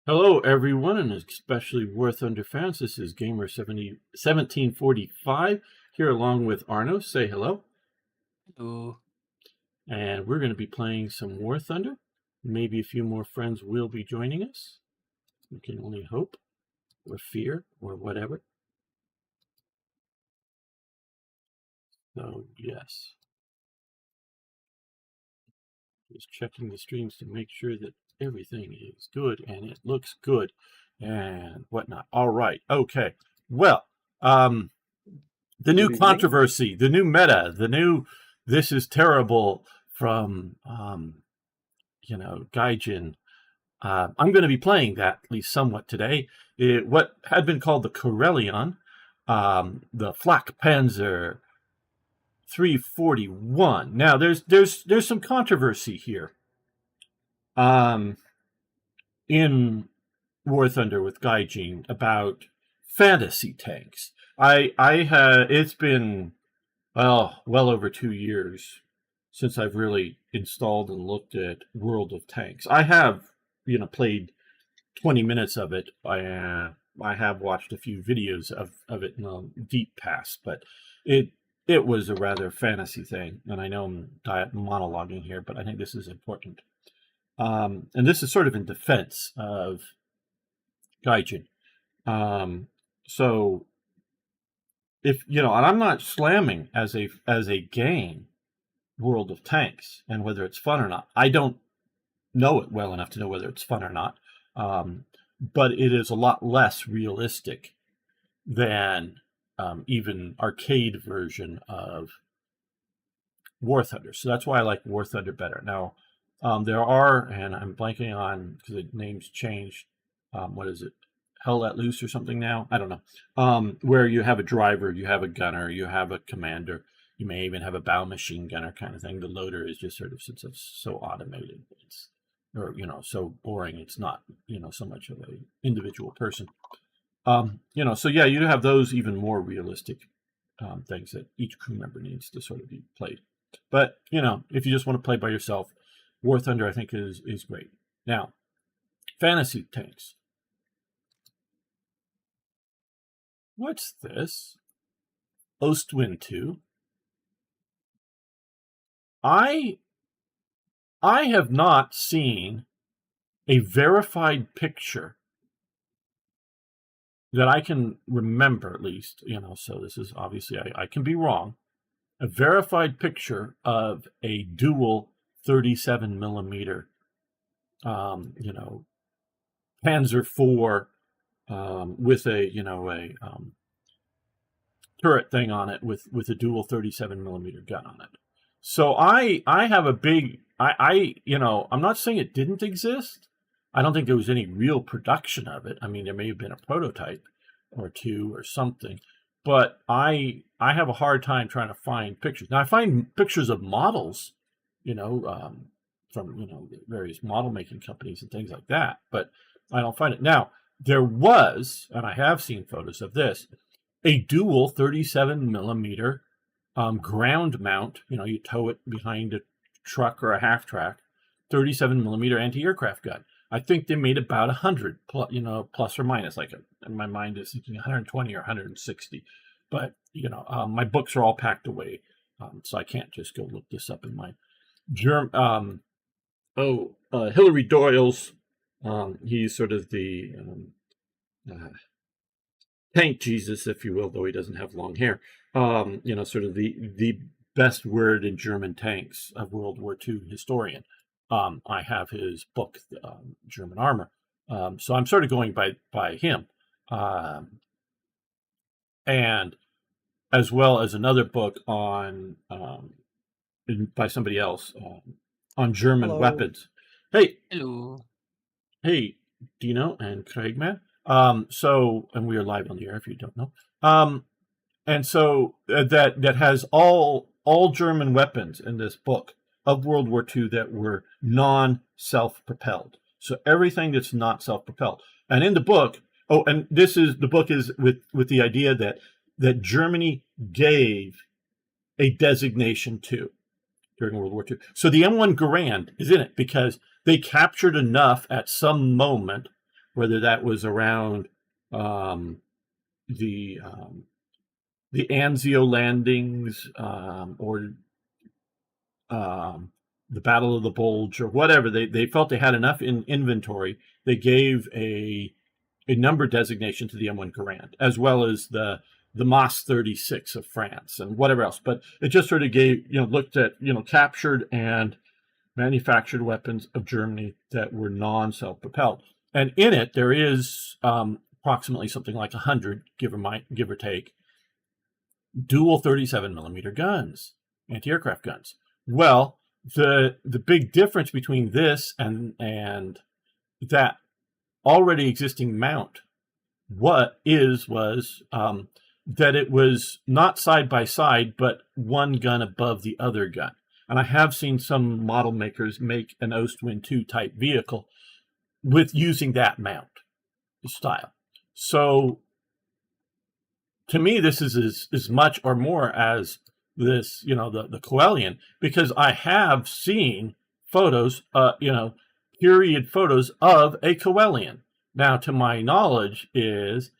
Hello, everyone, and especially War Thunder fans. This is Gamer 1745 here along with Arno. Say hello. Ooh. And we're going to be playing some War Thunder. Maybe a few more friends will be joining us. We can only hope, or fear, or whatever. So, yes. Just checking the streams to make sure that everything is good and it looks good and whatnot. All right. Okay. Well, the new controversy, the new meta, the new "this is terrible" from Gaijin. I'm going to be playing that at least somewhat today. What had been called the Corellion, the Flak Panzer 341. Now there's some controversy here. In War Thunder with Gaijin about fantasy tanks. I had it's been well over 2 years since I've really installed and looked at World of Tanks. I have played 20 minutes of it. I have watched a few videos of it in the deep past, but it was a rather fantasy thing. And I know I'm monologuing here, but I think this is important. And this is sort of in defense of Gaijin. So if and I'm not slamming as a game World of Tanks and whether it's fun or not. I don't know it well enough to know whether it's fun or not. But it is a lot less realistic than even arcade version of War Thunder. So that's why I like War Thunder better. Now, there are, and I'm blanking on because the name's changed. What is it? Hell Let Loose or something now? I don't know. Where you have a driver, you have a gunner, you have a commander. You may even have a bow machine gunner kind of thing. The loader is just sort of, since it's so automated, so boring. It's not, so much of a individual person. So yeah, you have those even more realistic things that each crew member needs to sort of be played. But, if you just want to play by yourself, War Thunder, I think, is great. Now, fantasy tanks. What's this? Ostwind 2. I have not seen a verified picture that I can remember, at least, so this is obviously, I can be wrong. A verified picture of a dual 37 millimeter, Panzer IV with a turret thing on it with a dual 37 millimeter gun on it. So I have a big, I'm not saying it didn't exist. I don't think there was any real production of it. I mean, there may have been a prototype or two or something, but I have a hard time trying to find pictures. Now I find pictures of models, from various model making companies and things like that, but I don't find it. Now there was, and I have seen photos of this, a dual 37 millimeter ground mount. You tow it behind a truck or a half track, 37 millimeter anti-aircraft gun. I think they made about 100, plus or minus. Like in my mind is thinking 120 or 160. But my books are all packed away, so I can't just go look this up in my Hillary Doyle's. He's sort of the tank Jesus, if you will, though he doesn't have long hair. Sort of the best word in German tanks of World War II historian. I have his book, German Armor. So I'm sort of going by him. And as well as another book on by somebody else on German weapons. Hey. Hello. Hey, Dino and Craigman. And we are live on the air if you don't know. And so that has all German weapons in this book of World War II that were non-self-propelled. So everything that's not self-propelled. And in the book, the book is with the idea that Germany gave a designation to during World War II. So the M1 Garand is in it because they captured enough at some moment whether that was around the Anzio landings or the Battle of the Bulge or whatever. They felt they had enough in inventory. They gave a number designation to the M1 Garand, as well as the MAS 36 of France and whatever else. But it just sort of gave, looked at, captured and manufactured weapons of Germany that were non-self-propelled. And in it, there is approximately something like 100, give or take, dual 37mm guns, anti-aircraft guns. Well, the big difference between this and that already existing mount was that it was not side by side, but one gun above the other gun. And I have seen some model makers make an Ostwind 2 type vehicle with using that mount style. So to me, this is as much or more as this, the Coelian, because I have seen photos, period photos of a Coelian. Now, to my knowledge, is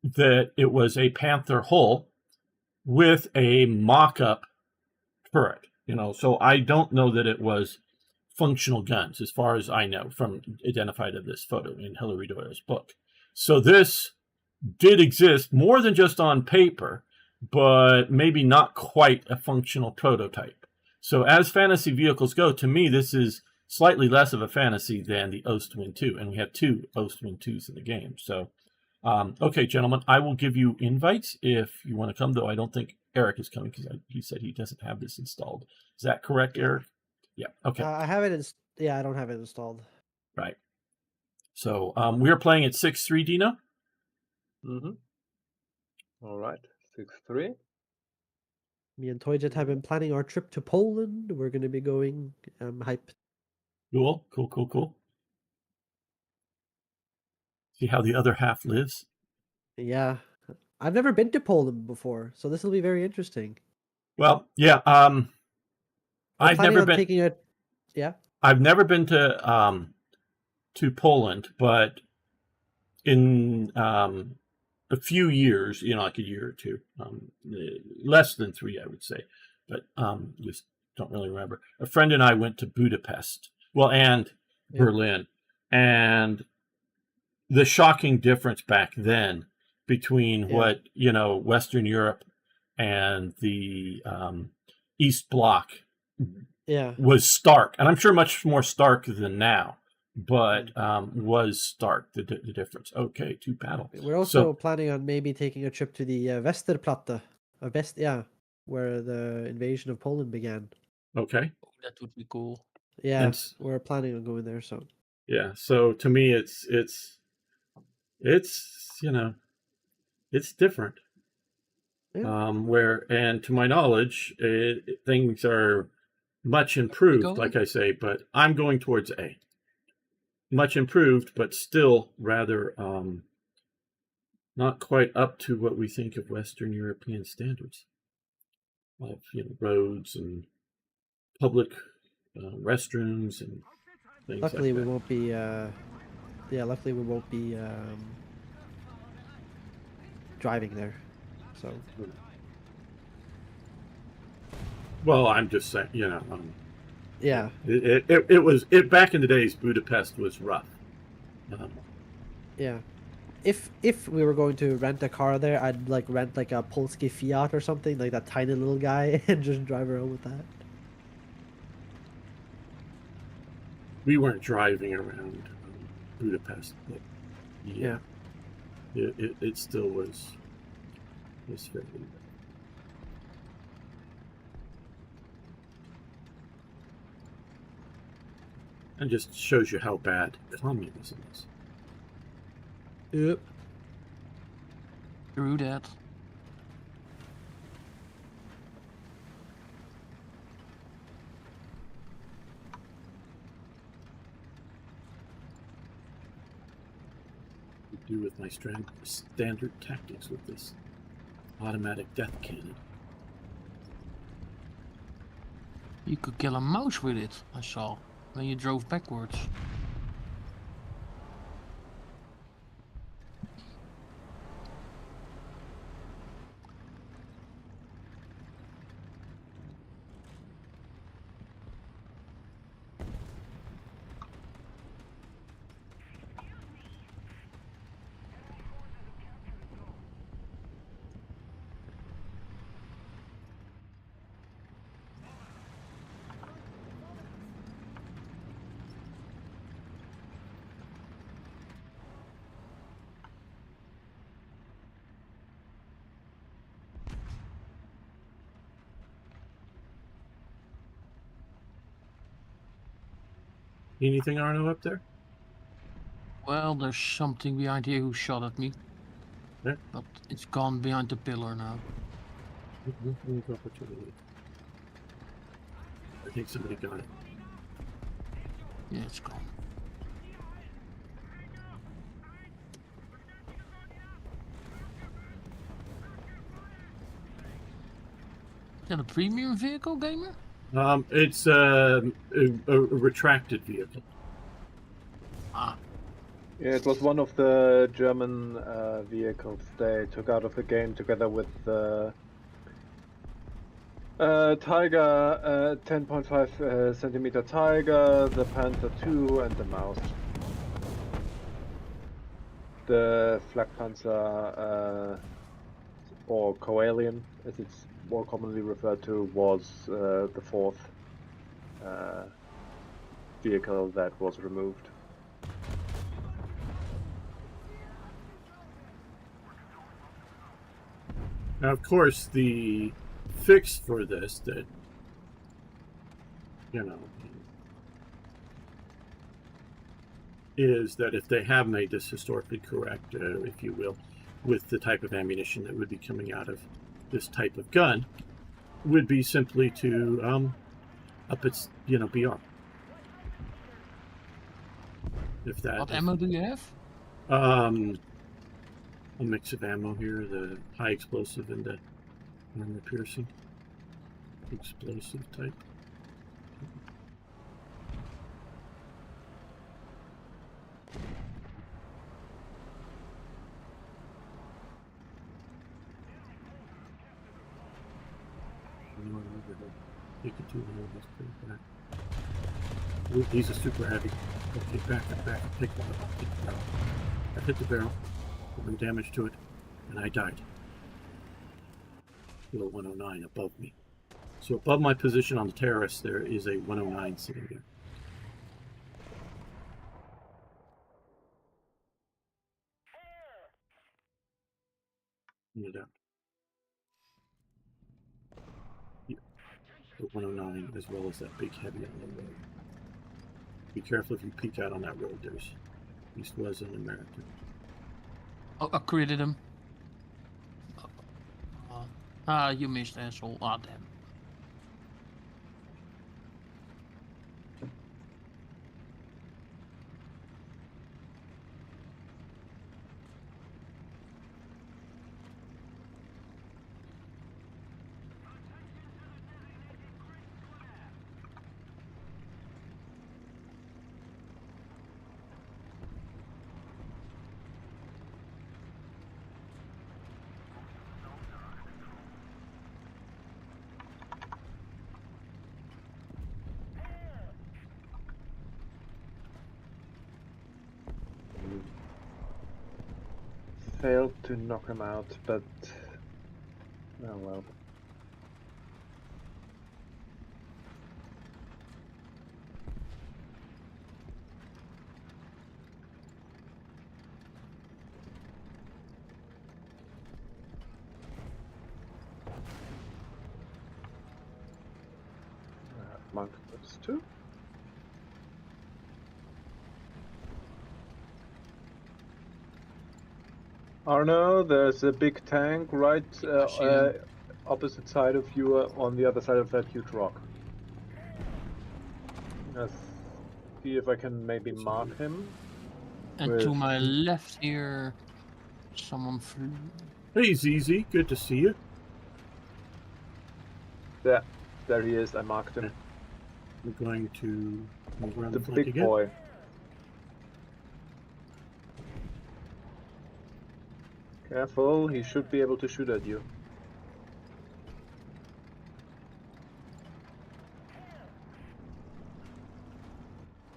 that it was a Panther hull with a mock-up turret. So I don't know that it was functional guns, as far as I know, from identified of this photo in Hilary Doyle's book. So this did exist more than just on paper, but maybe not quite a functional prototype. So as fantasy vehicles go, to me, this is slightly less of a fantasy than the Ostwind 2, and we have 2 Ostwind 2s in the game. So, okay, gentlemen, I will give you invites if you want to come, though I don't think Eric is coming because he said he doesn't have this installed. Is that correct, Eric? Yeah, okay. I have it. I don't have it installed. Right. So we are playing at 6-3, Dino? Mm-hmm. All right, 6-3. Me and Toyjet have been planning our trip to Poland. We're going to be going. Hype. Cool. See how the other half lives? Yeah. I've never been to Poland before, so this will be very interesting. Well, yeah. I've never been taking it. Yeah. I've never been to Poland, but in a few years, like a year or two, less than 3, I would say, but just don't really remember. A friend and I went to Budapest, and Berlin, and the shocking difference back then between what Western Europe and the East Bloc was stark, and I'm sure much more stark than now, but was stark, the difference. Okay, 2 paddle. We're also planning on maybe taking a trip to the Westerplatte, where the invasion of Poland began. Okay, that would be cool. Yeah, we're planning on going there. So yeah, so to me, it's it's different. Yeah. And to my knowledge, things are much improved, like I say, but I'm going towards A. Much improved, but still rather not quite up to what we think of Western European standards of roads and public restrooms and things. Luckily, like we won't be. Luckily we won't be driving there. So. Well, I'm just saying, yeah. It was back in the days. Budapest was rough. Yeah. If we were going to rent a car there, I'd rent a Polski Fiat or something, like that tiny little guy, and just drive around with that. We weren't driving around Budapest, but yeah. It still was fairly. And just shows you how bad communism is. Yep. True that. Do with my standard tactics with this automatic death cannon. You could kill a mouse with it, I saw, when you drove backwards. Anything, Arno, up there? Well, there's something behind here who shot at me. Yeah. But it's gone behind the pillar now. Move opportunity. I think somebody got it. Yeah, it's gone. Is that a premium vehicle, gamer? It's a retracted vehicle. Ah, Yeah, it was one of the German vehicles they took out of the game together with the Tiger, 10.5 centimeter Tiger, the Panther 2, and the Mouse. The Flak Panzer, or Coalian, as it's more commonly referred to, was the fourth vehicle that was removed. Now, of course, the fix for this that, you know, is that if they have made this historically correct, if you will, with the type of ammunition that would be coming out of this type of gun, would be simply to up its, BR. If that. what ammo do you have? A mix of ammo here, the high explosive and the piercing explosive type. You can do that's pretty bad. Ooh, these are super heavy. Okay, back. Take one. Take the barrel. I hit the barrel. Put no damage to it, and I died. Little 109 above me. So above my position on the terrace, there is a 109 sitting there. No doubt. Yeah. The 109 as well as that big heavy on the road. Be careful if you peek out on that road. There's East was an American. Oh, I created him. You missed, asshole. Ah, damn. Failed to knock him out, but oh well. Mark those two. Arno, there's a big tank right opposite side of you, on the other side of that huge rock. Let's see if I can maybe mark him. And to with- my left here, someone flew. Hey, ZZ, good to see you. Yeah, there he is. I marked him. We're going to move around The the flank big again. boy. Careful, he should be able to shoot at you.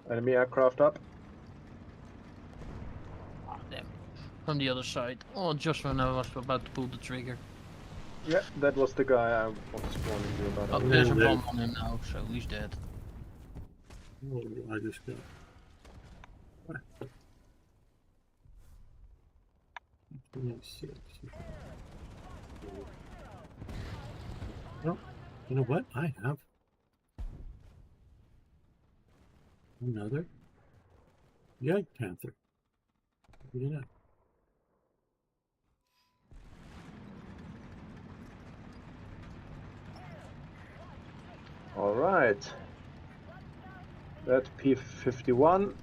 Enemy aircraft up. Ah, damn. From the other side. Oh, just when I was about to pull the trigger. Yeah, that was the guy I was warning you about. Oh, earlier. there's a live. bomb on him now, so he's dead. Oh, I just got. Well, you know what? I have. Another Yag Panther. Look at that. All right. That P-51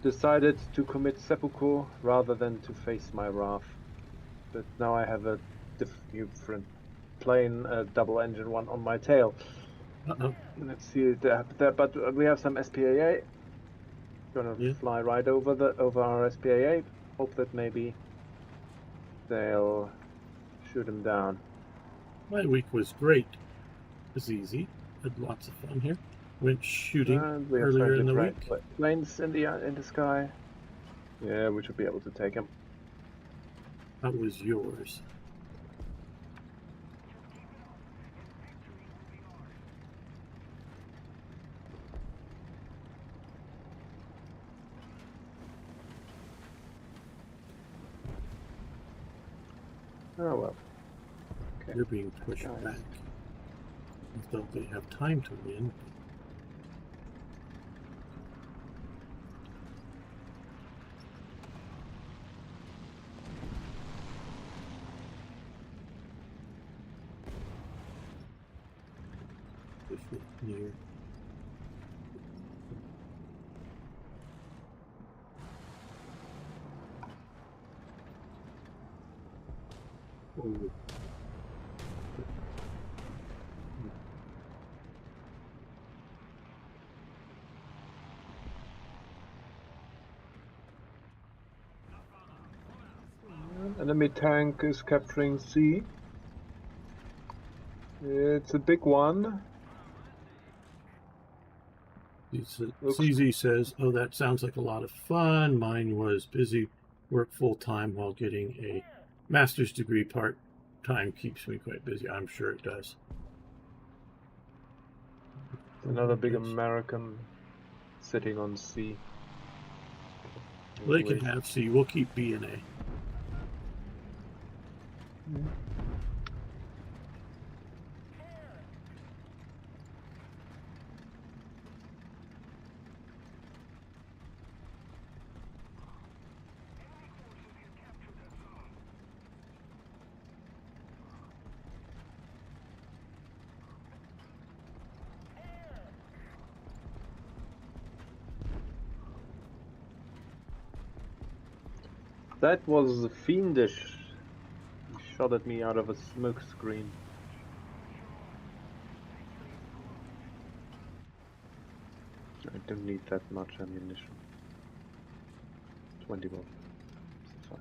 decided to commit seppuku rather than to face my wrath. But now I have a different plane, a double engine one on my tail. Uh-oh. Let's see that, but we have some SPAA. Gonna Yeah. fly right over our SPAA. Hope that maybe they'll shoot him down. My week was great. It was easy. Had lots of fun here. Went shooting And we have earlier friendly in the week. planes in the sky. Yeah, we should be able to take him. How was yours? Oh well. Okay. You're being pushed Guys. back. I thought they have time to win. Push it near. Oh, Enemy tank is capturing C. It's a big one. CZ says, "Oh, that sounds like a lot of fun. Mine was busy, work full time while getting a master's degree. Part time keeps me quite busy. I'm sure it does." Another big American sitting on C. Well, they can have C. We'll keep B and A. That was fiendish. He shot at me out of a smoke screen. I don't need that much ammunition. 20 will suffice.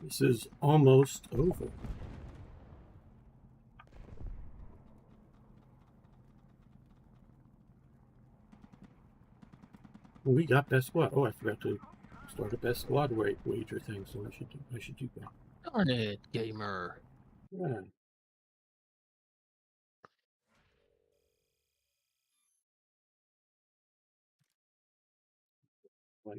This is almost over. Well, we got best squad. Oh, I forgot to start a best squad wager thing, so I should do that. Darn it, gamer. Yeah. Like,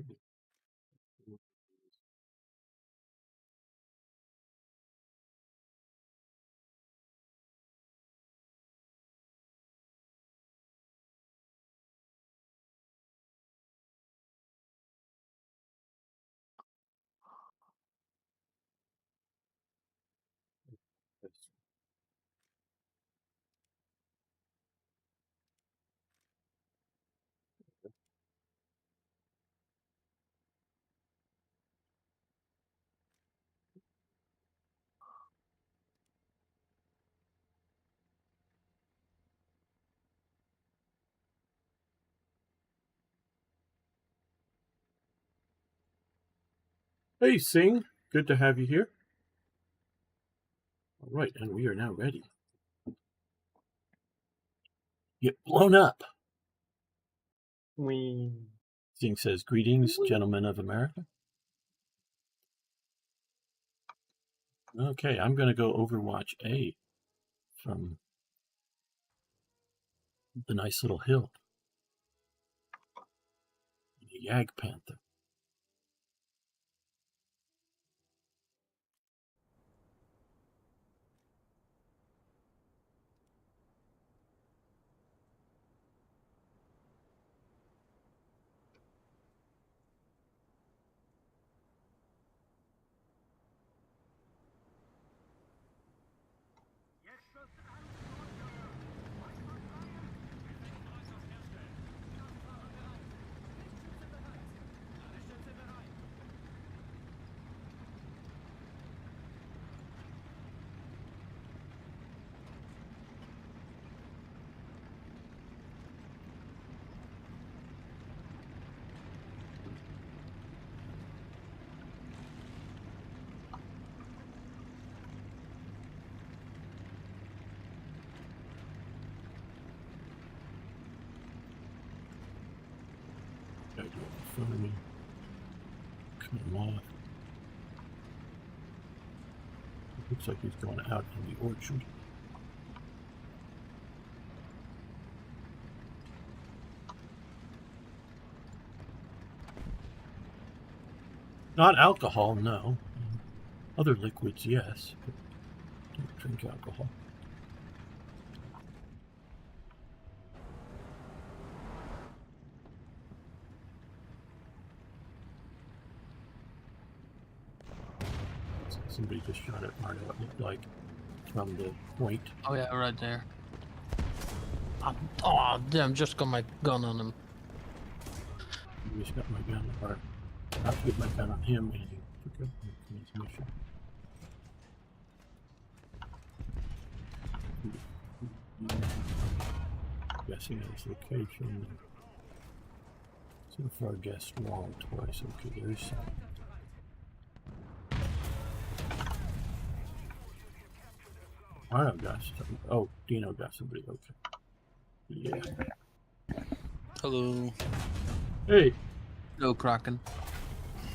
Hey, Singh. Good to have you here. All right, and we are now ready. Get blown up. We Singh says, greetings, gentlemen of America. Okay, I'm going to go Overwatch A from the nice little hill. The Yag Panther. Gotta go in front of me. Come on. Looks like he's going out in the orchard. Not alcohol, no. Other liquids, yes, but don't drink alcohol. Somebody just shot at Marno, it looked like, from the point. Oh yeah, right there. Oh damn! Just got my gun on him. I just got my gun, or I have to get my gun on him and he took up his mission. Guessing at his location. So far guessed wrong twice. Okay, there's some. Marno got somebody. Oh, Dino got somebody. Okay. Yeah. Hello. Hey. No Kraken.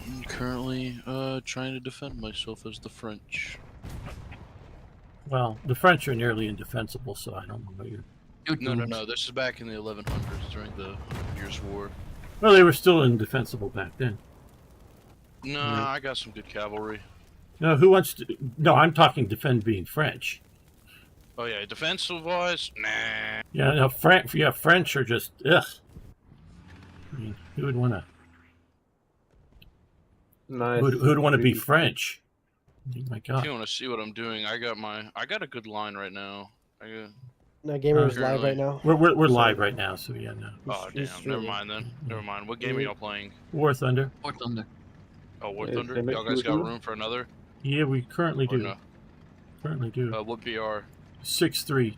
I'm currently trying to defend myself as the French. Well, the French are nearly indefensible, so I don't know what you're. No. This is back in the 1100s during the Years' War. Well, they were still indefensible back then. No, Yeah. I got some good cavalry. No, who wants to? No, I'm talking defend being French. Oh yeah, defensive wise, nah. Yeah, no, French are just ugh. I mean, who would want to? nice. Who'd want to be French? Oh my If God! you want to see what I'm doing, I got a good line right now. No, Gamer is live Apparently. right now. We're live right now, so yeah, no. Oh He's damn, never streaming. mind then. Never mind. What game are y'all playing? War Thunder. War Thunder. Oh, War Is Thunder. there Y'all guys got two? room for another? Yeah, we currently Or do. no? Currently do. What BR? 6-3.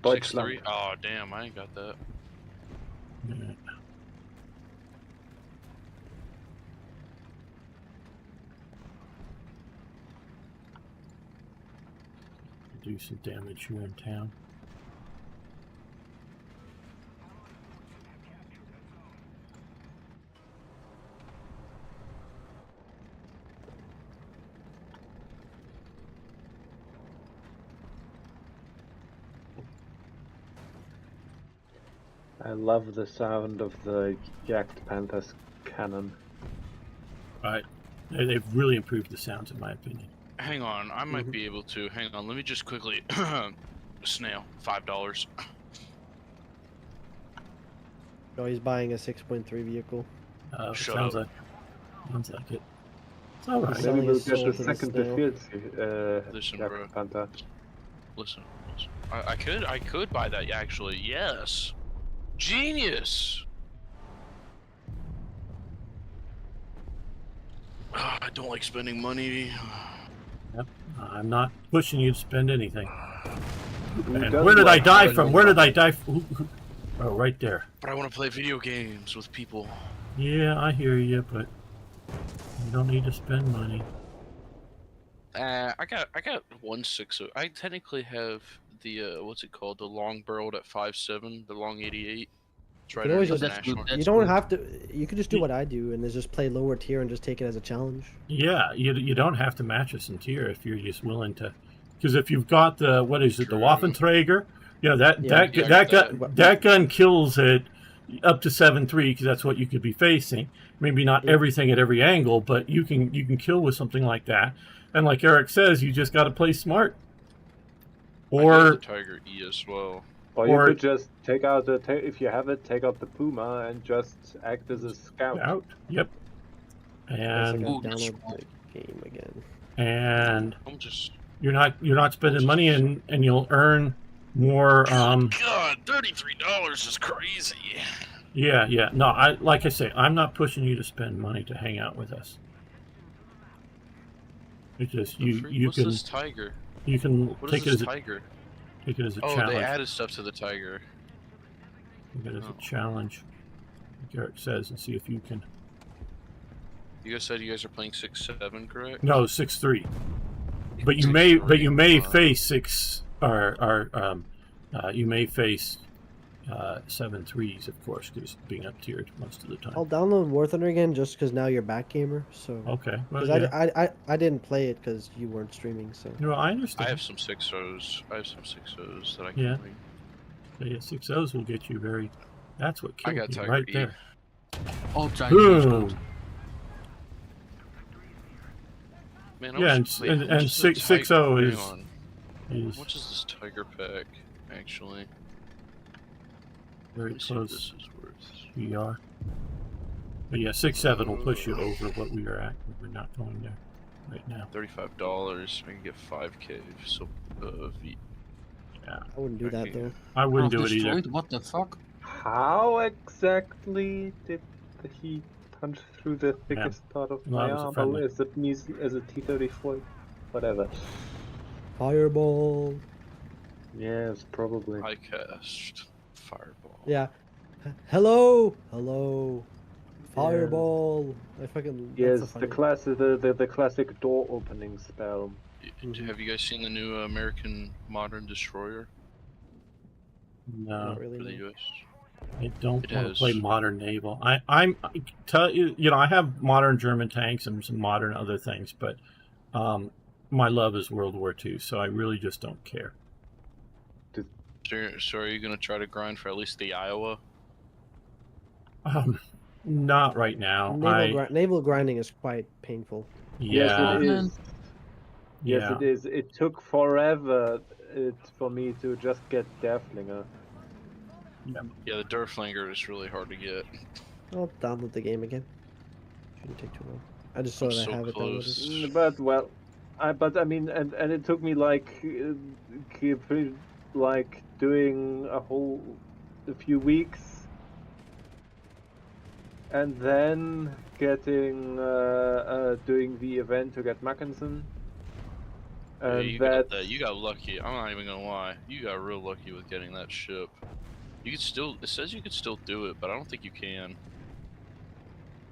6-3. Oh damn, I ain't got that. Yeah. Do some damage here in town. I love the sound of the Yacht Panther's cannon. Right. They've really improved the sounds, in my opinion. Hang on, I might be able to. Hang on, let me just quickly. Snail, $5. No, he's buying a 6.3 vehicle. Shut sounds up. like it. It's all right. Selling Maybe we'll his get soul the to the second snail. defeat, Listen, Yacht bro. Panther. Listen. I could buy that actually. Yes. Genius. I don't like spending money. Yep. I'm not pushing you to spend anything. Who And doesn't where did I like die spending from? Where did money? I die from? Oh, right there. But I want to play video games with people. Yeah, I hear you, but You don't need to spend money. I got 160. I technically have the what's it called? The long barreled at 5.7, the long 88. It's right could always underneath just- the national. You That's don't good. have to. You could just do what I do and just play lower tier and just take it as a challenge. Yeah, you don't have to match us in tier if you're just willing to. Because if you've got the what is it, the True. Waffenträger, Yeah, that I got that gun kills it up to 7.3 because that's what you could be facing. Maybe not Yeah. everything at every angle, but you can kill with something like that. And like Eric says, you just got to play smart. I got Or the Tiger E as well. Or you Or- could just take out the if you have it, take out the Puma and just act as a scout. out. Yep. It's like And I Ooh, that's download cool. the game again. and I'm just. you're not spending money and you'll earn more. God, $33 is crazy. Yeah. No, like I say, I'm not pushing you to spend money to hang out with us. It's just you What's can this Tiger? you can What take is it this as Tiger? take it as a Oh, challenge. they added stuff to the Tiger. Take it as Oh. a challenge, like Eric says, and see if you can. You guys said you guys are playing 6.7, correct? No, 6.3. But you may 6.3, face six or you may face 7.3s, of course, because being up tiered most of the time. I'll download War Thunder again just because now you're back, gamer. So Okay. Well, because yeah. I didn't play it because you weren't streaming. So Well, I I understand. have some 6.0s. I have some 6.0s that I can Yeah. bring. Yeah, 6.0s will get you very. That's what I killed got me Tiger right E. there. Oh, Tiger is Boom. good. Man, I Yeah, wish- and- wait, and- how much and is the 6.0 Tiger- is- hang on. Is How much is this Tiger pack, actually? very Let me see what close. this is worth. We are. But yeah, 6.7 will push you over what we are at. We're not going there right now. $35. I can get 5K. So, V. I wouldn't do that Okay. though. I wouldn't Oh, do it either. destroyed? What the fuck? How exactly did he punch through the thickest part of Well, my that was a armor? friendly. As a T-34? Whatever. Fireball. Yes, probably. I cast Fireball. Yeah. Hello. Fireball. I fucking. Yes, That's the classic door opening spell. Mhm. Have you guys seen the new American Modern Destroyer No, Not really. for the No. US? I don't It want to is. play modern naval. I tell you, I have modern German tanks and some modern other things, but my love is World War II, so I really just don't care. So are you gonna try to grind for at least the Iowa? Not right now. Naval grinding is quite painful. Yes, Yeah, it is. Yes, yeah. it is. It took forever for me to just get Derflinger. Yeah, the Durflinger is really hard to get. I'll download the game again. Shouldn't take too long. I just saw I'm that so I have it close. downloaded. But well, I mean, and it took me like doing a few weeks, and then getting doing the event to get Mackinson. Yeah, And you got that. You got lucky. I'm not even gonna lie. You got real lucky with getting that ship. You could still. It says you could still do it, but I don't think you can.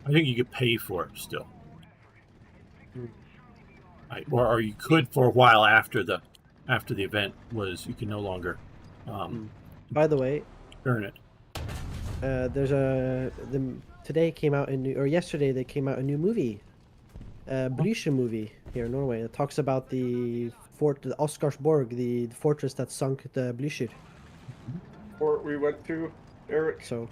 I think you could pay for it still. Hmm. Or you could for a while after the event was you can no longer By the way, earn it. there's today came out or yesterday they came out a new movie, Blücher movie here in Norway. It talks about the Oscarsborg, the fortress that sunk the Blücher. Fort we went to, Eric. So,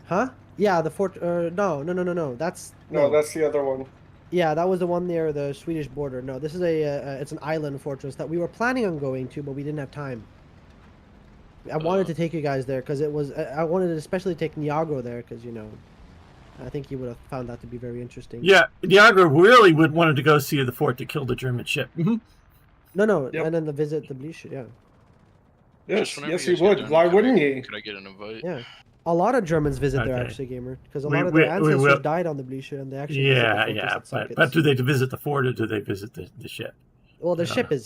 huh? Yeah, the fort. No. That's No, that's the other one. Yeah, that was the one near the Swedish border. No, this is it's an island fortress that we were planning on going to, but we didn't have time. I wanted to take you guys there because it was. I wanted to especially take Niagara there because I think you would have found that to be very interesting. Yeah, Niagara really would wanted to go see the fort to kill the German ship. No, Yep. and then the visit the Blücher. Yeah, Yes, Just whenever yes, you he guys get would. done, Why could I- wouldn't he? Could I get an invite? yeah. A lot of Germans visit there Okay. actually, gamer, because a We- lot of we- their we ancestors will- died on the Blücher, and they actually visit the Yeah, fortress that sunk it. but do they visit the fort or do they visit the ship? Well, the I don't ship know.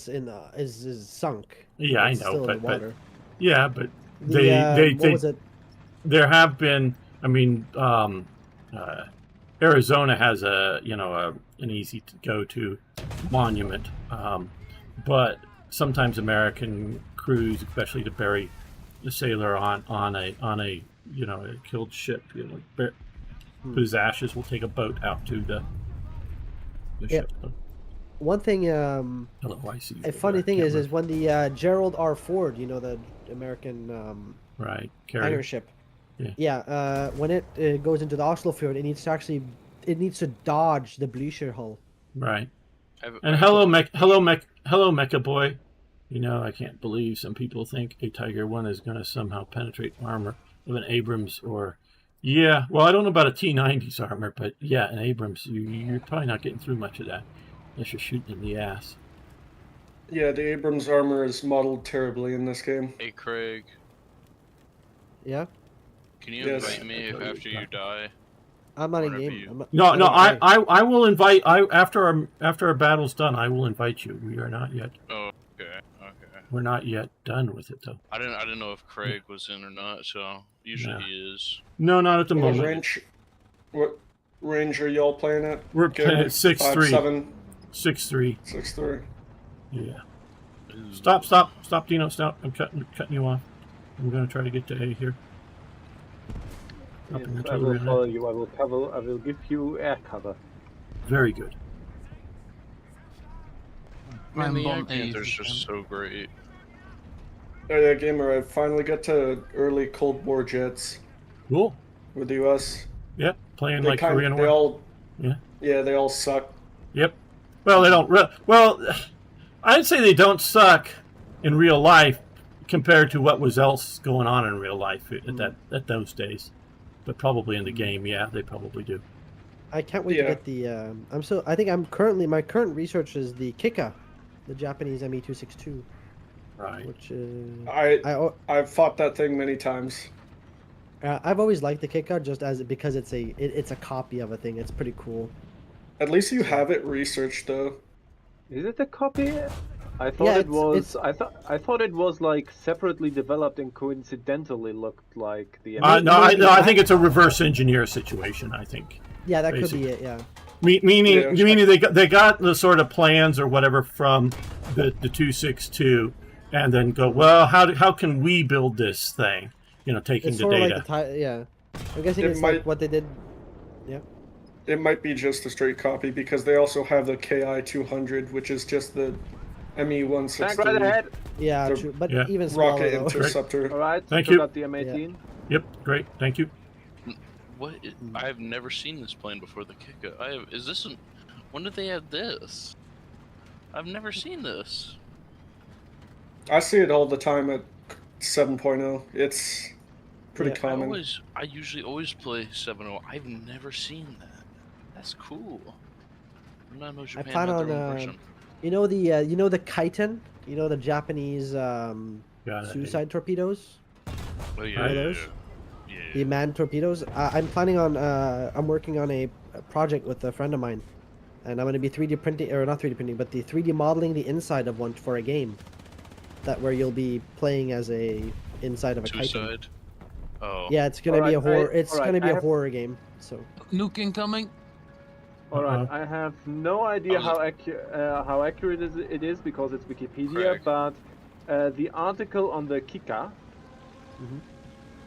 is is sunk. Yeah, I It's know, still in but the water. yeah, but What was it? there have been. I mean, Arizona has an easy to go to monument, but sometimes American crews, especially to bury the sailor on a killed ship, whose ashes will take a boat out to the ship. One thing, Hello, I see you a over funny there. thing is Camera. when the Gerald R. Ford, the American Right, hangar carrier. ship, Yeah. when it goes into the Oslo field, it needs to dodge the Blücher hull. Right. I've- And I've- hello, Mecha Boy. I can't believe some people think a Tiger 1 is going to somehow penetrate armor of an Abrams or... Yeah, well, I don't know about a T-90's armor, but yeah, an Abrams, you're probably not getting through much of that unless you're shooting in the ass. Yeah, the Abrams armor is modeled terribly in this game. Hey, Craig, Yeah, can you Yes. invite me if after you die? I'm not in Whenever game. you- I'm not, No, no, I don't play. I will invite... after our battle's done, I will invite you. We are not yet... Oh, okay. We're not yet done with it, though. I didn't know if Craig was in or not, so usually Yeah. he is. No, not at the What moment. range are y'all playing at? We're playing at 6-3. 5-7, 6-3. 6-3. Yeah. Ooh. Stop, Dino, stop. I'm cutting you off. I'm going to try to get to A here. Up in Yes, the I will arena. follow you. I will give you air cover. Very good. Man, the I'm Ag Panther's just so great. Oh yeah, gamer, I finally got to early Cold War jets Cool. with the US. Yep. Playing They like Korean they War. all, Yeah. they all suck. Yep. Well, they don't. Well, I'd say they don't suck in real life compared to what was else going on in real life at those days. But probably in the game, yeah, they probably do. I can't wait Yeah. to get the. I think my current research is the Kika, the Japanese ME-262, Right. which I've fought that thing many times. I've always liked the Kika just because it's a copy of a thing. It's pretty cool. At least you have it researched though. Is it a copy? I thought Yeah, it was. it's- I thought it was like separately developed and coincidentally looked like the. No, I think it's a reverse engineer situation. I think. Yeah, that could Basically. be it. Yeah. Yeah. Meaning they got the sort of plans or whatever from the 262, and then go, well, how can we build this thing? Taking It's the sort of data. like yeah. I'm guessing It it's might- like what they did. Yeah. It might be just a straight copy because they also have the KI-200, which is just the Tank right ME-163 ahead. Yeah, The true, but Yeah. even smaller rocket though. interceptor. All right. Thank took you. out the M18. Yep, great, thank you. I've never seen this plane before. The Kika. When did they add this? I've never seen this. I see it all the time at 7.0. It's pretty Yeah. common. I usually always play 7.0. I've never seen that. That's cool. I know Japan plan had their on, own version. You know the Kaiten, the Japanese Got it. suicide torpedoes, Oh, Are yeah, those? yeah. the manned torpedoes. I'm working on a project with a friend of mine, and I'm going to be 3D printing, or not 3D printing, but the 3D modeling the inside of one for a game, where you'll be playing as inside of a Kaiten. Suicide. Oh. Yeah, it's going to be a Alright, horror. It's alright, going to be I a have- horror game. So Nuke incoming. All right. Uh-huh. I have no idea Oh, how accurate it is because it's Wikipedia, Craig. but the article on the Kika Mhm.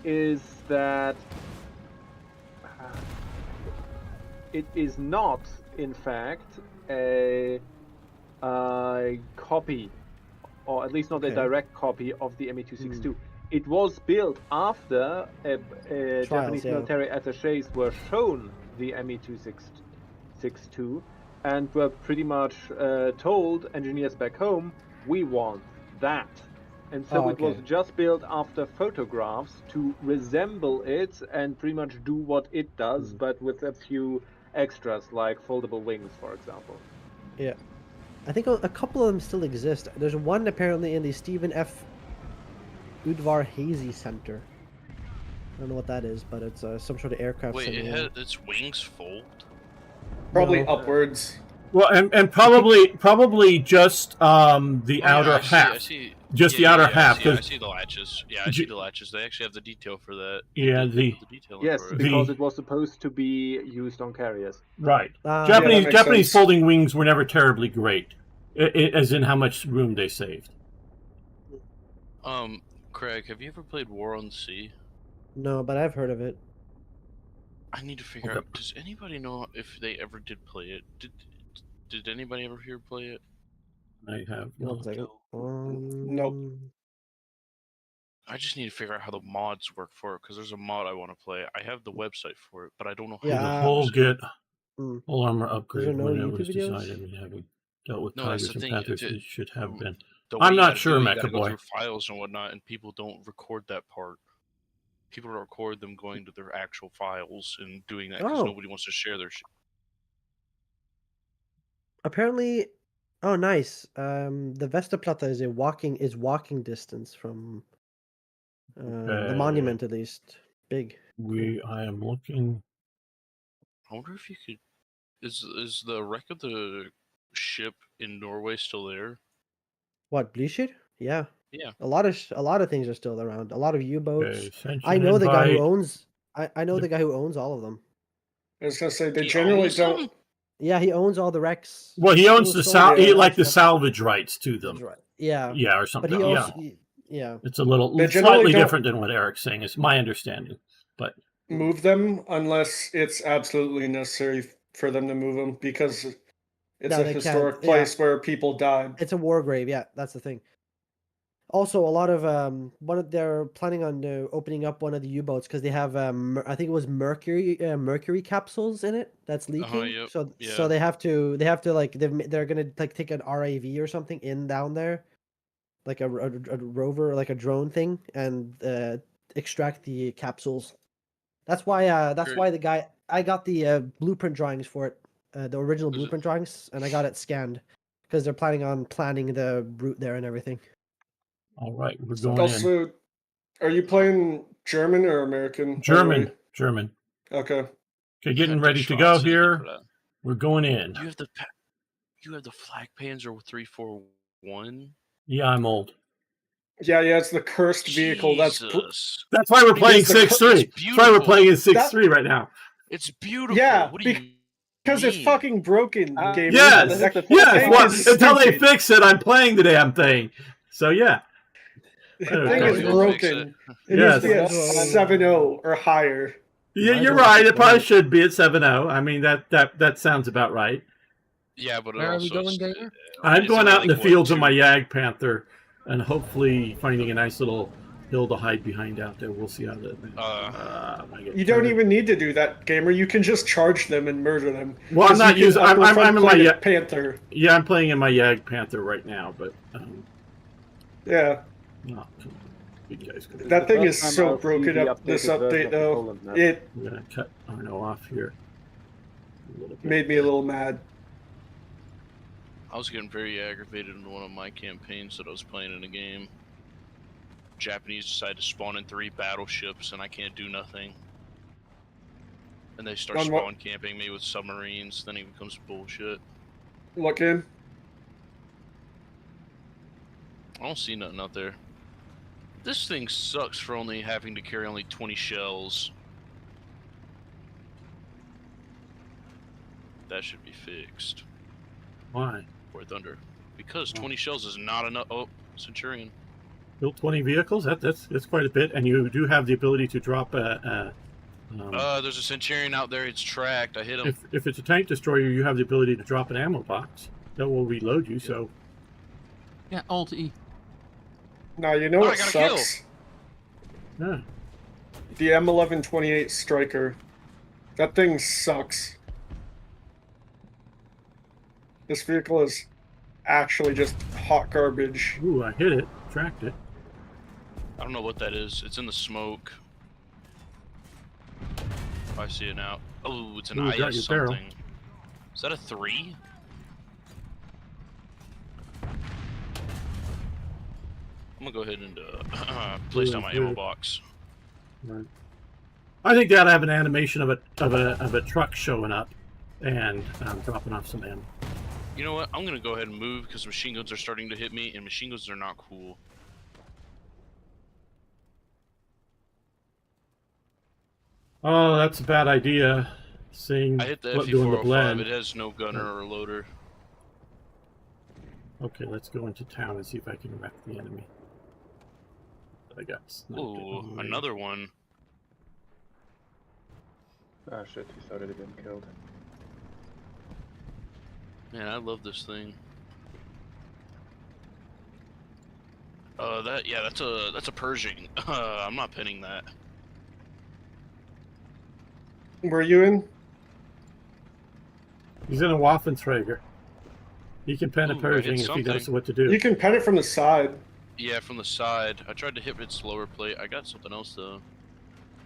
is that it is not, in fact, a copy, or at least not a Okay. direct copy of the ME-262. It was built after Japanese yeah. military attachés were shown the ME-262 and were pretty much told, engineers back home, we want that. And so Oh, it was okay. just built after photographs to resemble it and pretty much do what it does, but with a few extras like foldable wings, for example. yeah, I think a couple of them still exist. There's one apparently in the Stephen F. Udvar Hazy Center. I don't know what that is, but it's some sort of aircraft. Wait, simulator. its wings fold? Probably No. upwards. Well, and probably just the Oh, yeah, outer half. I see. Just the outer half. I 'cause see the latches. Yeah, I see the latches. They actually have the detail for that. Yeah, the detailing Yes, for it. because it was supposed to be used on carriers. right. Ah, Yeah, that Japanese makes Japanese sense. folding wings were never terribly great, as in how much room they saved. Craig, have you ever played War on the Sea? no, but I've heard of it. I need to figure Okay. out. Does anybody know if they ever did play it? Did anybody ever here play it? I have One not. second. Nope. I just need to figure out how the mods work for it because there's a mod I want to play. I have the website for it, but I don't know how Yeah, to The use whole it. get Hmm. whole armor upgrade no when it YouTube was videos? designed. I mean, having dealt with No, that's tigers the and thing, panthers, it- it should have been. The way I'm you not gotta sure, do it, you gotta go Mecha Boy. through files and whatnot, and people don't record that part. People record them going to their actual files and doing that because Oh. nobody wants to share their shit. Apparently, oh nice. The Vestaplata is walking distance from the monument at least. Big. I am looking. I wonder if you could. Is the wreck of the ship in Norway still there? What, Blücher? Yeah. Yeah. A lot of things are still around. A lot of U-boats. Okay, Ascension I know the guy who invite. owns. I know the guy who owns all of them. I was gonna say they He generally owns them? don't. Yeah, he owns all the wrecks. Well, he owns the sold he Yeah. like the that's salvage rights to them. right. Yeah. Yeah, or But something. he Yeah, also yeah. it's a little They generally slightly don't- different than what Eric's saying. Is my understanding, but Move them unless it's absolutely necessary for them to move them because it's No, a they can't. historic Yeah. place where people died. It's a war grave, yeah, that's the thing. Also, a lot of they're planning on opening up one of the U-boats because they have I think it was mercury capsules in it that's leaking. Yep, So yeah. they have to like they're gonna like take an RAV or something in down there, like a rover, like a drone thing, and extract the capsules. That's why the guy I got the blueprint drawings for it, the original Is it- blueprint drawings, and I got it scanned because they're planning on planning the route there and everything. all right, we're going in. Also, are you playing German or American? by the German, way? German. Okay. Okay, getting Got ready the to go shots needed here. for that. We're going in. You have the Flak Panzer 341. Yeah, I'm old. Yeah, it's the cursed vehicle. Jesus. That's why we're playing Because the- 6-3. It's That's why we're beautiful. playing in 6-3 right now. It's beautiful. Yeah, What do you because it's mean? fucking broken. Ah, Gamer. Yes, That's the yes. thing Well, is until they stupid. fix it, I'm playing the damn thing. So yeah. The There thing we is go. broken. It Yes. needs to be a 7.0 or higher. Yeah, Might you're as well right. just It probably wait. should be at 7-0. I mean that sounds about right. Yeah, but it Where are we also going, is- Gamer? I'm it's going only out in the like, what, fields of 2? my Yag Panther, and hopefully finding a nice little hill to hide behind out there. We'll see how that. You don't even need to do that, Gamer. You can just charge them and murder them. Well, I'm 'Cause not you can using. I'm uppercut in my Planet Panther. Yeah, I'm playing in my Yag Panther right now, but Yeah, no, you guys gonna, that thing is First time so I'll see broken the up. This updated version update of the though, Poland map. it I'm gonna cut Arno off here. A little bit. made me a little mad. I was getting very aggravated in one of my campaigns that I was playing in a game. Japanese decided to spawn in 3 battleships, and I can't do nothing. And they start On what- spawn camping me with submarines. Then it becomes bullshit. What game? I don't see nothing out there. This thing sucks for only having to carry only 20 shells. That should be fixed. Why? War Thunder. Because 20 shells is not enough. Oh, Centurion. Built 20 vehicles. That's quite a bit, and you do have the ability to drop There's a Centurion out there. It's tracked. I hit him. if it's a tank destroyer, you have the ability to drop an ammo box that will reload you. So Yeah, Alt E. Now you know Oh, I what got a kill. sucks? yeah. The M1128 Striker. That thing sucks. This vehicle is actually just hot garbage. Ooh, I hit it, tracked it. I don't know what that is. It's in the smoke. I see it now. Oh, it's an Ooh, got IS your barrel. something. Is that a 3? I'm gonna go ahead and place down my ammo Good. box. Right. I think they ought to have an animation of a truck showing up and dropping off some ammo. You know what? I'm gonna go ahead and move because machine guns are starting to hit me, and machine guns are not cool. Oh, that's a bad idea. Seeing I hit the what doing the FE405. blend. It has no gunner or loader. Okay, let's go into town and see if I can wreck the enemy. I got sniped. Ooh, another one. Ah shit, he's already been killed. Man, I love this thing. That's a Pershing. I'm not pinning that. Where are you in? He's in a Waffenträger. He can pen a Ooh, I Pershing hit if he knows something. what to do. You can pen it from the side. Yeah, from the side. I tried to hit its lower plate. I got something else though.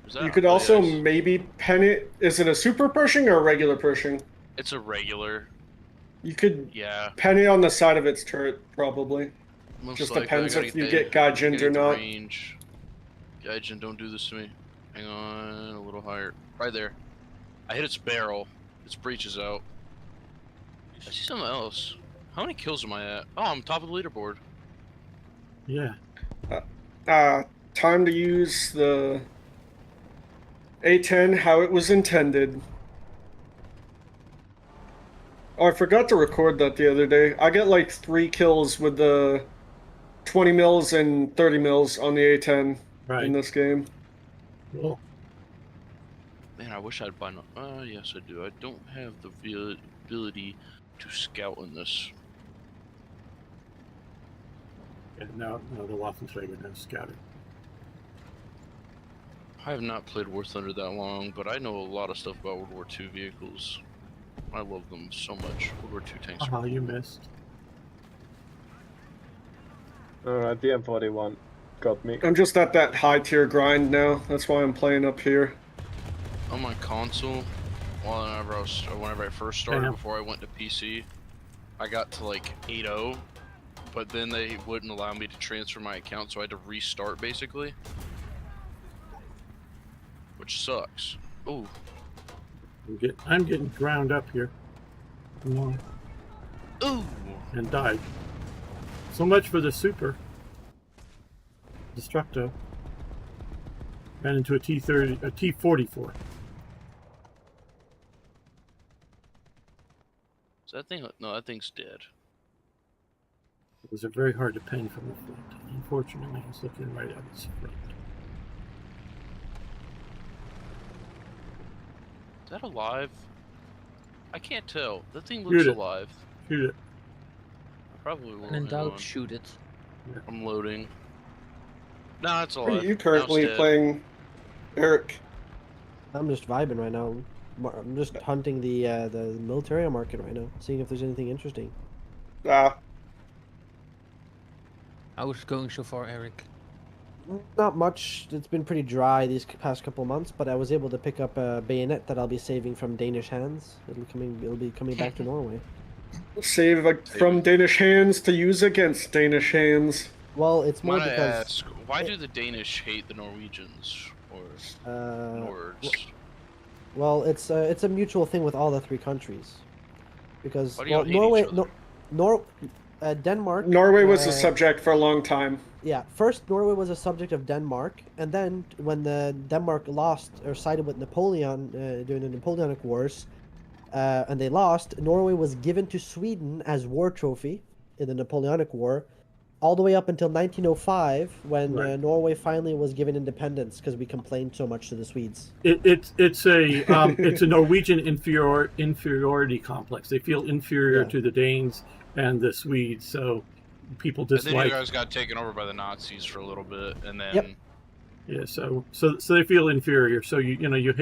Is that You could oh, also yes. maybe pen it. Is it a super Pershing or a regular Pershing? It's a regular. You could Yeah. pen it on the side of its turret, probably. Most Just likely, depends I gotta if you the- get I gotta Gaijined or get the not. Range. Gaijin, don't do this to me. Hang on, a little higher. Right there. I hit its barrel. Its breech is out. I see something else. How many kills am I at? Oh, I'm top of the leaderboard. Yeah. Time to use the A10 how it was intended. Oh, I forgot to record that the other day. I get like 3 kills with the 20 mils and 30 mils on the A10 Right. in this game. Cool. Man, I wish I'd buy no. Yes, I do. I don't have the ability to scout in this. Yeah, no, the Waffenträger now scouted. I have not played War Thunder that long, but I know a lot of stuff about World War II vehicles. I love them so much. World War II tanks. Aha, you missed. Alright, the M41 got me. I'm just at that high tier grind now. That's why I'm playing up here. On my console, whenever I first started, Yeah. before I went to PC, I got to like 8.0, but then they wouldn't allow me to transfer my account, so I had to restart basically, which sucks. Ooh, I'm getting ground up here. Come on. ooh. And died. So much for the super. Destructo. Ran into a T-30, a T-44. Is that thing? No, that thing's dead. It was very hard to pen from the front. Unfortunately, I was looking right at its front. Is that alive? I can't tell. That thing looks Shoot it. alive. Shoot it. I probably will. When in Hang doubt, on. shoot it. I'm loading. Nah, it's What are alive. you Now it's currently dead. playing, Eric? I'm just vibing right now. I'm just hunting the military market right now, seeing if there's anything interesting. Ah, How's it going so far, Eric? Not much. It's been pretty dry these past couple months, but I was able to pick up a bayonet that I'll be saving from Danish hands. It'll be coming back to Norway. save from Danish hands to use against Danish hands. Well, it's more Might I because ask, why do the Danish hate the Norwegians or Nords? well, it's a mutual thing with all the 3 countries. Because Why do y'all well, hate Norway, each other? Denmark. Norway was the subject for a long time. Yeah, first Norway was a subject of Denmark, and then when the Denmark lost or sided with Napoleon during the Napoleonic Wars, and they lost, Norway was given to Sweden as war trophy in the Napoleonic War, all the way up until 1905 when Right. Norway finally was given independence because we complained so much to the Swedes. It's a Norwegian inferiority complex. They feel inferior Yeah. to the Danes and the Swedes, so people And then dislike. you guys got taken over by the Nazis for a little bit, and then Yep. Yeah, so they feel inferior. So you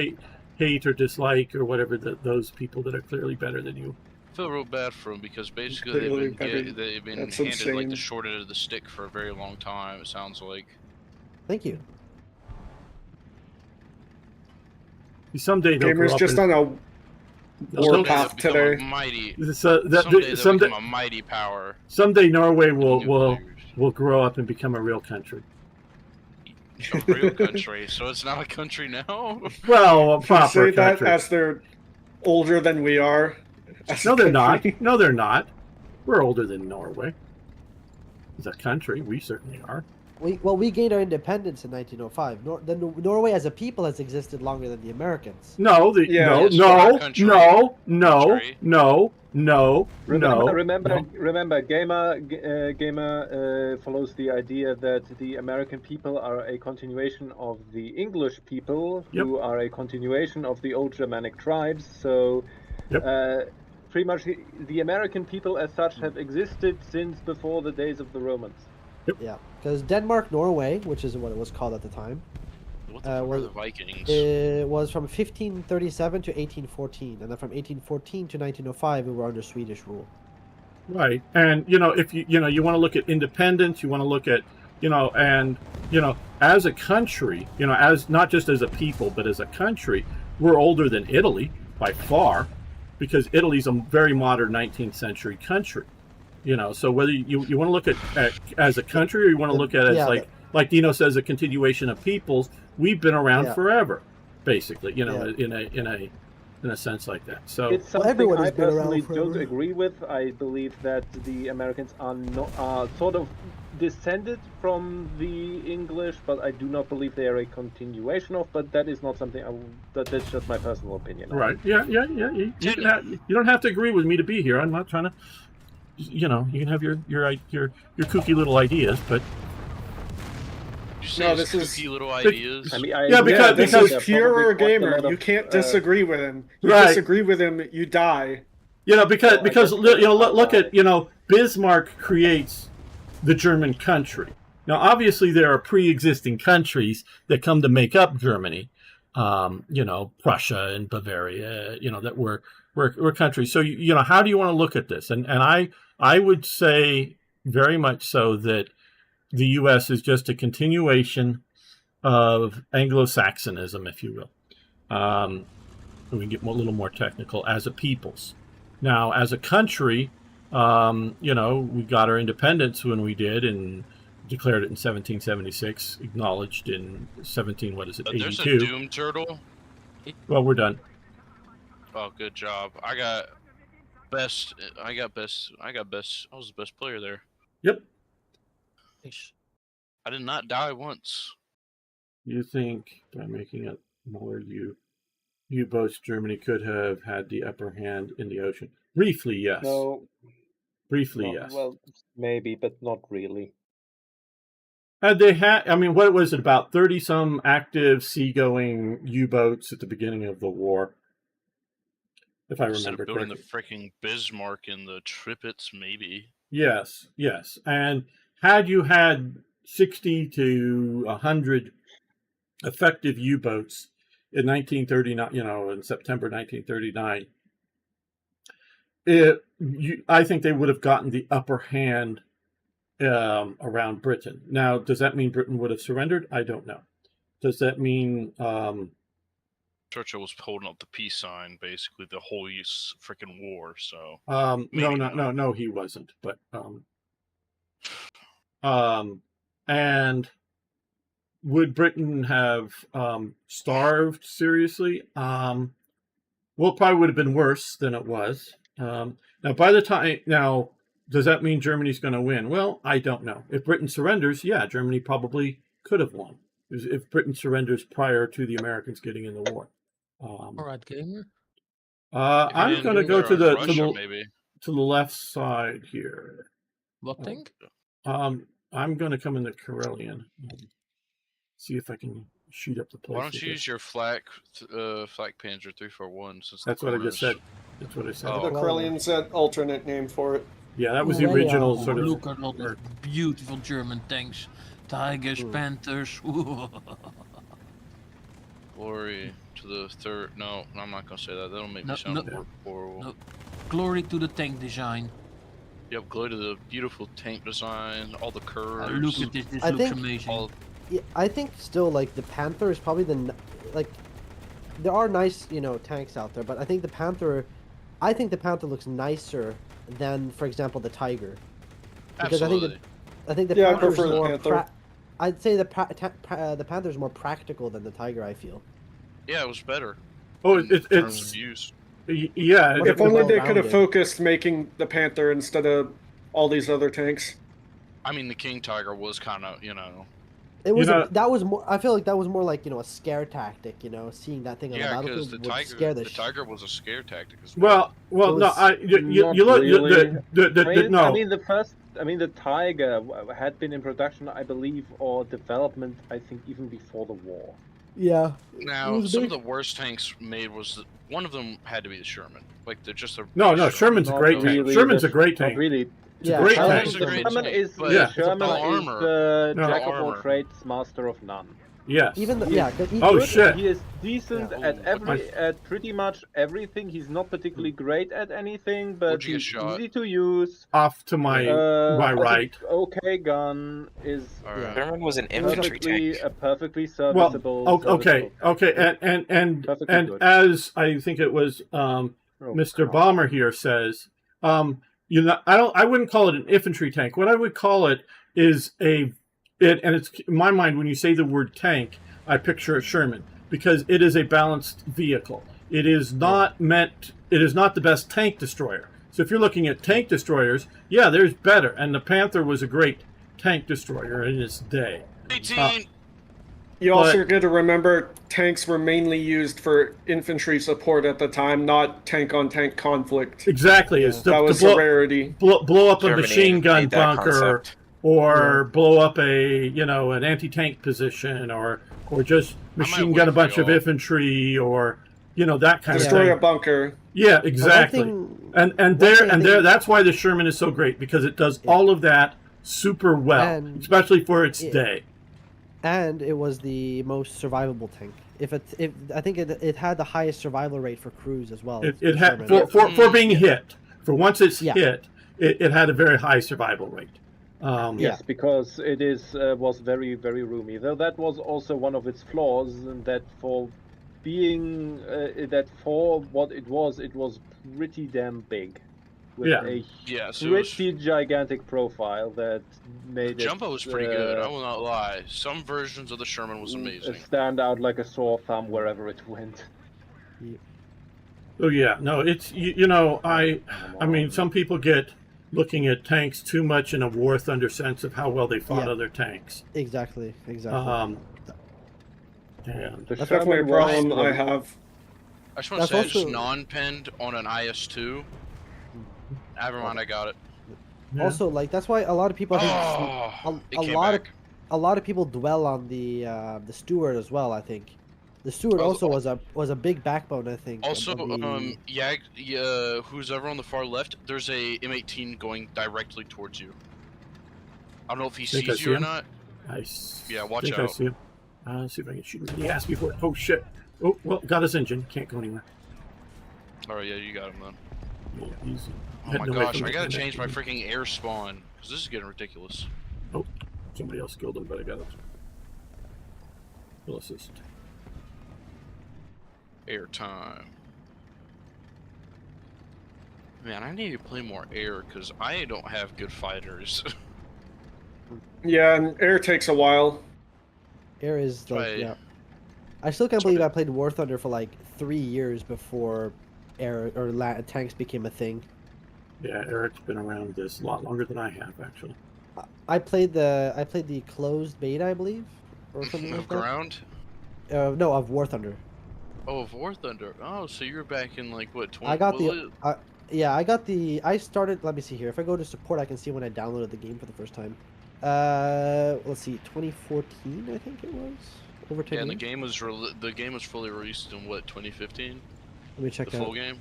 hate or dislike or whatever those people that are clearly better than you. I feel real bad for them because basically Clearly they've been That's handed like insane. the short end of the stick for a very long time. It sounds like. Thank you. Someday they'll grow Gamers up just and, on a war Someday path they'll become today. a mighty. someday, Someday they'll become a mighty power. someday Norway will Nuclears. grow up and become a real country. A real country, so it's not a country now. Well, a You proper say that country. as they're older than we are. as No, a they're not. country. No, they're not. We're older than Norway. As a country, we certainly are. we gained our independence in 1905. Norway as a people has existed longer than the Americans. No, Yeah. no. Remember, Gamer follows the idea that the American people are a continuation of the English people, who are a continuation of the old Germanic tribes. So, pretty much the American people as such have existed since before the days of the Romans. Yeah, because Denmark, Norway, which is what it was called at the time, What the fuck are the Vikings? it was from 1537 to 1814, and then from 1814 to 1905 we were under Swedish rule. Right, and if you want to look at independence, you want to look at as a country, as not just as a people but as a country, we're older than Italy by far, because Italy's a very modern 19th century country. So whether you want to look at as a country, or you want to look at it as like Dino says, a continuation of peoples, we've been around forever, basically. In a sense like that. So it's something everyone I has been around personally forever. don't agree with. I believe that the Americans are sort of descended from the English, but I do not believe they are a continuation of. But that is not something that's just my personal opinion. Right? Yeah. You don't have to agree with me to be here. I'm not trying to. You can have your kooky little ideas, but this is kooky little ideas. Because if you're a gamer, you can't disagree with him. You disagree with him, you die. Because look at Bismarck creates the German country. Now, obviously, there are pre-existing countries that come to make up Germany. Prussia and Bavaria. That were countries. So how do you want to look at this? And I would say very much so that the U.S. is just a continuation of Anglo-Saxonism, if you will. We can get a little more technical as a peoples. Now, as a country, we got our independence when we did, and declared it in 1776, acknowledged in 82. There's a Doom Turtle. Well, we're done. Oh, good job. I was the best player there. Yep. I did not die once. You think by making it more U-boats, Germany could have had the upper hand in the ocean? Briefly, yes. No. Briefly, yes. Well, maybe, but not really. Had they had, what was it, about 30-some active seagoing U-boats at the beginning of the war? If I remember correctly. Building the freaking Bismarck and the Tripits, maybe. Yes. And had you had 60 to 100 effective U-boats in 1939, in September 1939, I think they would have gotten the upper hand around Britain. Now, does that mean Britain would have surrendered? I don't know. Does that mean Churchill was holding up the peace sign basically the whole freaking war? So no, he wasn't. But and would Britain have starved seriously? Well, it probably would have been worse than it was. Now, does that mean Germany's going to win? Well, I don't know. If Britain surrenders, Germany probably could have won. If Britain surrenders prior to the Americans getting in the war. All right, gamer. I'm going to go to the left side here. What thing? I'm going to come in the Karelian. See if I can shoot up the place. Why don't you use your flak Panzer 341? That's what I just said. That's what I said. The Karelian's an alternate name for it. Yeah, that was the original sort of. Look at all the beautiful German tanks, Tigers, Panthers. Glory to the third. No, I'm not gonna say that. That'll make me sound horrible. No. Glory to the tank design. Yep, glory to the beautiful tank design, all the curves. Look at this. This looks amazing. I think still the Panther is probably there are nice tanks out there, but I think the Panther looks nicer than, for example, the Tiger. Because Absolutely. I think the Panther is more I'd say the Panther is more practical than the Tiger. I feel. Yeah, it was better. Oh, it's use. Yeah. If only they could have focused making the Panther instead of all these other tanks. I mean, the King Tiger was kind of, It was know- that was more. I feel like that was more like a scare tactic. Seeing that thing on the yeah, because battlefield the would scare the Tiger was a scare tactic as well. Well, well, It no, was you look really. no. I mean, the Tiger had been in production, I believe, or development, I think, even before the war. Yeah. Now, some of the worst tanks made one of them had to be the Sherman. Like, they're just a No, base Sherman's a Not great tank. really Sherman's the- a great Not tank. really. It's a great Sherman's tank. a great Sherman tank, is but Yeah. Sherman the is armor. the No. jack The of all armor. trades, master of none. Yes. Even the, He yeah, is 'cause he, Oh, good, shit. He is decent Yeah. at at pretty much everything. He's not particularly great at anything, but Where'd you get he's shot? easy to use. Off to my Has right. an okay gun is All Yeah. right. Sherman was an infantry tank. a perfectly Well, serviceable. okay, and Perfectly good. as I think it was Oh, Mr. God. Bomber here says, I wouldn't call it an infantry tank. What I would call it is and it's in my mind when you say the word tank, I picture a Sherman because it is a balanced vehicle. It is not it is not the best tank destroyer. So if you're looking at tank destroyers, yeah, there's better, and the Panther was a great tank destroyer in its day. 18. You also But- got to remember tanks were mainly used for infantry support at the time, not tank-on-tank conflict. Exactly, it's That was blow, a rarity. blow up a Germany machine gun made that bunker, concept. or blow up an anti-tank position, or just machine wait gun a for bunch of y'all. infantry, or that kind Destroy of a thing. bunker. Yeah, exactly. thing- and one thing I think- that's why the Sherman is so great because it does all of that super well, And- especially for its Yeah. day. and it was the most survivable tank. If I think it had the highest survival rate for crews as well. It had Sherman. for being hit. For once it's Yeah. hit, it had a very high survival rate. Yes, because it was very, very roomy. Though that was also one of its flaws, and that for being for what it was pretty damn big, with Yeah. a Yeah, so it was, pretty gigantic profile that the made Jumbo it, was pretty good. I will not lie. Some versions of the Sherman Mm, was amazing. stand out like a sore thumb wherever it went. Oh yeah, no, it's I mean, some people get looking at tanks too much in a War Thunder sense of how well they fought Yeah. other tanks. Exactly. And The That's definitely a Sherman was problem I the- have. I just want to That's say, I just also- non-penned on an IS-2. Never mind, I got it. yeah. Also, like that's why a lot of people, I think, Oh, it a came lot back. a lot of people dwell on the Stewart as well. I think the Stewart Also- also was a big backbone. I think. Also, of the- who's ever on the far left, there's a M18 going directly towards you. I don't know if he Think I sees see you or him? not. Yeah, watch think I out. see him. See if I can shoot him in the ass before. Oh shit! Oh well, got his engine. Can't go anywhere. Alright, yeah, you got him then. Yeah, easy. Oh Heading my away gosh, from I the gotta connect. change my freaking air spawn, because this is getting ridiculous. Somebody else killed him, but I got it. We'll assist. Air time. Man, I need to play more air, because I don't have good fighters. Yeah, and air takes a while. Air is like Right. yeah. I still can't That's what believe I played War Thunder for like 3 years before air or tanks became a thing. Yeah, Eric's been around this a lot longer than I have, actually. I played the closed beta, I believe, or something Of like ground? that. No, of War Thunder. Oh, of War Thunder. Oh, so you're back in like what, 20? I got what the. was I started. Let me see here. If I go to support, I can see when I downloaded the game for the first time. Let's see, 2014, I think it was. Over 10 Yeah, and the years. game was the game was fully released in what, 2015? Let me check The out. full game?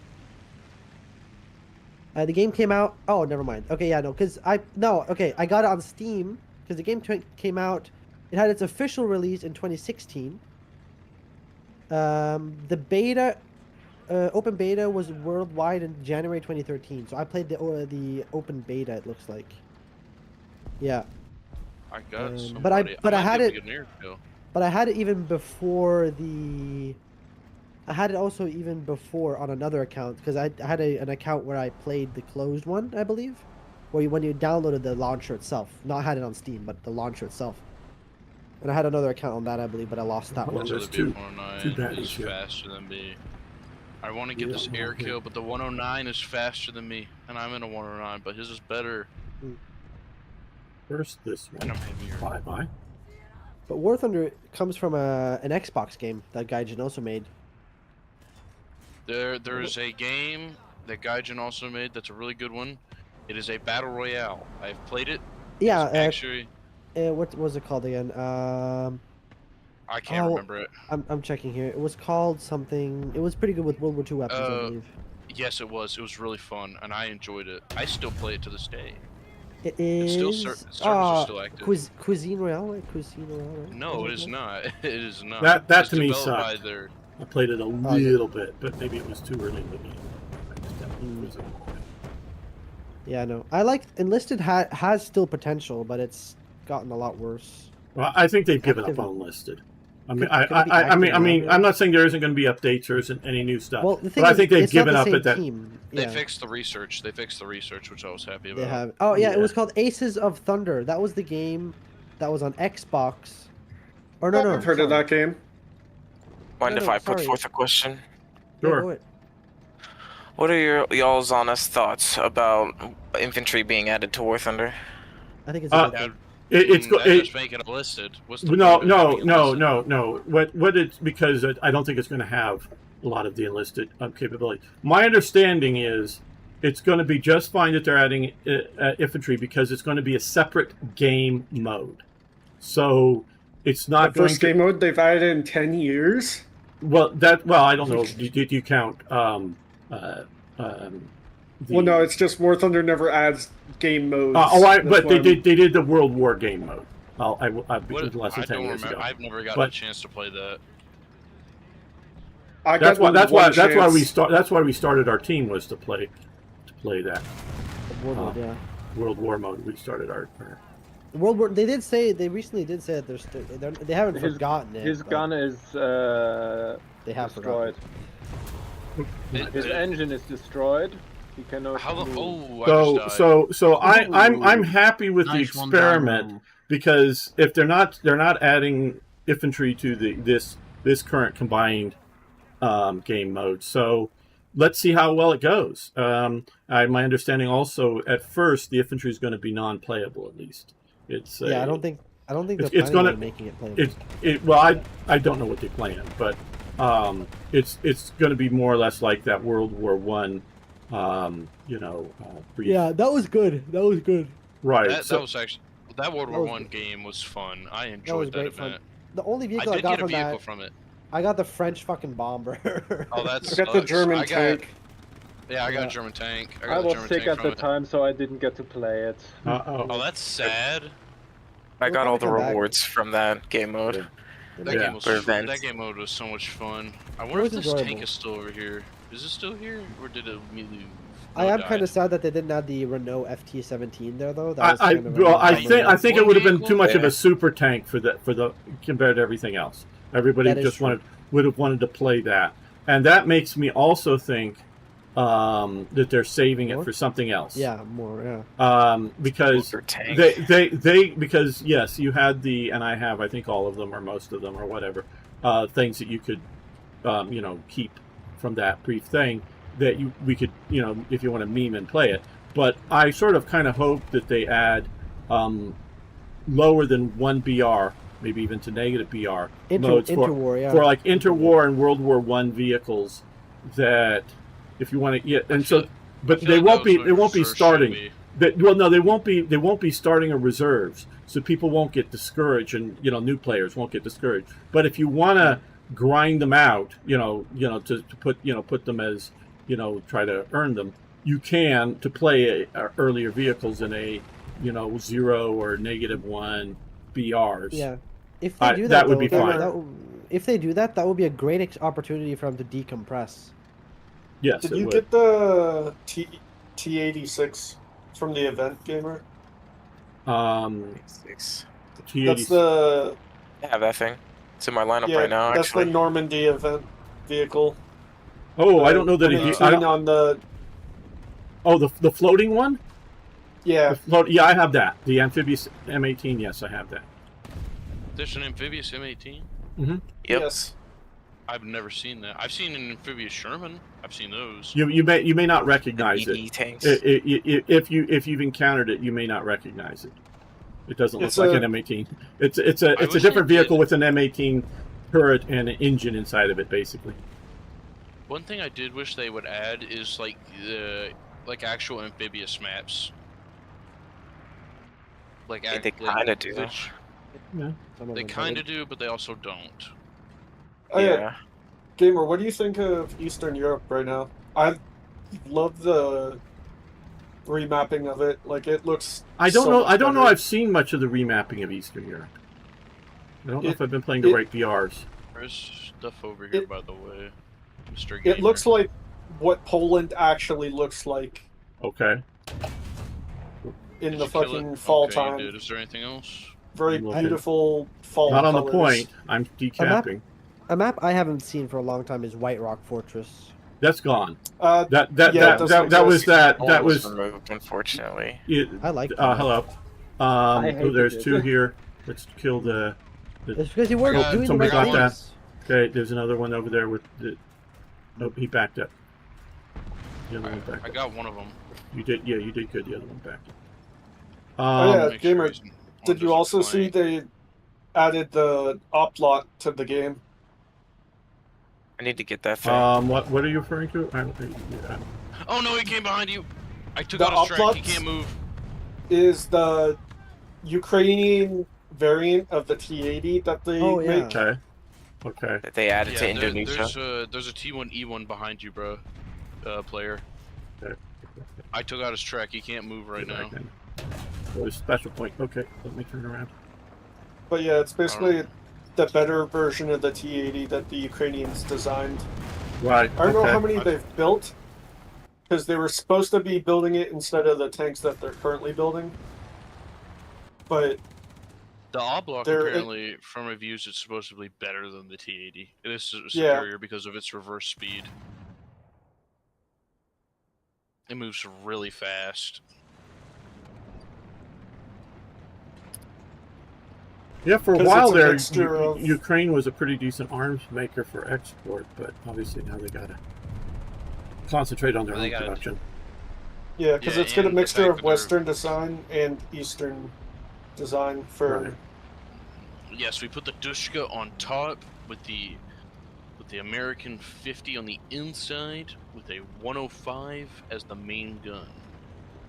The game came out. Oh, never mind. Okay, yeah, no, because I got it on Steam because the game came out. It had its official release in 2016. The beta, open beta, was worldwide in January 2013. So I played the open beta. It looks like. Yeah, I got but somebody. I might had be able it- to get near kill. but I had it even before the. I had it also even before on another account because I had an account where I played the closed one, I believe, where when you downloaded the launcher itself, not had it on Steam, but the launcher itself. And I had another account on that, I believe, but I lost that Well, one. So there's the two B109 baddies is here. faster than me. I want to get Yeah, this I'm air okay. kill, but the 109 is faster than me, and I'm in a 109, but his is better. Where's this one? And I'm heavier. Bye-bye. But War Thunder comes from an Xbox game that Gaijin also made. There's a game that Gaijin also made that's a really good one. It is a battle royale. I've played it. Yeah, It's actually, what was it called again? I can't remember it. I'm checking here. It was called something. It was pretty good with World War II weapons, I believe. Yes, it was. It was really fun, and I enjoyed it. I still play it to this day. It It's is. still servers are still active. Cuisine Royale, right? Cuisine Royale, right? No, it is not. It is not. That It's to me developed by sucked. their- I played it a little bit, but maybe it was too early in the game. Yeah, no. I like Enlisted has still potential, but it's gotten a lot worse. Well, I think they've given Active- up on Listed. I mean, Could it be I mean, active I'm not saying there isn't going to be updates or isn't any new stuff. Well, the thing but I is, think they've it's not given the up same at that. team. They Yeah, fixed the research. They fixed the research, which I was happy about. they have. Oh yeah, Yeah. it was called Aces of Thunder. That was the game that was on Xbox. Or no, no, I've heard of sorry. that game. Mind No, if no, I put sorry. forth a question? Yeah, Sure. go ahead. What are y'all's honest thoughts about infantry being added to War Thunder? I think it's a good That, thing. It's that's it, just making it listed. What's the no, point of no, having it no, listed? no. What it's because I don't think it's going to have a lot of the enlisted capability. My understanding is it's going to be just fine that they're adding infantry because it's going to be a separate game mode. So it's not The going first to. game mode they've added in 10 years. Well, I don't know. Did you count? Well, no, it's just War Thunder never adds game modes. but That's they why did the World War game mode. I've been What, less than I 10 don't years remember. ago. I've never got But- a chance to play that. I That's got why. That's one why. That's why we chance. start. That's why we started our team was to play that World War, yeah. World War mode. We started our World War. They recently did say that they haven't forgotten it. His but gun is They have destroyed. It- His it- engine is destroyed. He cannot How the? move. Oh, I So just died. so I'm happy with the Nice one, experiment Damo. because if they're not adding infantry to this current combined game mode. So let's see how well it goes. My understanding also at first the infantry is going to be non-playable at least. It's Yeah, I don't think they're it's planning gonna- on making it playable. well I don't know what they plan, but it's going to be more or less like that World War One. Brief. Yeah, that was good. That was good. Right. That was actually that World That War was One game was fun. I was enjoyed that great fun. event. The only I vehicle I, did got get a from vehicle that, from it. I got the French fucking bomber. Oh, that I got the sucks. German I got- tank. Yeah, I got Yeah. a German tank. I I got a was German sick tank at from the it. time, so I didn't get to play it. Oh, that's sad. I We'll got all the probably come back. rewards from that game mode. Yeah. That Yeah. game was For fun. events. That game mode was so much fun. I wonder was if this enjoyable. tank is still over here. Is it still here, or did it immediately? I am kind died? of sad that they didn't add the Renault FT17 there though. That was I kind of a I think it One would have been vehicle? too much of Yeah. a super tank for the compared to everything else. Everybody That is just true. would have wanted to play that, and that makes me also think that they're saving it More? for something else. Yeah, more. Yeah. Because Super tank. they because yes, you had and I think all of them or most of them or whatever things that you could keep from that brief thing that we could if you want to meme and play it. But I sort of kind of hope that they add lower than 1 BR, maybe even to negative BR modes Interwar, yeah. for like interwar and World War One vehicles that if you want to and so but I feel they like won't that was be what they won't be reserves should starting be. they won't be starting a reserves, so people won't get discouraged, and new players won't get discouraged. But if you want to grind them out, to put them as try to earn them, you can to play earlier vehicles in a 0 or -1 BRs. Yeah. If they do that that, would be though, fine. if they do that, that would be a great opportunity for them to decompress. Yes, Did it you would. get the T86 from the event gamer? Six. T80. That's the I have that thing. It's in my lineup right now, that's actually. the Normandy event vehicle. Oh, I don't know that The it. M18 on the The floating one. yeah. Yeah, I have that. The amphibious M18. Yes, I have that. There's an amphibious M18. Yep. Yes. I've never seen that. I've seen an amphibious Sherman. I've seen those. You may not recognize ED it. tanks. If you've encountered it, you may not recognize it. It doesn't look It's like a- an M18. It's a wish different it did. vehicle with an M18 turret and an engine inside of it, basically. One thing I did wish they would add is like actual amphibious maps. Like They kinda do. which Yeah. Some of they them kind of didn't. do, but they also don't. Oh, yeah. Yeah. Gamer, what do you think of Eastern Europe right now? I love the remapping of it. Like, it looks. I don't so know. much I don't know. better. I've seen much of the remapping of Eastern Europe. I don't know It- if I've been playing the it- right VRs. There's stuff over here, It- by the way, Mr. It Gamer. looks like what Poland actually looks like Okay. in Did the you kill fucking it? fall Okay, you time. did. Is there anything else? Very I'm looking. beautiful fall Not on the colors. point. I'm decapping. A map I haven't seen for a long time is White Rock Fortress. That's gone. Uh, That Yeah, it doesn't was exist. that All was removed, unfortunately. it, I like that. hello. I hated There's it. 2 here. Let's kill the. It's because you weren't Oh, doing the somebody right got that. things. Okay, there's another one over there with the. Nope, he backed up. The other one backed I up. got one of them. You did, yeah, you did good. The other one backed up. Oh, yeah. Make Gamer, he's on Did you this also see flank. they added the op lot to the game? I need to get that thing. What are you referring to? I don't think. Yeah. Oh no, he came behind you. I took The out his track. He uploads? can't move. Is the Ukrainian variant of the T-80 that they Oh, yeah. make? Okay. Okay. That they added to there- Indonesia. there's a T1E1 behind you, bro. Player. Okay. I took out his track. He can't move right now. There's special point. Okay, let me turn around. But yeah, it's basically Alright. the better version of the T-80 that the Ukrainians designed. Right. I don't know how okay. many they've built, because they were supposed to be building it instead of the tanks that they're currently building. But The Oblok There- apparently, from reviews, it's supposed to be better than the T80. It is Yeah. superior because of its reverse speed. It moves really fast. Yeah, for a 'Cause while it's a there, mixture of- Ukraine was a pretty decent arms maker for export, but obviously now they gotta concentrate on their They own gotta- production. yeah, because Yeah, it's got a and the mixture fact of that they're- Western design and Eastern design for. Right. Yes, we put the Dushka on top with the American 50 on the inside with a 105 as the main gun.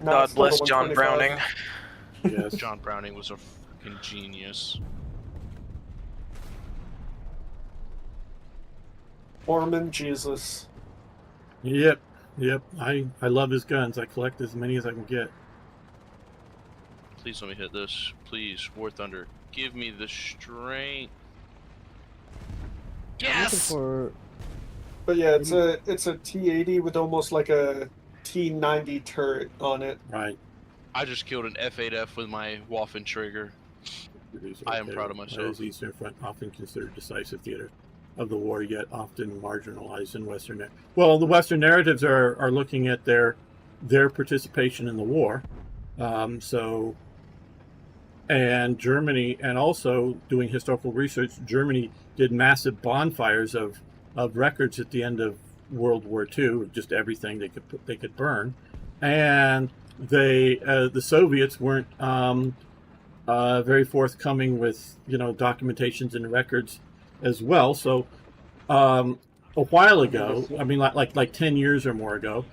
not God for the bless John 125. Browning. Yes. John Browning was a fucking genius. Mormon Jesus. Yep. Yep. I love his guns. I collect as many as I can get. Please let me hit this. Please, War Thunder, give me the strength. I'm looking Yes! for But yeah, it's a T-80 with almost like a T-90 turret on it. Right. I just killed an F8F with my Waffen trigger. I am proud of myself. As Eastern Front often considered decisive theater of the war, yet often marginalized in Western. Well, the Western narratives are looking at their participation in the war. And Germany, and also doing historical research, Germany did massive bonfires of records at the end of World War II, just everything they could burn, and the Soviets weren't very forthcoming with documentations and records as well. So a while ago, I mean like 10 years or more ago,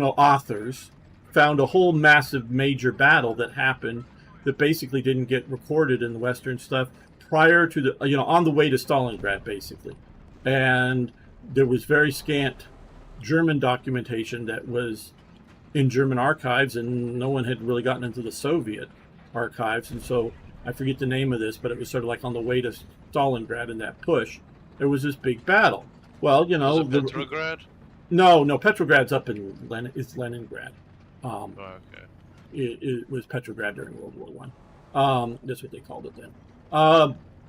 authors found a whole massive major battle that happened that basically didn't get recorded in the Western stuff prior to the on the way to Stalingrad, basically. And there was very scant German documentation that was in German archives, and no one had really gotten into the Soviet archives. And so I forget the name of this, but it was sort of like on the way to Stalingrad in that push, there was this big battle. Well, Was it Petrograd? No, Petrograd's up in it's Leningrad. Oh, okay. It was Petrograd during World War One. That's what they called it then.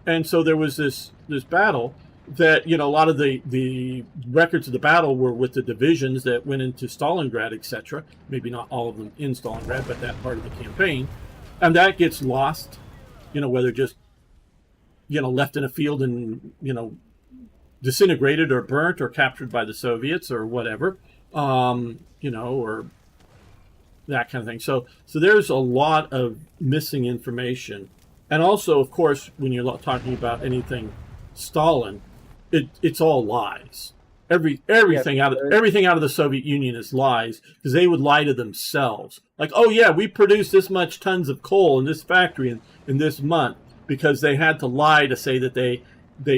And so there was this battle that a lot of the records of the battle were with the divisions that went into Stalingrad, etc. Maybe not all of them in Stalingrad, but that part of the campaign, and that gets lost. Whether just left in a field and disintegrated or burnt or captured by the Soviets or whatever, or that kind of thing. So there's a lot of missing information, and also, of course, when you're talking about anything Stalin, it's all lies. Everything out of the Soviet Union is lies, because they would lie to themselves. Like, oh yeah, we produced this much tons of coal in this factory in this month, because they had to lie to say that they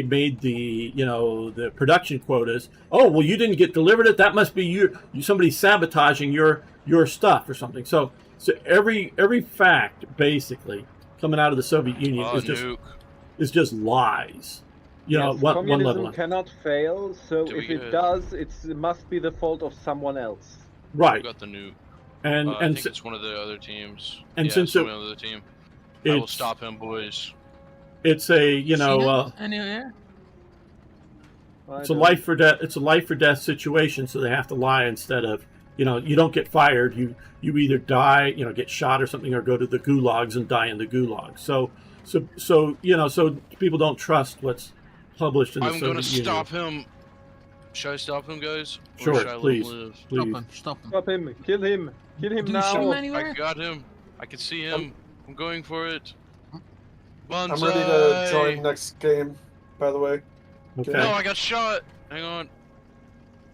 made the production quotas. Oh well, you didn't get delivered it. That must be you somebody sabotaging your stuff or something. So every fact basically coming out of the Soviet Union is just lies. Communism cannot fail, so if it good. does, it must be the fault of someone else. Right. We got the nuke. And I think it's one of the other teams. And yeah, since it's one of the other team. I will stop him, boys. It's a it's a life for death. It's a life for death situation. So they have to lie instead of you don't get fired. You either die, get shot or something, or go to the gulags and die in the gulags. So people don't trust what's published in the Soviet Union. I'm gonna stop him. Should I stop him, guys? Or Sure, should I please. Let him live? Stop him. Stop him! Kill him! Kill him now! Shoot him anywhere? I got him. I can see him. I'm going for it. Bonsai. I'm ready to join next game, by the way. Okay. No, I got shot. Hang on.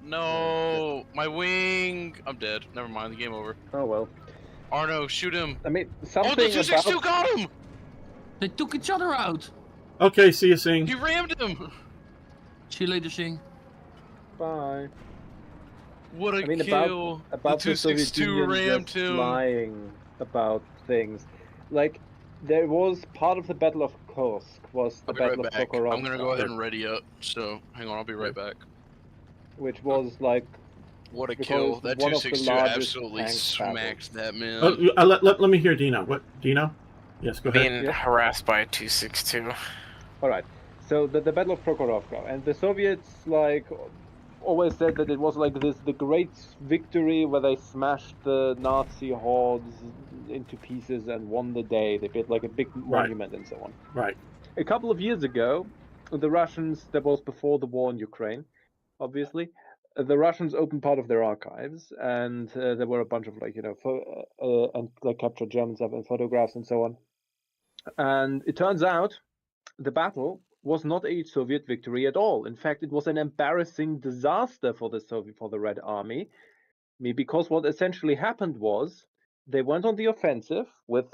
No, my wing. I'm dead. Never mind. The game over. Oh well. Arno, shoot him. I mean, something the 262 got him. They took each other out. Okay, see you, Sing. He rammed him. See you later, Sing. Bye. What a kill. About the 262 rammed him. Lying about things. Like, there was part of the Battle of Kursk was the Battle of Prokhorovka. I'm gonna go ahead and ready up. So hang on, I'll be right back. Which was like. What a kill! That 262 absolutely smacked that man. Let me hear Dino. What, Dino? Yes, go ahead. Being harassed by a 262. All right. So the Battle of Prokhorovka, and the Soviets always said that it was like the great victory where they smashed the Nazi hordes into pieces and won the day. They built like a big monument and so on. Right. A couple of years ago, the Russians, that was before the war in Ukraine, obviously, the Russians opened part of their archives, and there were a bunch of and like captured German stuff and photographs and so on. And it turns out the battle was not a Soviet victory at all. In fact, it was an embarrassing disaster for the Red Army, because what essentially happened was they went on the offensive with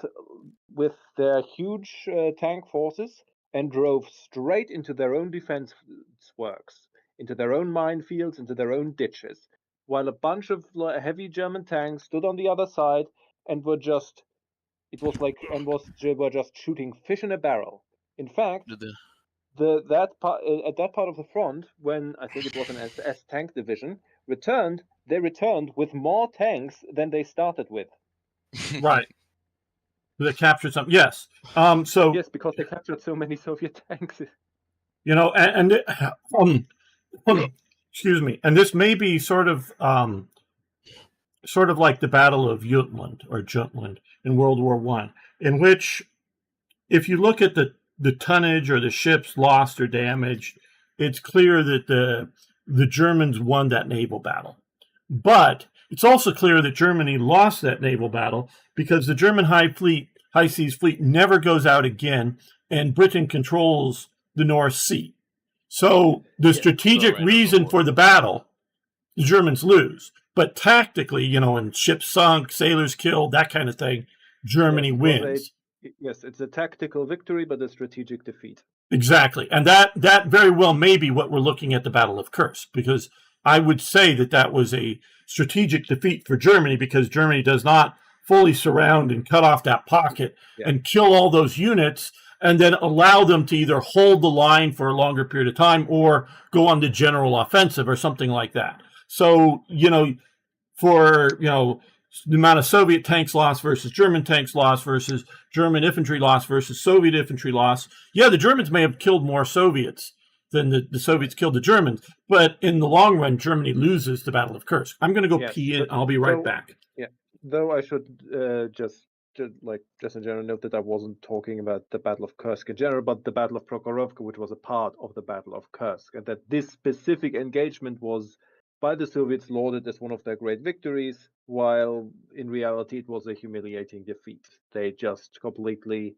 their huge tank forces and drove straight into their own defense works, into their own minefields, into their own ditches, while a bunch of heavy German tanks stood on the other side and were just shooting fish in a barrel. In fact, at that part of the front, when I think it was an SS tank division they returned with more tanks than they started with. Right. They captured some. Yes. Yes, because they captured so many Soviet tanks. Excuse me. And this may be sort of like the Battle of Jutland in World War I, in which, if you look at the tonnage or the ships lost or damaged, it's clear that the Germans won that naval battle. But it's also clear that Germany lost that naval battle because the German high seas fleet never goes out again, and Britain controls the North Sea. So the strategic reason for the battle, the Germans lose. But tactically, when ships sunk, sailors killed, that kind of thing, Germany wins. Yes, it's a tactical victory, but a strategic defeat. Exactly. And that very well may be what we're looking at the Battle of Kursk, because I would say that was a strategic defeat for Germany, because Germany does not fully surround and cut off that pocket and kill all those units and then allow them to either hold the line for a longer period of time or go on the general offensive or something like that. So, for, the amount of Soviet tanks lost versus German tanks lost versus German infantry loss versus Soviet infantry loss. Yeah, the Germans may have killed more Soviets than the Soviets killed the Germans, but in the long run, Germany loses the Battle of Kursk. I'm going to go pee in. I'll be right back. Yeah, though I should just in general note that I wasn't talking about the Battle of Kursk in general, but the Battle of Prokhorovka, which was a part of the Battle of Kursk, and that this specific engagement was by the Soviets lauded as one of their great victories, while in reality it was a humiliating defeat. They just completely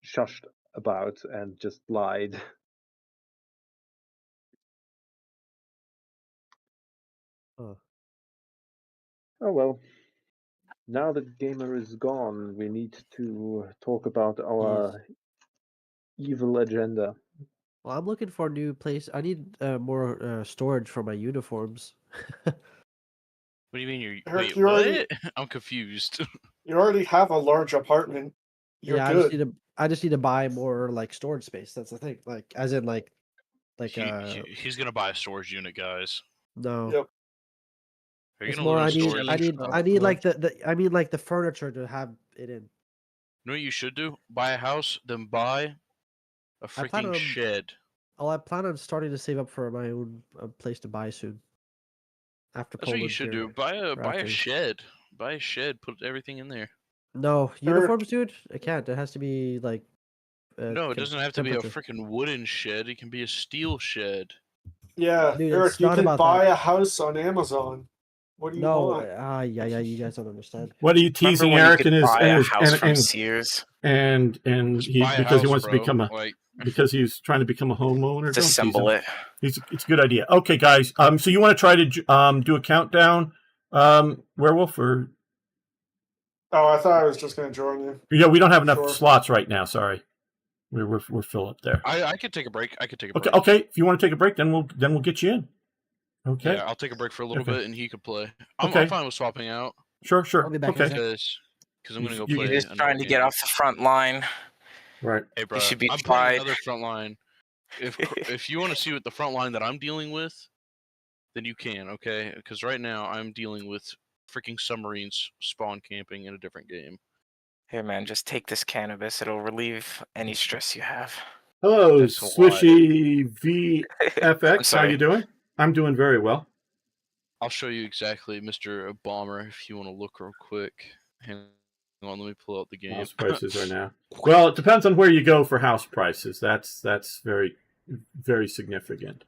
shushed about and just lied. Huh. Oh well. Now that Gamer is gone, we need to talk about our evil agenda. Well, I'm looking for a new place. I need more storage for my uniforms. What do you mean Eric, wait, you what? already- I'm confused. You already have a large apartment. You're Yeah, good. I just need to buy more like storage space. That's the thing. Like, as in like He's gonna buy a storage unit, guys. no. Yep. Are you It's gonna more. live in a I need. storage I need. unit? I need like I mean like the furniture to have it in. You know what you should do? Buy a house, then buy a I plan freaking on- shed. Oh, I plan on starting to save up for my own place to buy soon. After That's what you Poland should here, do. Buy or a after- shed. Buy a shed. Put everything in there. No uniforms, dude. I can't. It has to be like. No, it doesn't have to be a temperature. freaking wooden shed. It can be a steel shed. Yeah, Dude, Eric, it's you not can about buy that. a house on Amazon. What do you No, want? yeah, you guys don't understand. What are you Remember teasing when you Eric could and his buy and a his house from and Sears? and Just he buy a because he house, wants to bro. become a like because he's trying to become a homeowner. Don't tease him. Disassemble it. It's a good idea. Okay, guys. So you want to try to do a countdown, Werewolf, or Oh, I thought I was just going to join you. yeah, we don't have enough Sure. slots right now. Sorry, we're full up there. I could take a break. I could take a Okay, break. okay. If you want to take a break, then we'll get you in. Okay. Yeah, I'll take a break for a little Okay. bit, and he could play. I'm Okay. fine with swapping out Sure. I'll be back in a Okay. sec. because I'm gonna go You- play. You're just another trying to game. get off the front line. Right. Hey, bro, should be I'm tried. playing another front line. If you want to see what the front line that I'm dealing with, then you can, okay? Because right now I'm dealing with freaking submarines spawn camping in a different game. Here, man, just take this cannabis. It'll relieve any stress you have. Hello, That's why- Swishy I'm VFX. How sorry. you doing? I'm doing very well. I'll show you exactly, Mr. Bomber, if you want to look real quick. Hang on, let me pull out the game. House prices are now. Well, it depends on where you go for house prices. That's very very significant.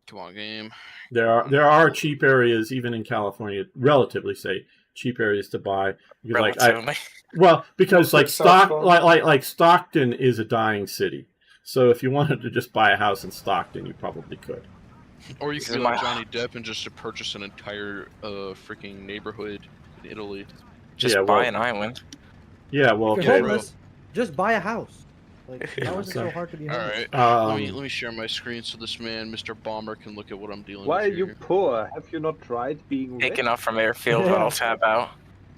Come on, game. There are cheap areas even in California, relatively say cheap areas to buy. Because, Relatively. because like South Phone. like Stockton is a dying city. So if you wanted to just buy a house in Stockton, you probably could. Or you This could be is like my- Johnny Depp and just to purchase an entire freaking neighborhood in Italy. Just Yeah, buy well- an island. Yeah, well, If you're okay. bro. homeless, just buy a house. Like, how is it so so- hard to be All homeless? right, let me share my screen so this man, Mr. Bomber, can look at what I'm dealing Why are with you here. poor? Have you not tried being rich? Taken off from airfield, I'll tap out.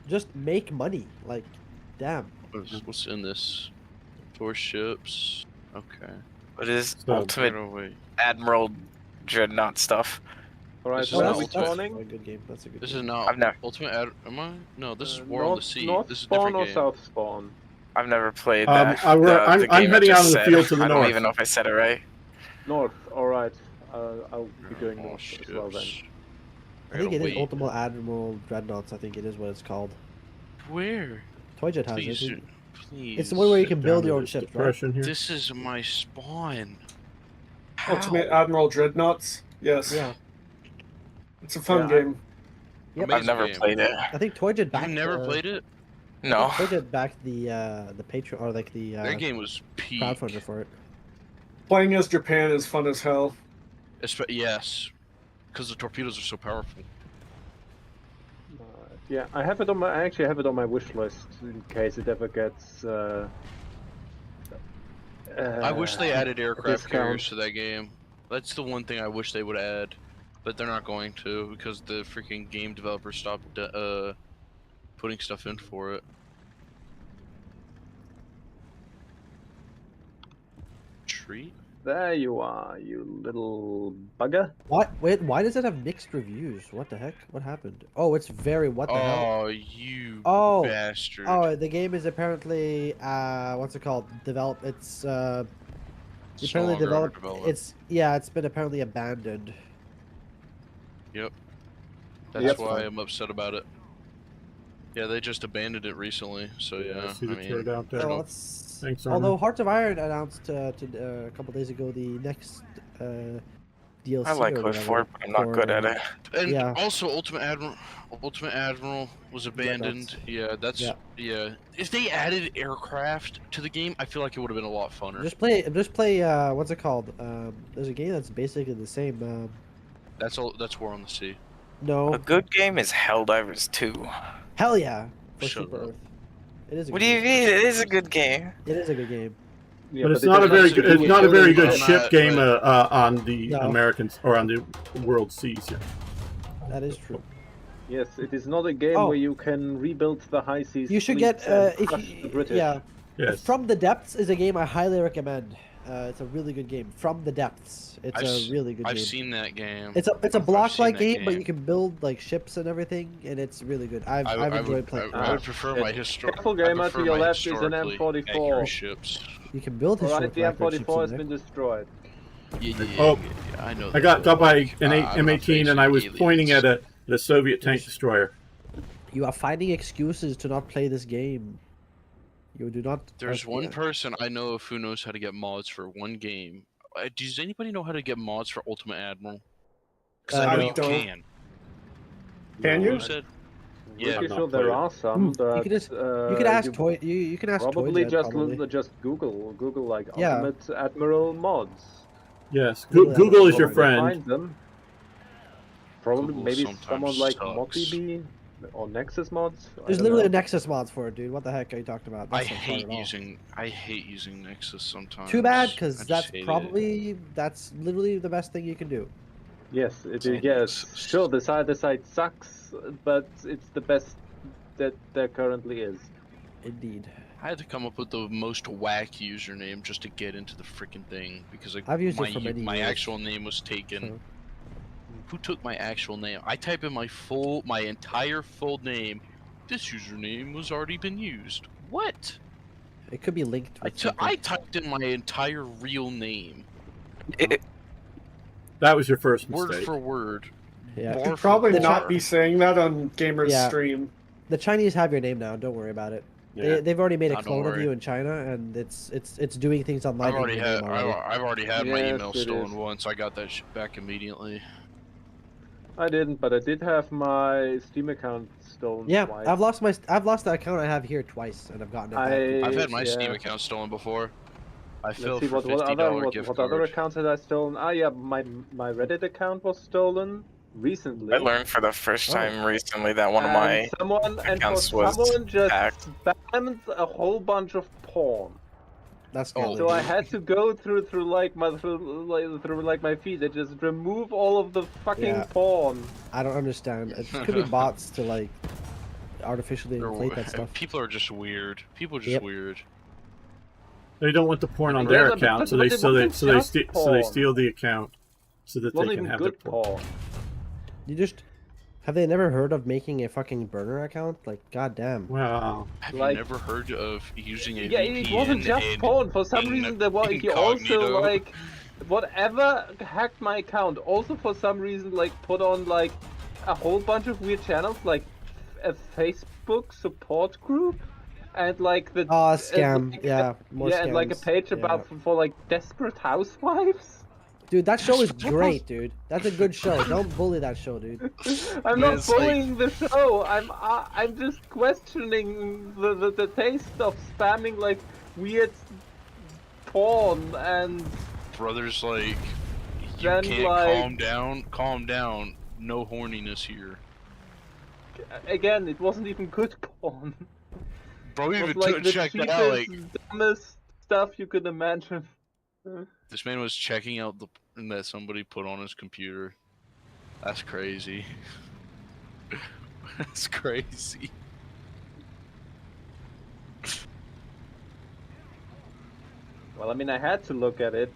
Just make money. Like, damn. What's in this? Four ships. Okay. What is So- ultimate Get away. Admiral Dreadnought stuff? Alright, This so is are not we ultimate. spawning? a good game. That's a good This game. is not I've never- Ultimate Am I? No, this is War north, on the Sea. North This is a spawn different or game. south spawn? I've never played I'm that. the heading game I out of the just said. field to the I north. don't even know if I said it right. North, alright. I'll be going All north as well then. ships. I think it gotta is wait. Ultimate Admiral Dreadnoughts. I think it is what it's called. Where? Toyjet has Please, it. please. It's the one where you can build Down your to own this ships, right? depression here. This is my spawn. Ultimate How? Admiral Dreadnoughts. Yes. Yeah. It's a fun Yeah, game. Yep. I've Amazing never game. played it. I think Toyjet backed. You've never played it? No. Toyjet backed the Patreon or like the That game was peak. crowdfunder for it. Playing as Japan is fun as hell. Yes, because the torpedoes are so powerful. Yeah, I have it on my. I actually have it on my wish list in case it ever gets. I wish they added aircraft discount. carriers to that game. That's the one thing I wish they would add, but they're not going to because the freaking game developers stopped putting stuff in for it. Treat? There you are, you little bugger. What? Wait, why does it have mixed reviews? What the heck? What happened? Oh, it's very what the hell? Oh, you Oh. bastard! Oh, the game is apparently what's it called? It's It's no apparently longer under developed. development. It's been apparently abandoned. That's Yep. why I'm upset about it. Yeah, they just abandoned it recently, so yeah. I see I the mean, turret out there. So it's, Thanks, although Armin. Hearts of Iron announced a couple days ago the next DLC I like or Hood whatever. 4, but I'm not good at it. And Yeah. also, Ultimate Admiral was abandoned. Yeah, that's Yeah. yeah. If they added aircraft to the game, I feel like it would have been a lot funner. Just play. What's it called? There's a game that's basically the same. That's all. That's War on the Sea. No. A good game is Helldivers 2. Hell yeah. For Shut Super up. Earth. It is. What do you mean? It is a good game. It is a good game. Yeah, but it's it not a doesn't very have to good. do It's with not a very building good but- ship game but- on the No. Americans or on the world seas. Yeah. That is true. Yes, it is not a game Oh. where you can rebuild the high seas. You should fleets get and if crush you, the British. yeah. Yes. From the Depths is a game I highly recommend. It's a really good game. From the Depths. It's a really good I've game. seen that game. It's a I've seen block-like that game, but you can build like ships and everything, and it's really good. I've enjoyed playing. I would prefer my Careful, gamer, to your left is an M44. Ships. You can build Alright, the historic ships M44 in has there. been destroyed. Oh, I know. I got got by an I'm not M18 and I was facing pointing at aliens. a Soviet tank destroyer. You are finding excuses to not play this game. You do not. There's one person I know of who knows how to get mods for one game. Does anybody know how to get mods for Ultimate Admiral? Because I know I you don't. can. Can you? Who said? Yeah, Pretty not sure there played it. are some, but You can just you can ask Toy. You can ask probably Toy just probably. just Google like Yeah. Ultimate Admiral mods. Yes. Google Google is your Probably friend. find them. Probably Google maybe sometimes someone like sucks. ModDB or Nexus mods. I There's don't literally know. a Nexus mods for it, dude. What the heck are you talking about? I That's not fun hate at all. using Nexus sometimes. Too bad, I because just that's hate it. probably literally the best thing you can do. Yes, it Oh, is. Yes, Nexus. sure. The site sucks, but it's the best that there currently is. Indeed. I had to come up with the most whack username just to get into the freaking thing because like I've used it my for many my years. actual name was taken. So- Who took my actual name? I type in my entire full name. This username was already been used. What? It could be linked. With something. I typed in my entire real name, That was your first word mistake. for word. Yeah. bar Should for probably bar. not be saying that on Gamer's Yeah. stream. The Chinese have your name now. Don't worry about it. Yeah. They've already made a Don't clone of worry. you in China, and it's doing things online. I've already in your had name already. I've already had my Yes, email it stolen is. once. I got that shit back immediately. I didn't, but I did have my Steam account stolen Yeah, twice. I've lost the account I have here twice, and I've gotten it back. I've had my Yeah. Steam account stolen before. I Let's filled see for what $50 other gift what card. other accounts had I stolen? Ah, yeah, my Reddit account was stolen recently. I learned for the first time recently that one of And my someone accounts was someone just hacked. spammed a whole bunch of porn. That's Oh, scary. So I had to go through my feed and just remove all of the fucking Yeah. porn. I don't understand. It could be bots to like artificially inflate that stuff. People are just weird. People are just Yep. weird. They don't want the porn on Yeah, their but account, so it they wasn't just porn. steal the account so that It wasn't they can even have their good porn. porn. You just have they never heard of making a fucking burner account? Like, goddamn. Wow. Have Like- you never heard of using a Yeah, VPN? it wasn't just and porn. For some reason, there was he also incognito? like whatever hacked my account. Also, for some reason, like put on like a whole bunch of weird channels, like a Facebook support group, and like the Oh, and, scam. like, Yeah, more yeah, and like a scams. page Yeah. about for like desperate housewives. Dude, that show is great, dude. That's a good show. Don't bully that show, dude. I'm Man, not it's like- bullying the show. I'm just questioning the taste of spamming like weird porn and Brothers, like, you Then, can't like- calm down. Calm down. No horniness here. again, it wasn't even good porn. Bro, It you was even like the checked it out. Like, cheapest, dumbest stuff you could imagine. this man was checking out the that somebody put on his computer. That's crazy. That's crazy. Well, I mean, I had to look at it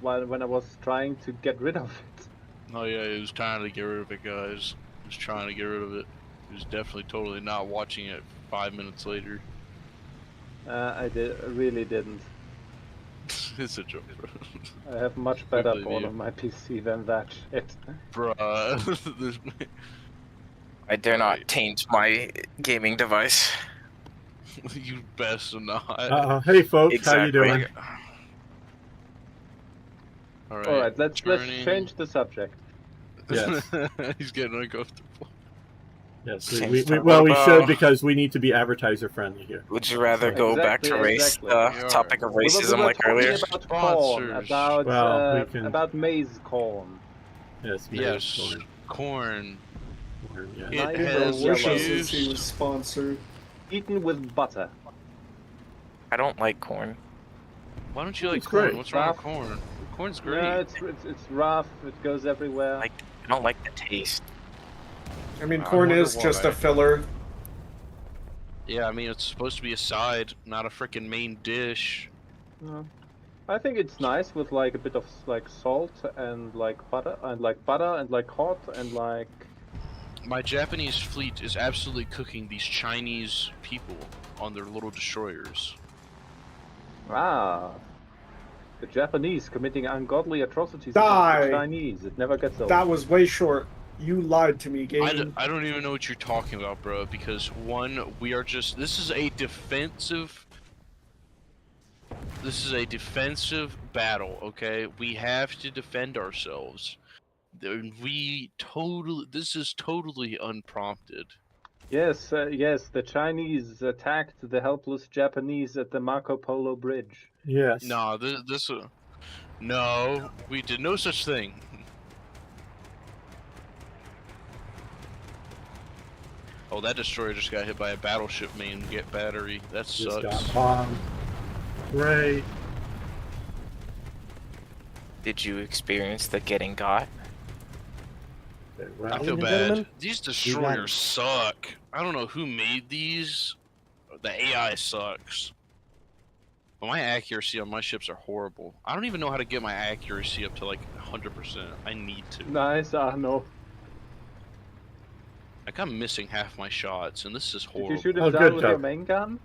when I was trying to get rid of it. Oh yeah, he was trying to get rid of it, guys. He was trying to get rid of it. He was definitely totally not watching it 5 minutes later. I really didn't. It's a joke, bro. I have much better believe porn you. on my PC than that shit. Bruh. This man- I dare not Right. taint my gaming device. you best not. Hey folks, how you Exactly. doing? All right. All right, let's turning. change the subject. Yes. He's getting uncomfortable. Yes. Change We the- should, because we need to be advertiser friendly here. Would you rather go back to race Exactly. the topic of We racism were like talking earlier? about corn, Sponsors. Well, we can- about maize corn. Yes. Yes. Corn. Yeah. It Nice has or Wish yellow. us was he juice. was sponsored. Eaten with butter. I don't like corn. Why don't you like It's corn? great. What's wrong with corn? Corn's great. Yeah, it's rough. It goes everywhere. Like, I don't like the taste. I mean, I corn wonder is just why. a filler. Yeah, I mean it's supposed to be a side, not a freaking main dish. I think it's nice with like a bit of like salt and like butter and like hot and like. My Japanese fleet is absolutely cooking these Chinese people on their little destroyers. Ah. The Japanese committing ungodly atrocities Die. against the Chinese. It never gets old. That was way short. You lied to me, game. I don't even know what you're talking about, bro, because one, this is a defensive battle, okay? We have to defend ourselves. This is totally unprompted. Yes, the Chinese attacked the helpless Japanese at the Marco Polo Bridge. Yes. No, no, we did no such thing. Oh, that destroyer just got hit by a battleship main battery. That Just sucks. got bombed. Great. Did you experience the getting got? Okay, I well, feel Ladies and bad. gentlemen, These it. destroyers suck. I don't know who made these. The AI sucks. But my accuracy on my ships are horrible. I don't even know how to get my accuracy up to like 100%. I need to. Nice, Arno. Like I'm missing half my shots, and this is Did horrible. you shoot him Oh, down good with job. your main gun?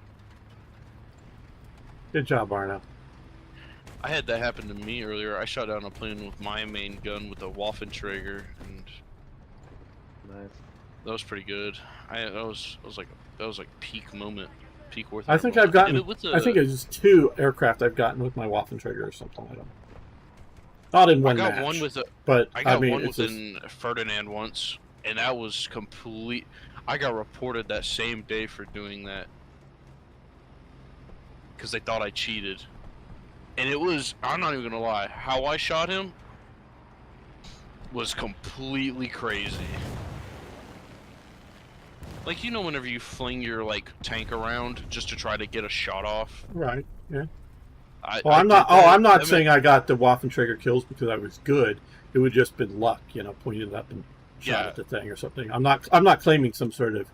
good job, Arno. I had that happen to me earlier. I shot down a plane with my main gun with a Waffentrager, and Nice. that was pretty good. That was like peak moment, peak worth. I think I've gotten. I think it's 2 aircraft I've gotten with my Waffentrager or something. I don't. Not in one I got match. one with a. But I got mean, one it's with just, a Ferdinand once, and that was complete. I got reported that same day for doing that because they thought I cheated, and it was. I'm not even gonna lie. How I shot him was completely crazy. Like, you know, whenever you fling your like tank around just to try to get a shot off. right. Yeah. I'm I'm not saying I got the Waffentrager kills because I was good. It would just been luck, pointed up and shot at the thing or something. I'm not claiming some sort of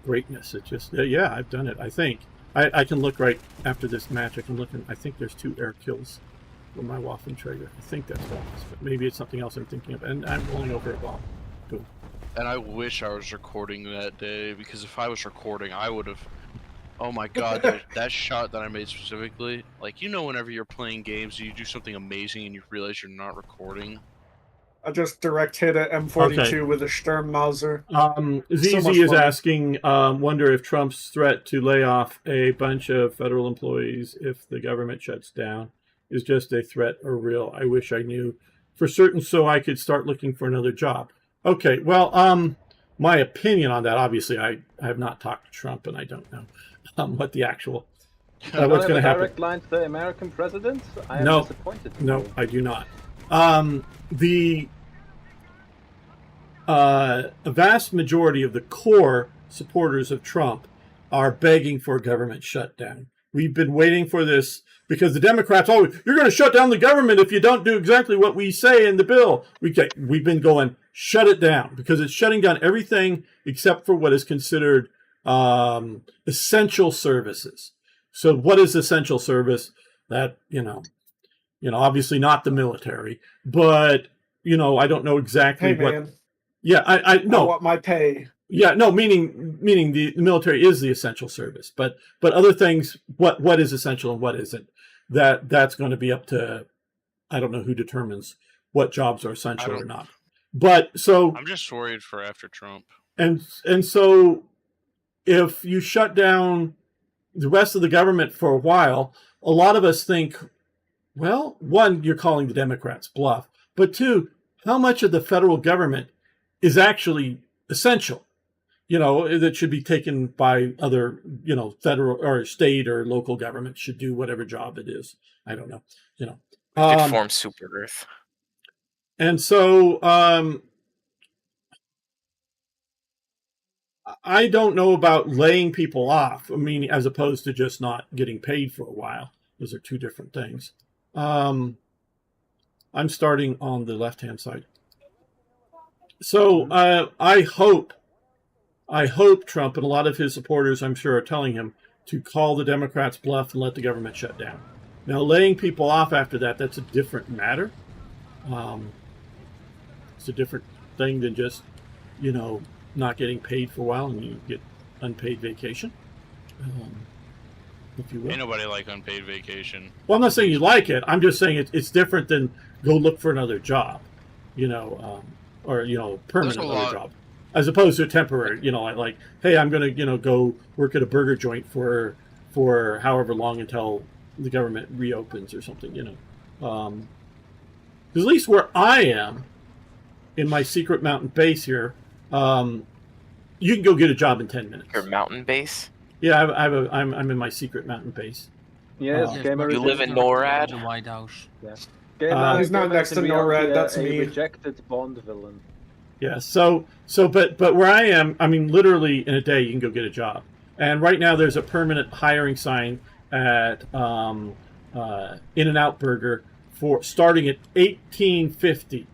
greatness. It's just yeah, I've done it. I think I can look right after this match. I can look and I think there's 2 air kills with my Waffentrager. I think that's what it is, but maybe it's something else I'm thinking of. And I'm rolling over a bomb. Cool. And I wish I was recording that day, because if I was recording, I would have. Oh my god, that shot that I made specifically, like, whenever you're playing games, you do something amazing and you realize you're not recording. I just direct hit at M42 Okay. with a Sturmmauser. ZZ much is fun. asking, wonder if Trump's threat to lay off a bunch of federal employees if the government shuts down is just a threat or real. I wish I knew for certain so I could start looking for another job. Okay, well, my opinion on that, obviously, I have not talked to Trump and I don't know what the actual what's going to happen. Direct line to the American president? I am No. disappointed. No, I do not. A vast majority of the core supporters of Trump are begging for a government shutdown. We've been waiting for this because the Democrats always, you're going to shut down the government if you don't do exactly what we say in the bill. We've been going, shut it down, because it's shutting down everything except for what is considered essential services. So what is essential service? That, obviously not the military, but, I don't know exactly Hey, what. man. Yeah, I I want my pay. Yeah, no, meaning the military is the essential service, but other things, what is essential and what isn't, that's going to be up to, I don't know who determines what jobs are essential or not. But so I'm just worried for after Trump. And so if you shut down the rest of the government for a while, a lot of us think Well, one, you're calling the Democrats bluff, but two, how much of the federal government is actually essential? That should be taken by other, federal or state or local government should do whatever job it is. I don't know, It forms Super Earth. And so I don't know about laying people off. I mean, as opposed to just not getting paid for a while. Those are two different things. I'm starting on the left-hand side. So I hope Trump and a lot of his supporters, I'm sure, are telling him to call the Democrats bluff and let the government shut down. Now, laying people off after that, that's a different matter. It's a different thing than just, not getting paid for a while and you get unpaid vacation, if you will. Ain't nobody like unpaid vacation. Well, I'm not saying you like it. I'm just saying it's different than go look for another job, or permanent other job, as opposed to a temporary. Like hey, I'm gonna go work at a burger joint for however long until the government reopens or something. Because at least where I am in my secret mountain base here, you can go get a job in 10 minutes. Your mountain base? Yeah, I'm in my secret mountain base. Yes, Gamer. You live in NORAD? The White House. Yeah. Gamer, he's not next to NORAD. That's a me. Rejected Bond villain. Yeah. But where I am, I mean, literally in a day you can go get a job. And right now there's a permanent hiring sign at In-N-Out Burger for starting at $18.50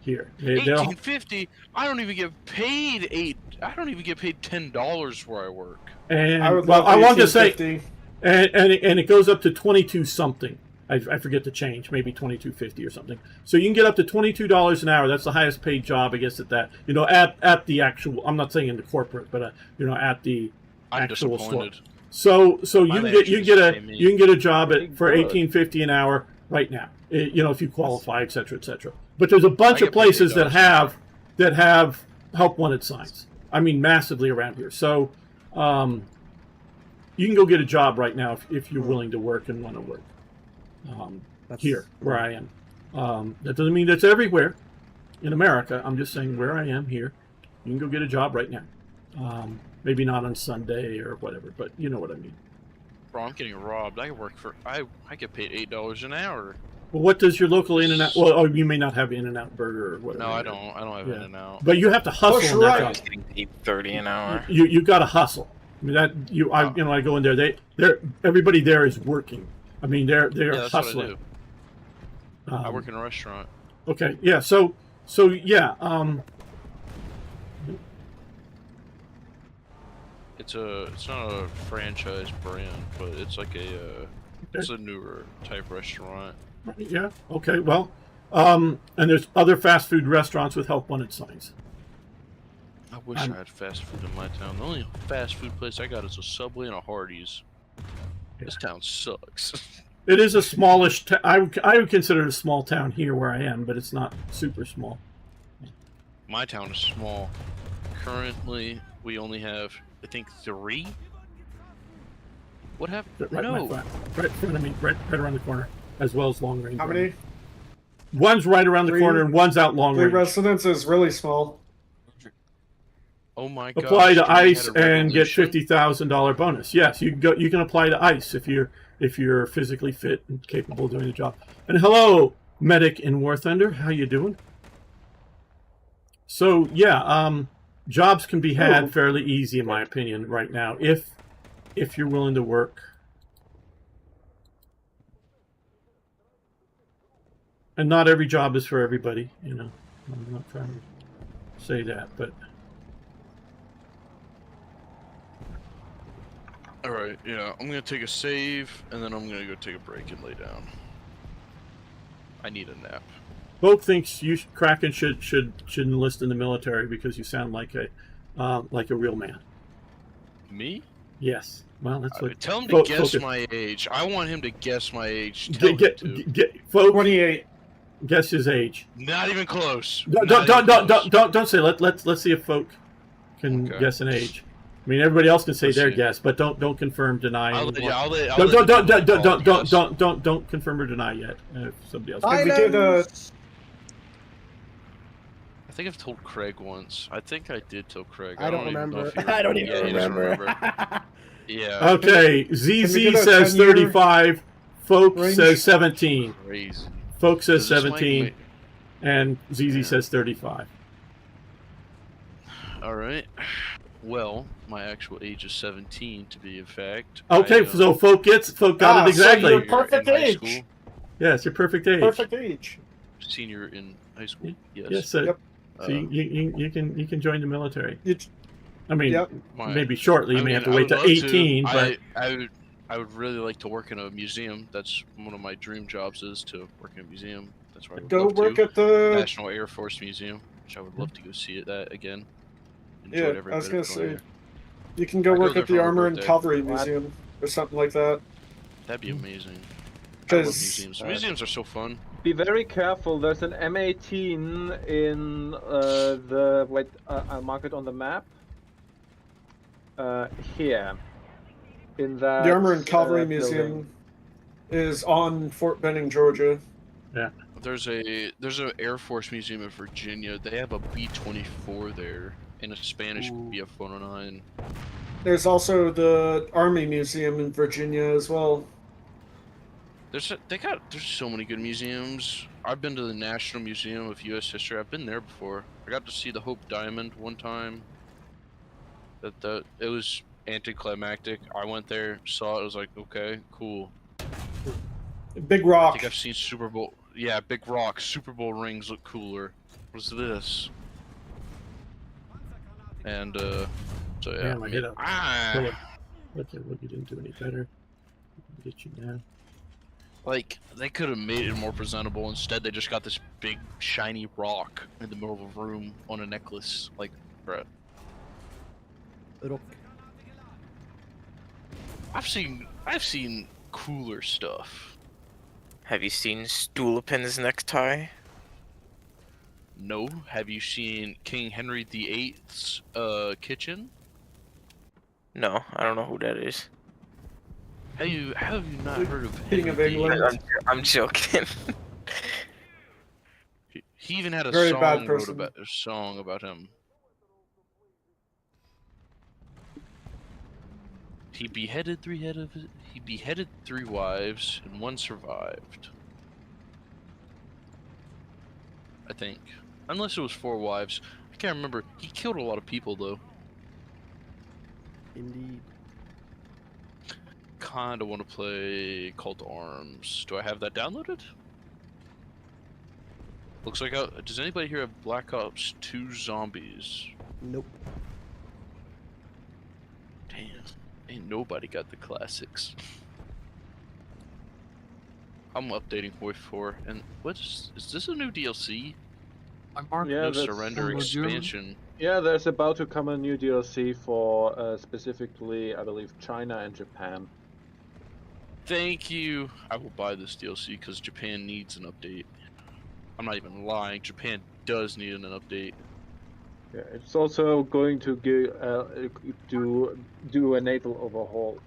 here. $18.50. I don't even get paid I don't even get paid $10 where I work. And I would well, love I want to say, $18.50. and it goes up to 22 something. I forget the change, maybe $22.50 or something. So you can get up to $22 an hour. That's the highest paid job, I guess. At that, at the actual. I'm not saying in the corporate, but at the actual store. So you can get a job for $18.50 an hour right now. If you qualify, et cetera, et cetera. But there's a bunch of places that have help wanted signs. I mean, massively around here. So you can go get a job right now if you're willing to work and want to work. Here, where I am. That doesn't mean that's everywhere in America. I'm just saying where I am here. You can go get a job right now. Maybe not on Sunday or whatever, but you know what I mean. Bro, I'm getting robbed. I get paid $8 an hour. Well, what does your local In-N-Out? Well, you may not have In-N-Out Burger or whatever. No, I don't. I don't have In-N-Out. But you have to hustle. In that job. Getting paid $30 an hour. You got to hustle. I mean I go in there. Everybody there is working. I mean they're that's hustling. What I do. I work in a restaurant. Okay. Yeah. So yeah. It's not a franchise brand, but it's like it's a newer type restaurant. Yeah. Okay. Well, and there's other fast food restaurants with help wanted signs. I wish I had fast food in my town. The only fast food place I got is a Subway and a Hardee's. Yeah. This town sucks. It is a smallish. I would consider it a small town here where I am, but it's not super small. My town is small. Currently, we only have, I think, 3. What happened? Right in front of me, right around the corner, as well as long range. How many? One's right around the corner, and one's out long range. 3 residents is really small. Oh my god! Apply to ICE and get $50,000 bonus. Yes, you can apply to ICE if you're physically fit and capable of doing the job. And hello, medic in War Thunder, how you doing? So yeah, jobs can be had fairly easy in my opinion right now if you're willing to work. And not every job is for everybody, I'm not trying to say that, but. Alright, yeah, I'm gonna take a save, and then I'm gonna go take a break and lay down. I need a nap. Vogue thinks Kraken should enlist in the military because you sound like a real man. Me? Yes. Well, that's what. Tell him to guess my age. I want him to guess my age. Tell him to. Vogue, 28. Guess his age. Not even close. Don't say. Let's see if folk can guess an age. I mean, everybody else can say Let's their see. guess, but don't confirm, deny. I'll anyone. I'll let Don't the people guess. don't confirm or deny yet. If somebody else. If we did I think I've told Craig once. I think I did tell Craig. I don't even know remember. if he I don't even yeah, he doesn't remember. Yeah. Okay, Can we ZZ get a says 10-year 35. Folks range? says 17. Crazy. Folks says Does this mic 17, and ZZ Yeah. says 35. All right. Well, my actual age is 17 to be in fact. Okay, so Folk got it exactly. So you're perfect in high age. school, Yeah, it's your perfect age. Perfect age. senior in high school. Yes. Yes, so, Yep. so you can join the military. You, I mean, Yep. maybe shortly. You may have to wait till I would love 18, to. but I would really like to work in a museum. That's one of my dream jobs is to work in a museum. That's where I would go love work to. at the. National Air Force Museum, which I would love to go see that again. Yeah, Enjoyed every I was bit gonna of going say. there. You can go I go work there at the for my Armor and birthday. Cavalry What? Museum or something like that. That'd be amazing. I love 'Cause- museums. Museums are so fun. Be very careful. There's an M18 in the wait. I'll mark it on the map. Here. In that. The Armor and Cavalry building. Museum is on Fort Benning, Georgia. There's an Air Force museum in Virginia. They have a B-24 there and a Spanish BF-109. There's also the Army Museum in Virginia as well. There's so many good museums. I've been to the National Museum of U.S. History. I've been there before. I got to see the Hope Diamond one time. It was anticlimactic. I went there, saw it. I was like, okay, cool. Big I Rock. think I've seen Super Bowl. Yeah, Big Rock. Super Bowl rings look cooler. What's this? And so yeah. damn, I hit a. Ah, Okay, look, you didn't do any better. Get you now. like they could have made it more presentable. Instead, they just got this big shiny rock in the middle of a room on a necklace. Like, bruh. Rock. I've seen cooler stuff. Have you seen Stulipin's necktie? No, have you seen King Henry VIII's kitchen? No, I don't know who that is. Have you not heard of King Henry of England. VIII? I'm joking. He even had a Very bad song person. about him. He beheaded three wives and one survived. I think. Unless it was 4 wives. I can't remember. He killed a lot of people though. Indeed. Kinda wanna play Call to Arms. Do I have that downloaded? Looks like does anybody here have Black Ops 2 Zombies? Nope. Damn. Ain't nobody got the classics. I'm updating Hoi 4, and is this a new DLC? I marked Yeah, No that's Surrender on the German. expansion. Yeah, there's about to come a new DLC for specifically, I believe, China and Japan. Thank you. I will buy this DLC because Japan needs an update. I'm not even lying. Japan does need an update. Yeah, it's also going to do a naval overhaul.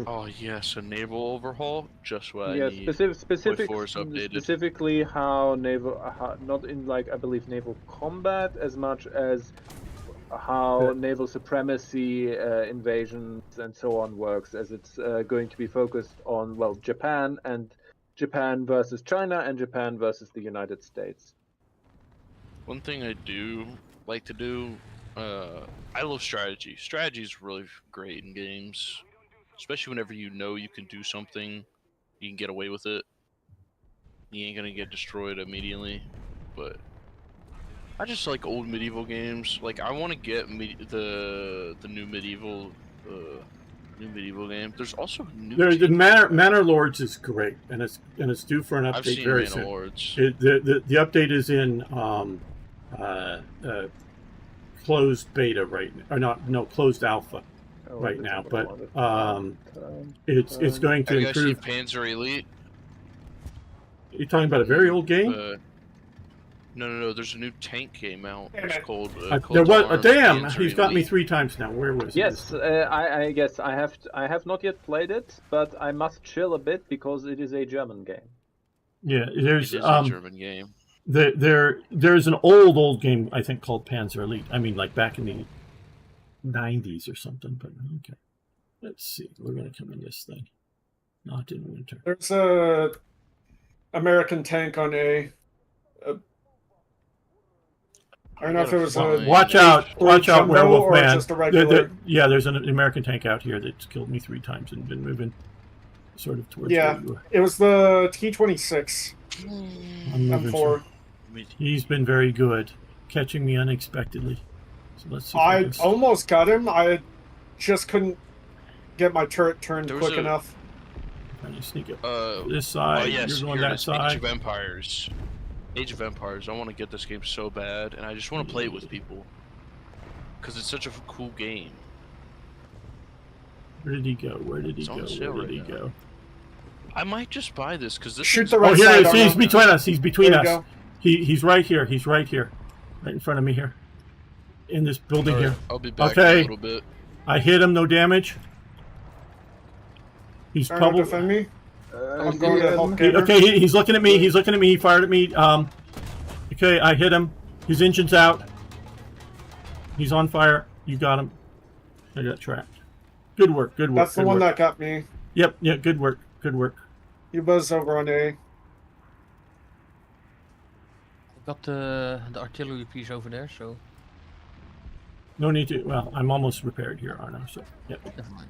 Oh yes, a naval overhaul. Just what Yeah, I need. Updated. specifically how not in like I believe naval combat as much as how naval supremacy, invasions, and so on works, as it's going to be focused on Japan versus China and Japan versus the United States. One thing I do like to do, I love strategy. Strategy is really great in games, especially whenever you know you can do something, you can get away with it. You ain't gonna get destroyed immediately, but I just like old medieval games. Like I want to get the new medieval game. There's also new. The Manor Lords is great, and it's due for an update I've seen very Manor soon. Lords. The update is in closed beta right now, or no closed alpha right now. But it's going to Have you guys seen improve. Panzer Elite? You're talking about a very old game. No. There's a new tank game out. Damn It's it. called. There called was Armed damn. Panzer He's got me Elite. 3 times now. Where was he? Yes, I guess I have not yet played it, but I must chill a bit because it is a German game. Yeah, It there's is a German game. there's an old game I think called Panzer Elite. I mean, like back in the 90s or something. But okay, let's see. We're gonna come in this thing. Not in winter. There's a American tank on A. I don't know if it was a Watch out, jumbo Werewolf or Man. just a regular. Yeah, there's an American tank out here that's killed me 3 times and been moving sort of towards where you were. It was the T-26 I'm moving. M4. He's been very good, catching me unexpectedly. So let's see. I almost got him. I just couldn't get my turret turned quick enough. Trying to sneak up this side. Oh yes, you're going here it that is, side. Age of Empires. Age of Empires. I want to get this game so bad, and I just want to play it with people because it's such a cool game. Where did he go? Where did he It's on go? sale Where did he right now. go? I might just buy this because this. Shoot is- the Oh, right here side. he is. He's between us. He's between There you us. go. He's right here. He's right here, right in front of me here, in this building Alright, here. I'll be back in Okay. a little bit. I hit him. No damage. He's Trying to probably defend me. I'm see going to him. help Gamer. okay. He's looking at me. He's looking at me. He fired at me. Okay, I hit him. His engine's out. He's on fire. You got him. I got tracked. Good work. Good work. That's the good one work. that got me. Yep. Yeah. Good work. Good work. He was over on A. I've got the artillery piece over there, so No need to. Well, I'm almost repaired here, Arno. So, yep. never mind.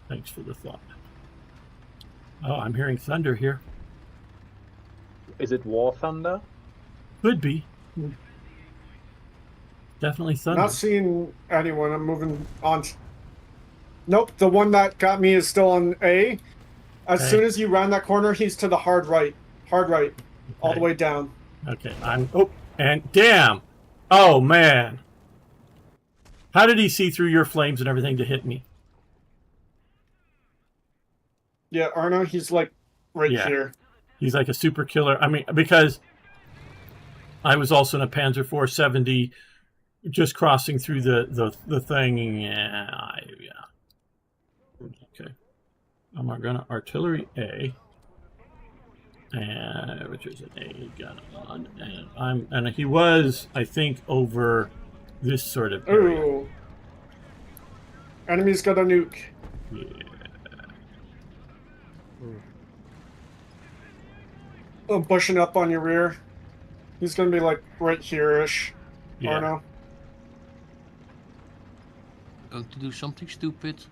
Thanks for the thought. Oh, I'm hearing thunder here. Is it War Thunder? Could be. Definitely thunder. Not seeing anyone. I'm moving on. Nope, the one that got me is still on A. As Okay. soon as you round that corner, he's to the hard right. Hard right. All the Okay. way down. Okay, I'm. Oh, and damn! Oh man! How did he see through your flames and everything to hit me? Yeah, Arno, he's like right Yeah. here. He's like a super killer. I mean, because I was also in a Panzer 470, just crossing through the thing. Yeah. Okay. I'm gonna artillery A. And which is an A gun on, and he was, I think, over this sort of area. Ooh. Enemy's got a nuke. Yeah. I'm pushing up on your rear. He's gonna be like right here-ish. Yeah. Arno. Going to do something stupid.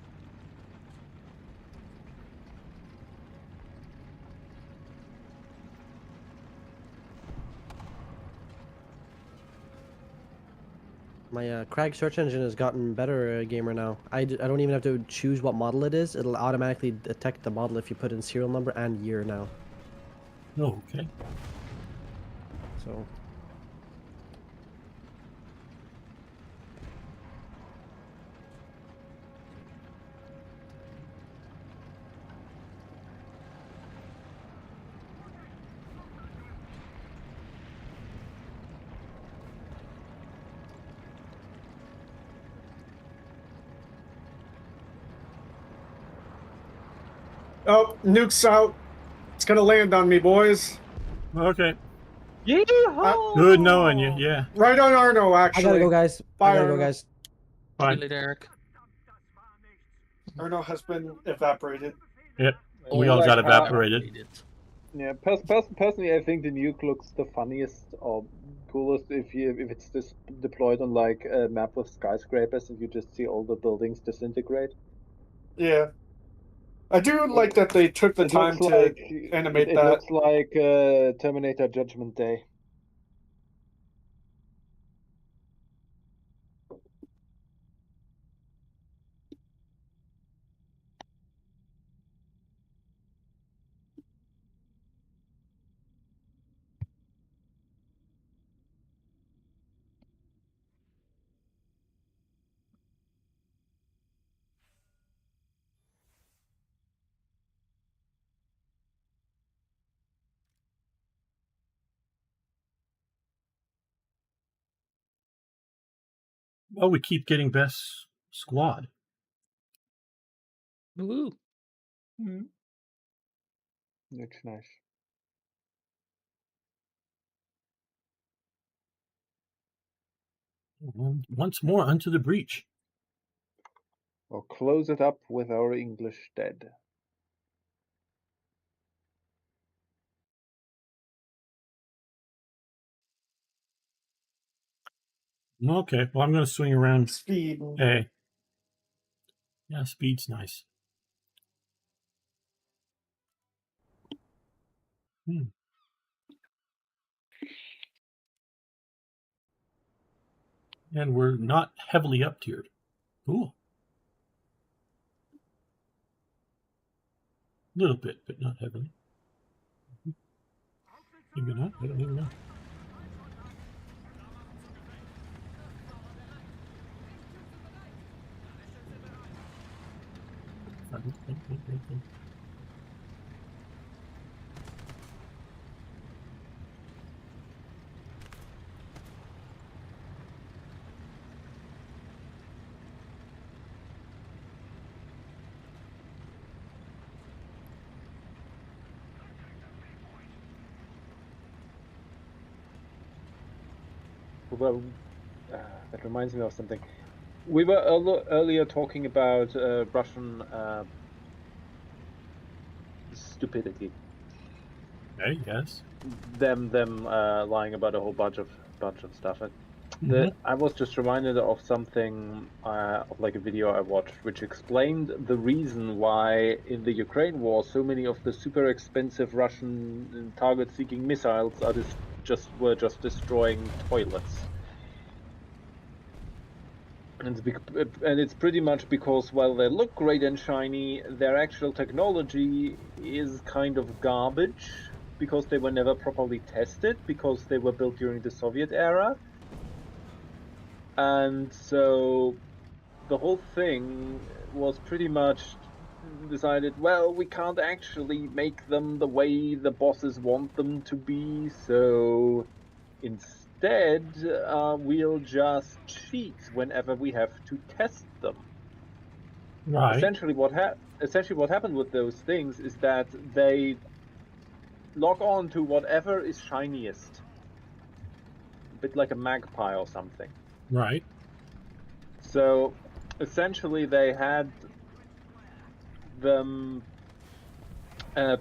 My Krag search engine has gotten better, gamer now. I don't even have to choose what model it is. It'll automatically detect the model if you put in serial number and year now. Oh, okay. So Oh, nuke's out. It's gonna land on me, boys. Okay. Yeehaw! Good knowing you. Yeah. Right on Arno, I actually. gotta go, guys. Bye, I gotta go, Arno. guys. See you Fine. later, Eric. Arno has been evaporated. Yep. Oh, We all like, got evaporated. Yeah, personally, I think the nuke looks the funniest or coolest if it's deployed on like a map with skyscrapers and you just see all the buildings disintegrate. Yeah. I do like that they took the It time looks to like animate it that. looks like Terminator Judgment Day. Well, we keep getting best squad. Woo. That's nice. Once more unto the breach. We'll close it up with our English dead. Okay, well, I'm going to swing around. Speed. A. Yeah, speed's nice. And we're not heavily up-tiered. Cool. A little bit, but not heavily. Maybe not. I don't even know. Well, that reminds me of something. We were earlier talking about Russian stupidity. Okay, yes. Them lying about a whole bunch of stuff. I was just reminded of something, of like a video I watched, which explained the reason why in the Ukraine war so many of the super expensive Russian target-seeking missiles are were just destroying toilets. And it's pretty much because while they look great and shiny, their actual technology is kind of garbage because they were never properly tested because they were built during the Soviet era. And so the whole thing was pretty much decided, well, we can't actually make them the way the bosses want them to be, so instead we'll just cheat whenever we have to test them. Right. Essentially what happened with those things is that they log on to whatever is shiniest. A bit like a magpie or something. Right. So essentially they had them they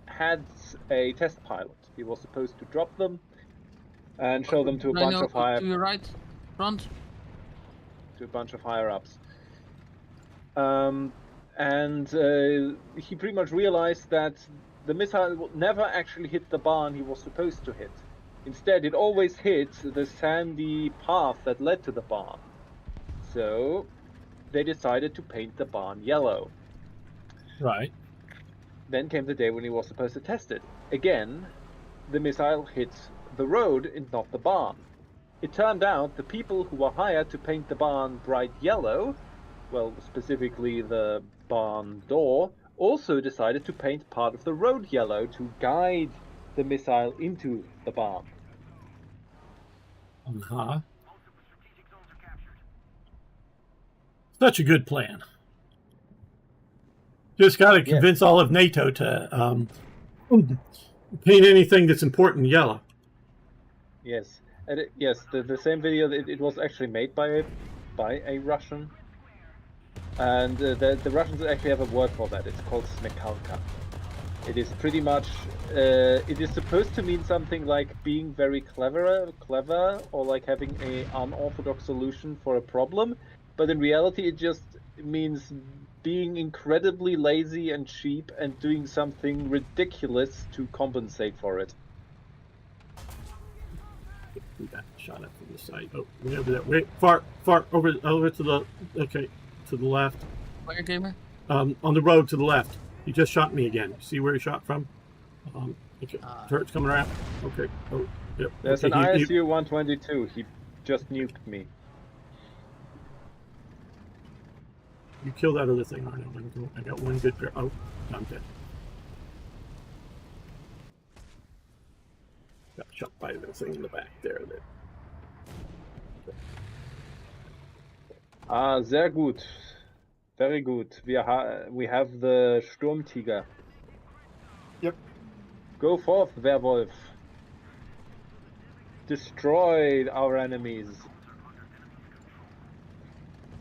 had a test pilot. He was supposed to drop them and show them to a bunch of To your right, front. To a bunch of higher ups. And he pretty much realized that the missile never actually hit the barn he was supposed to hit. Instead, it always hit the sandy path that led to the barn. So they decided to paint the barn yellow. Right. Then came the day when he was supposed to test it. Again, the missile hit the road and not the barn. It turned out the people who were hired to paint the barn bright yellow, well, specifically the barn door, also decided to paint part of the road yellow to guide the missile into the barn. Such a good plan. Just got to convince all of NATO to paint anything that's important yellow. Yes, and the same video. It was actually made by a Russian, and the Russians actually have a word for that. It's called smekalka. It is pretty much. It is supposed to mean something like being very clever, or like having an unorthodox solution for a problem. But in reality, it just means being incredibly lazy and cheap and doing something ridiculous to compensate for it. We got shot up from the side. Oh, way over there. Wait, far over to the to the left. Where, gamer? On the road to the left. He just shot me again. See where he shot from? Okay. Turret's coming around. Okay. Oh, yep. There's okay, an ISU 122. He just nuked me. You kill that other thing. I got one good pair. Oh, I'm dead. Got shot by the thing in the back there. Ah, sehr gut. Very good. We have the Sturmtiger. Yep. Go forth, Werwolf. Destroy our enemies.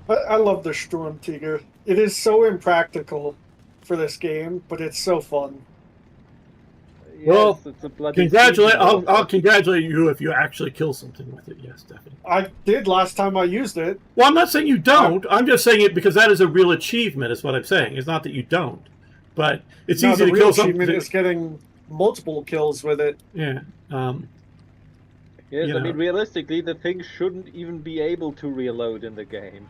I love the Storm Tiger. It is so impractical for this game, but it's so fun. Yes, Well, it's a bloody congratulate. siege mortar. I'll congratulate you if you actually kill something with it. Yes, definitely. I did last time I used it. Well, I'm not saying you don't. I'm just saying it because that is a real achievement. Is what I'm saying. It's not that you don't, but it's No, easy the to real kill something. achievement is getting multiple kills with it. Yeah. Yes, you I mean, know. realistically, the thing shouldn't even be able to reload in the game.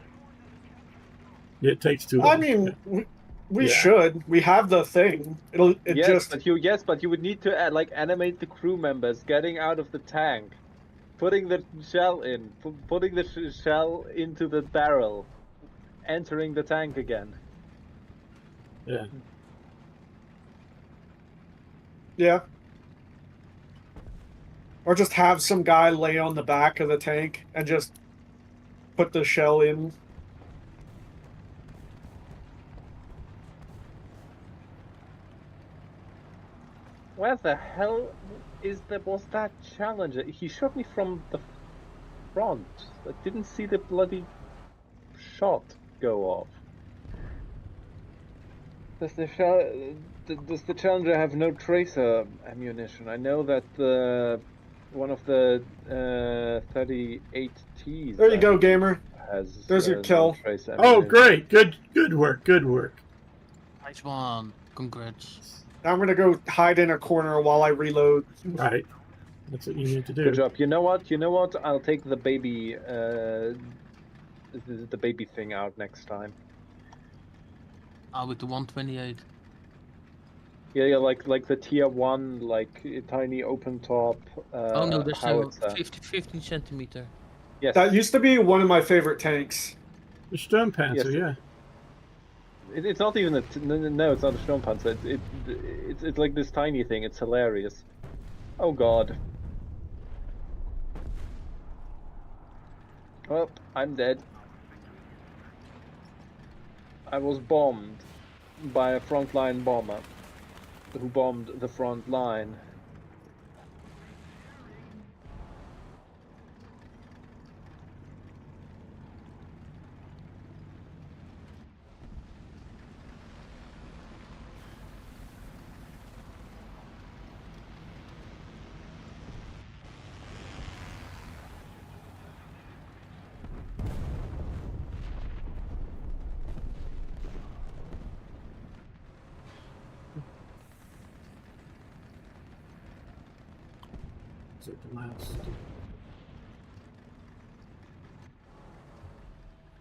It takes too long. I mean, we Yeah. should. We have the thing. Yes, but you would need to like animate the crew members getting out of the tank, putting the shell in, putting the shell into the barrel, entering the tank again. Yeah. Yeah. Or just have some guy lay on the back of the tank and just put the shell in. Where the hell was that challenger? He shot me from the front. I didn't see the bloody shot go off. Does the challenger have no tracer ammunition? I know that one of the 38Ts. There you go, gamer. Has There's your kill. tracer Oh, ammunition. great! Good work! Good work. Nice one. Congrats. Now I'm gonna go hide in a corner while I reload. Right. That's what you need to do. Good job. You know what? I'll take the baby thing out next time. With the 128. Yeah, like the tier 1, like tiny open top. Oh no, there's a howitzer. 15 centimeter. Yes. That used to be one of my favorite tanks. The Sturmpanzer, Yes. yeah. It's not even no, it's not a Sturmpanzer. It's like this tiny thing. It's hilarious. Oh god. Well, I'm dead. I was bombed by a frontline bomber who bombed the front line. Is it the last?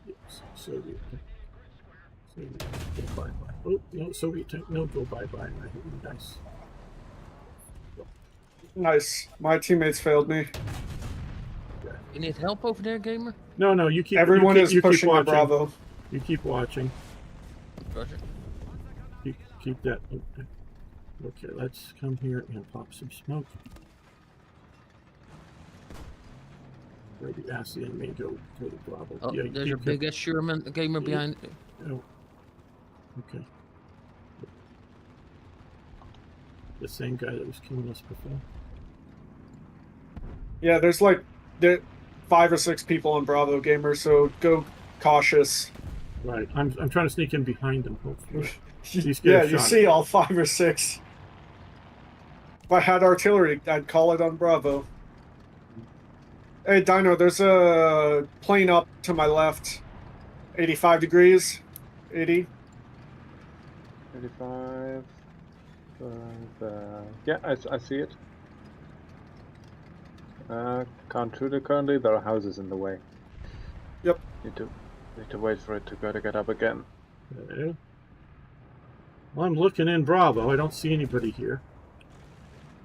Yes, Soviet tank. Soviet tank, go bye-bye. Oh, no, Soviet tank, no, go bye-bye. Nice. Nice. My teammates failed me. You need help over there, gamer? No, you keep. Everyone you is keep pushing the watching. Bravo. You keep watching. Roger. Keep that. Okay, let's come here and pop some smoke. Maybe ask the enemy go to Bravo. Oh, Yeah, there's a big ass Sherman gamer behind. Oh. Okay. The same guy that was killing us before. Yeah, there's 5 or 6 people on Bravo, gamer. So go cautious. Right. I'm trying to sneak in behind him. Hopefully. Yeah, you see all 5 or 6. If I had artillery, I'd call it on Bravo. Hey, Dino, there's a plane up to my left. 85 degrees. 80. 35. Yeah, I see it. Can't shoot it currently. There are houses in the way. Yep. Need to wait for it to get up again. Okay. Well, I'm looking in Bravo. I don't see anybody here.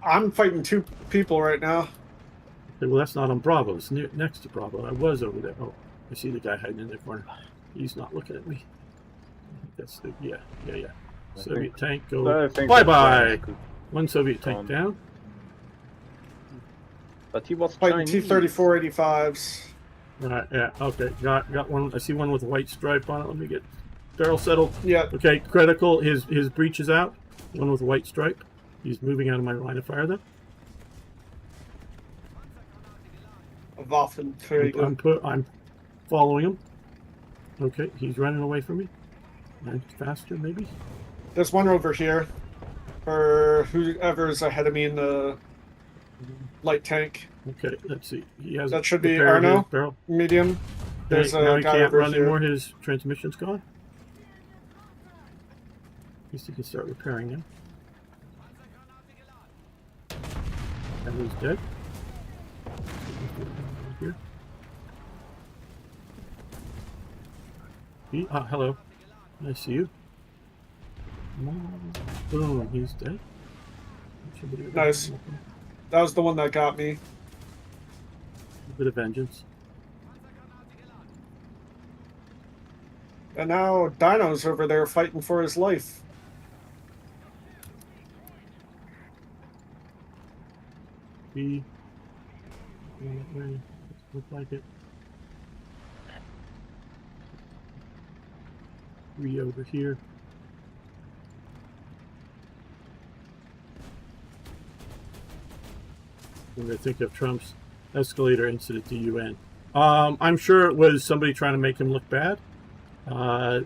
I'm fighting 2 people right now. Okay, well, that's not on Bravo. It's next to Bravo. I was over there. Oh, I see the guy hiding in the corner. He's not looking at me. That's the yeah. Soviet tank, go bye-bye. One Soviet tank down. But he was Fighting Chinese. T-34 85s. Yeah. Okay. Got one. I see one with a white stripe on it. Let me get barrel settled. Yeah. Okay. Critical. His breech is out. One with a white stripe. He's moving out of my line of fire though. I'm following him. Okay. He's running away from me. And faster maybe. There's one over here. For whoever's ahead of me in the light tank. Okay, let's see. He has that should be repaired his Arno. barrel. Medium. There's now a he guy can't over run here. anymore. His transmission's gone. At least he can start repairing him. And he's dead. Here. Hello. I see you. Boom, he's dead. Nice. That was the one that got me. A bit of vengeance. And now Dino's over there fighting for his life. Look like it. Three over here. When I think of Trump's escalator incident to UN, I'm sure it was somebody trying to make him look bad. There's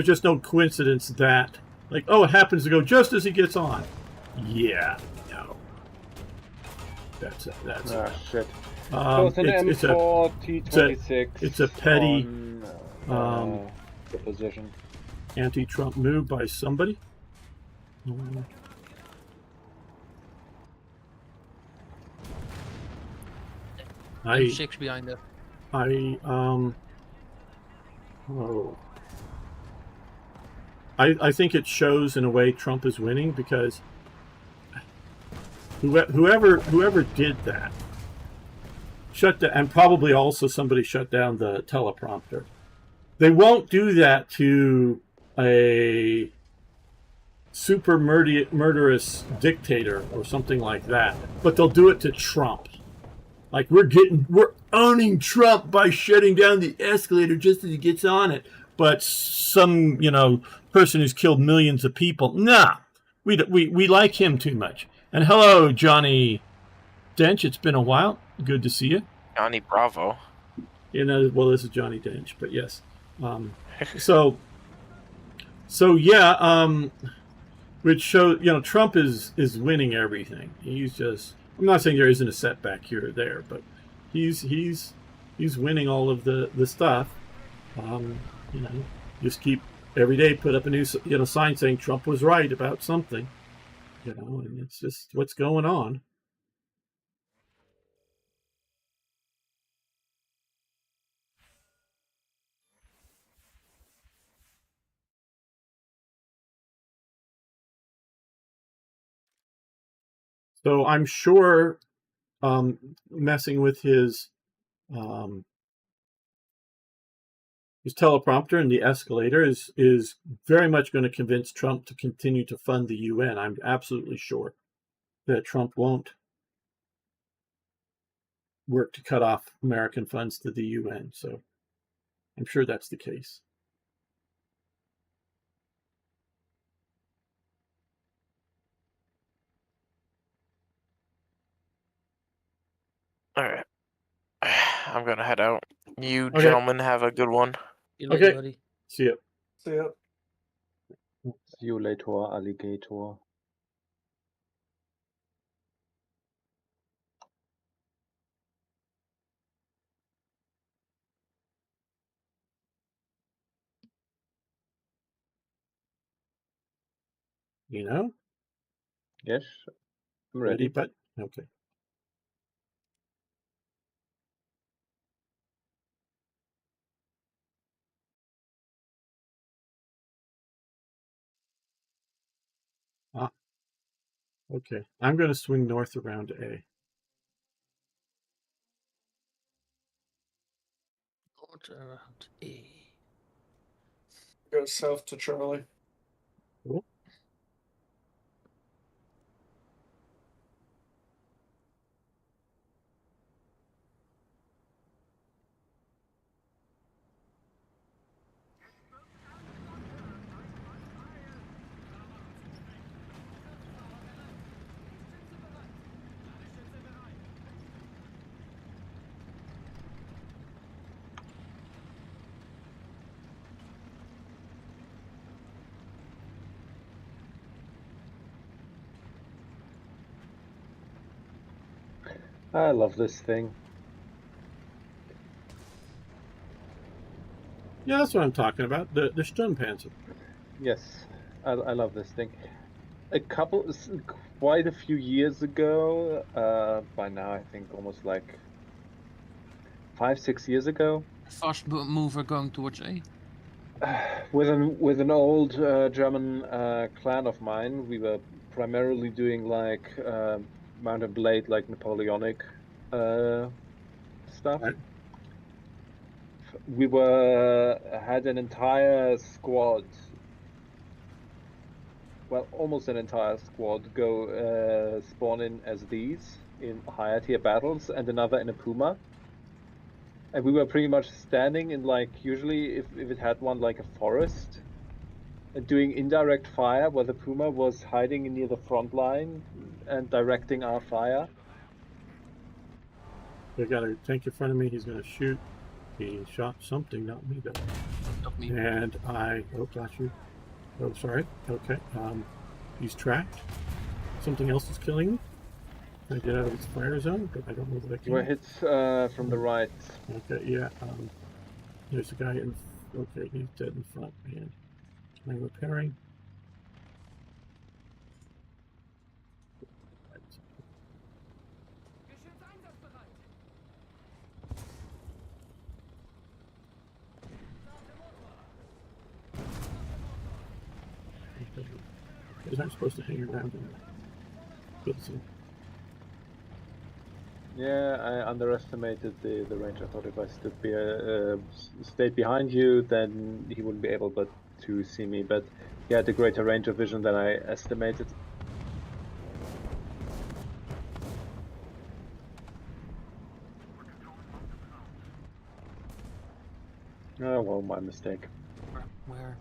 just no coincidence that, like, oh, it happens to go just as he gets on. Yeah, no. That's it. Shit. So it's an M4 T26. It's a petty the position. Anti-Trump move by somebody. M6 behind there. I think it shows in a way Trump is winning because whoever did that shut down, and probably also somebody shut down the teleprompter. They won't do that to a super murderous dictator or something like that, but they'll do it to Trump. Like, we're owning Trump by shutting down the escalator just as he gets on it. But some, person who's killed millions of people, nah, we like him too much. And hello, Johnny Dench. It's been a while. Good to see you. Johnny Bravo. Well, this is Johnny Dench, but yes. So yeah, which shows, Trump is winning everything. He's just, I'm not saying there isn't a setback here or there, but he's winning all of the stuff. Just keep every day put up a new sign saying Trump was right about something. And it's just what's going on. So I'm sure messing with his teleprompter and the escalator is very much going to convince Trump to continue to fund the UN. I'm absolutely sure that Trump won't work to cut off American funds to the UN. So I'm sure that's the case. All right. I'm going to head out. You gentlemen have a good one. See you later, buddy. See ya. See ya. See you later, alligator. Yes, I'm ready. But okay. Okay. I'm going to swing north around to A. North around A. Go south to Charlie. Cool. I love this thing. Yeah, that's what I'm talking about. The Sturmpanzer. Yes, I love this thing. Quite a few years ago, by now I think almost like 5-6 years ago, Fast mover going towards A. with an old German clan of mine, we were primarily doing like Mount and Blade, like Napoleonic stuff. Right. We had an entire squad, well, almost an entire squad go spawn in as these in higher tier battles, and another in a Puma. And we were pretty much standing in, like, usually if it had one, like a forest, and doing indirect fire where the Puma was hiding near the front line and directing our fire. I got a tank in front of me. He's going to shoot. He shot something, not me though. Not me. And oh, got you. Oh, sorry. Okay. He's tracked. Something else is killing him. Can I get out of his fire zone? But I don't know that I can. You were hit from the right. Okay, yeah. There's a guy in. Okay, he's dead in front, man. I'm repairing. Is I'm supposed to hang around and get some. Yeah, I underestimated the range. I thought if I stayed behind you, then he wouldn't be able to see me. But he had a greater range of vision than I estimated. Oh well, my mistake. Where?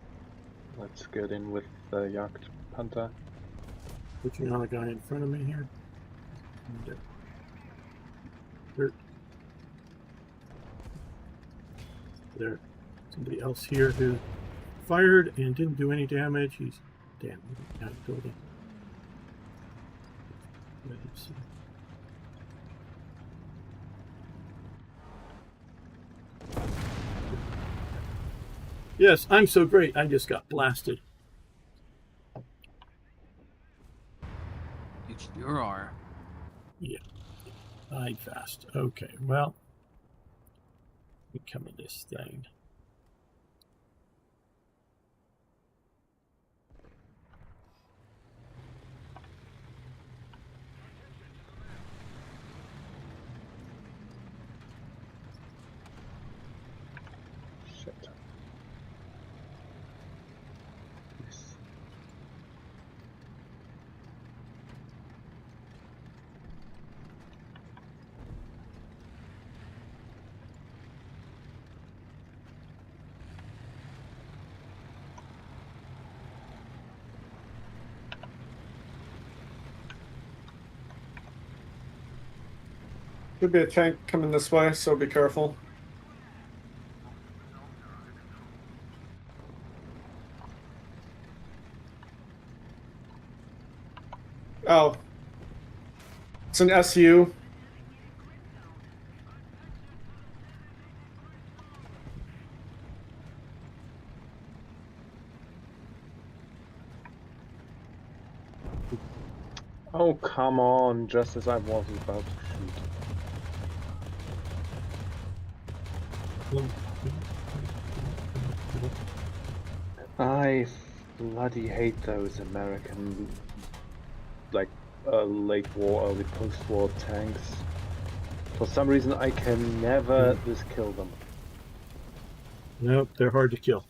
Let's get in with the Jagd Panther. Pushing on a guy in front of me here. There, somebody else here who fired and didn't do any damage. He's damn out of building. Let's see. Yes, I'm so great. I just got blasted. It's your R. Yeah, died fast. Okay, well, become of this thing. Shit. Yes. Could be a tank coming this way, so be careful. Oh. It's an SU. Oh, come on, just as I was about to shoot. I bloody hate those American, like, late war, early post-war tanks. For some reason, I can never just kill them. Nope, they're hard to kill.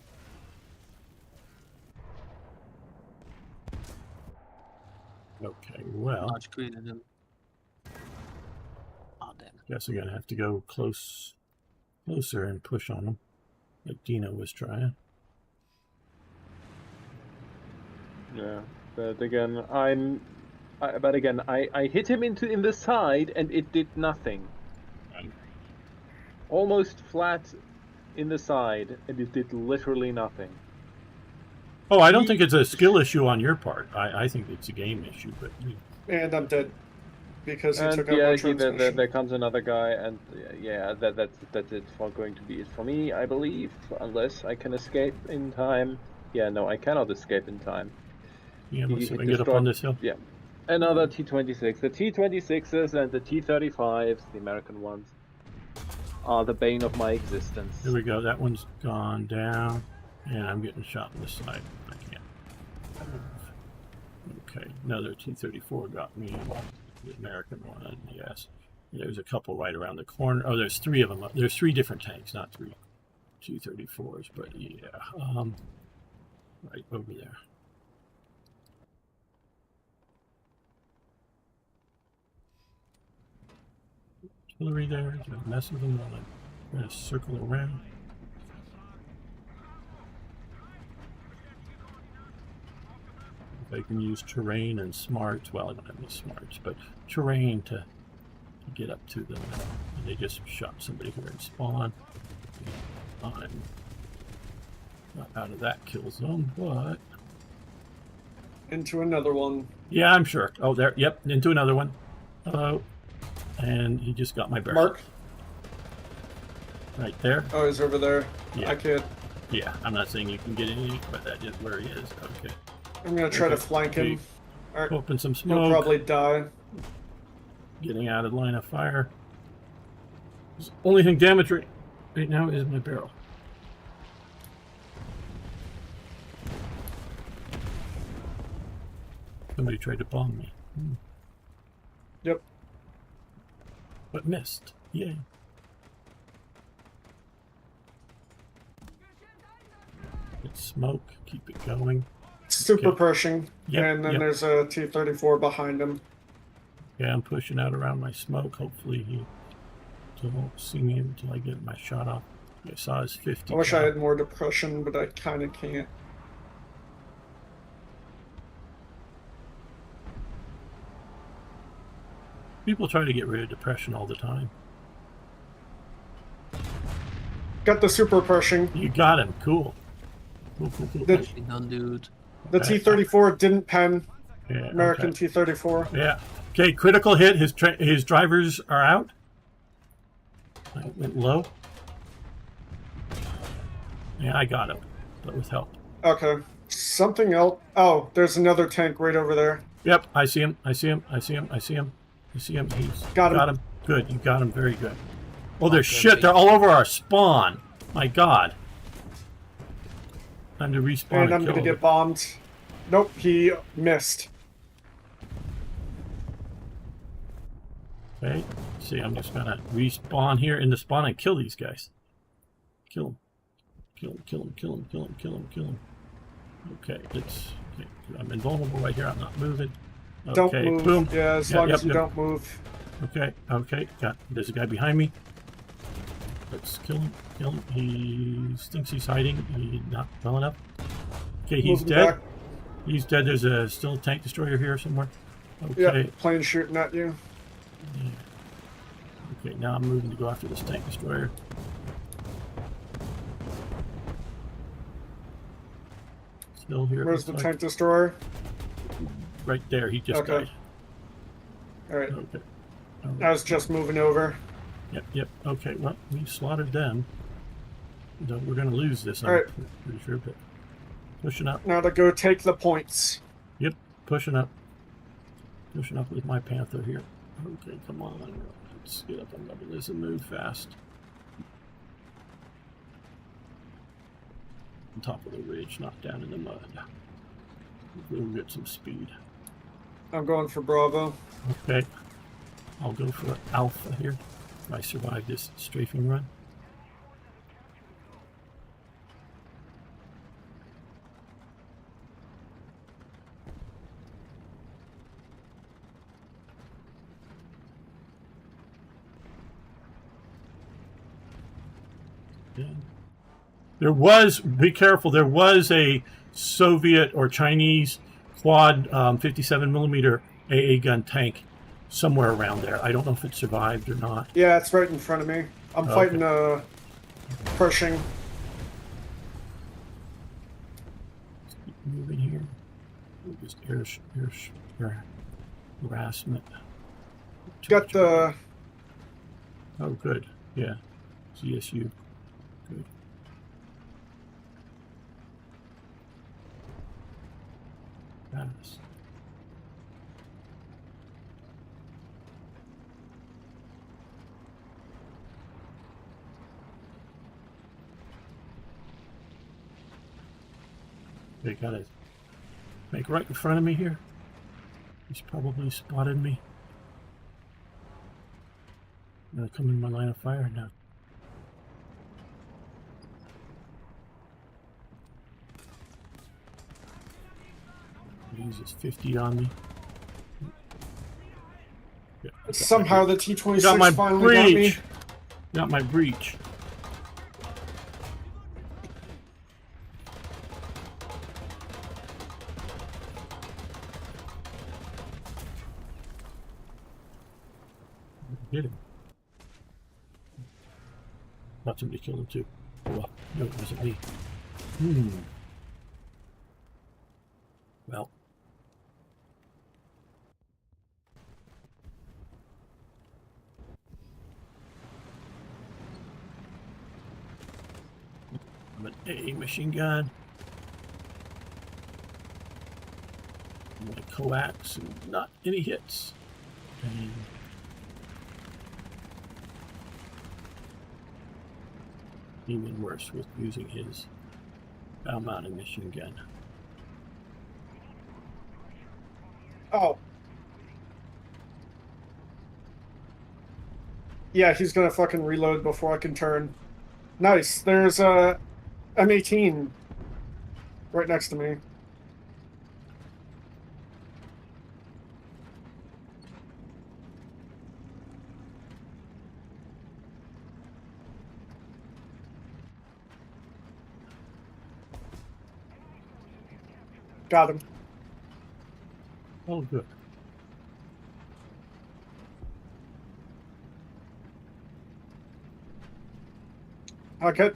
Okay, well, Large green in them. Oh, damn. guess we're gonna have to go closer and push on them, like Dino was trying. Yeah, but again, I hit him in the side, and it did nothing. Almost flat in the side, and it did literally nothing. Oh, I don't think it's a skill issue on your part. I think it's a game issue, but And I'm dead. because he And took out yeah, one transmission. there comes another guy, and yeah, that's it for going to be it for me, I believe, unless I can escape in time. Yeah, no, I cannot escape in time. Yeah, let's see if I can He get up on this hill. Yeah, another T-26. The T-26s and the T-35s, the American ones, are the bane of my existence. Here we go. That one's gone down, and I'm getting shot in the side. I can't. Okay, another T-34 got me. The American one, yes. There's a couple right around the corner. Oh, there's 3 of them. There's 3 different tanks, not 3 T-34s, but yeah, right over there. Artillery there. Is a mess of them. I'm going to circle around. If I can use terrain and smarts. Well, I don't have any smarts, but terrain to get up to them. And they just shot somebody here in spawn. I'm not out of that kill zone, but Into another one. yeah, I'm sure. Oh, there. Yep, into another one. Hello. And he just got my barrel. Mark. Right there. Oh, he's over there. Yeah. I can't. Yeah, I'm not saying you can get any, but that is where he is. Okay. I'm gonna try to flank him. Alright. Open some He'll smoke. probably die. Getting out of line of fire. The only thing damaged right now is my barrel. Somebody tried to bomb me. Yep. But missed. Yay. Get smoke. Keep it going. Super Okay. pushing. Yep, And then yep. there's a T-34 behind him. Yeah, I'm pushing out around my smoke. Hopefully he won't see me until I get my shot off. I saw his 50. I wish I had more depression, but I kind of can't. People try to get rid of depression all the time. Got the super pushing. You got him. Cool. Cool, cool, cool. The- Nicely done, dude. The Okay. T-34 didn't pen. Yeah, American okay. T-34. Yeah. Okay, critical hit. His drivers are out. I went low. Yeah, I got him, but with help. Okay. Something else. Oh, there's another tank right over there. Yep, I see him. I see him. I see him. I see him. I see him. He's Got him. Good. You got him. Very good. Oh, there's shit. They're all over our spawn. My God. Time to respawn. And I'm kill gonna them. get bombed. Nope, he missed. Okay. See, I'm just gonna respawn here in the spawn and kill these guys. Kill them. Kill them. Kill them. Kill them. Kill them. Kill them. Kill them. Okay. Okay. I'm invulnerable right here. I'm not moving. Don't Okay. move. Boom. Yeah, as Yep, long yep, as you yep. don't move. Okay. Okay. There's a guy behind me. Let's kill him. Kill him. He thinks he's hiding. He's not well enough. Okay. He's Moving dead. back. He's dead. There's still a tank destroyer here somewhere. Okay. Yep, plane shooting at you. Yeah. Okay, now I'm moving to go after this tank destroyer. Still here. Where's the looks tank destroyer? like. Right there. He just Okay. died. Alright, Okay. I was just moving over. Yep, yep. Okay, well, we slaughtered them. So we're going to lose this, I'm Alright. pretty sure, but pushing up. Now to go take the points. Yep, pushing up. Pushing up with my Panther here. Okay, come on. Let's get up on top of this and move fast. On top of the ridge, not down in the mud. We'll get some speed. I'm going for Bravo. Okay. I'll go for Alpha here. If I survive this strafing run. There was, be careful, there was a Soviet or Chinese quad 57 millimeter AA gun tank somewhere around there. I don't know if it survived or not. Yeah, it's right in front of me. I'm Okay. fighting Pershing. Keep moving here. Just air harassment. Got the. Oh, good. Yeah. CSU. Good. Pass. They got it. Make right in front of me here. He's probably spotted me. I'm gonna come in my line of fire now. He uses 50 on me. Yeah, Somehow the T-26 got my finally got me. breach. Got my breach. Hit him. Thought somebody killed him too. Oh, well, no, it wasn't me. Well. I'm an A machine gun. I'm gonna coax and not any hits. And even worse with using his bow-mounted machine gun. Oh. Yeah, he's gonna fucking reload before I can turn. Nice. There's a M18 right next to me. Got him. Oh, good. I'll get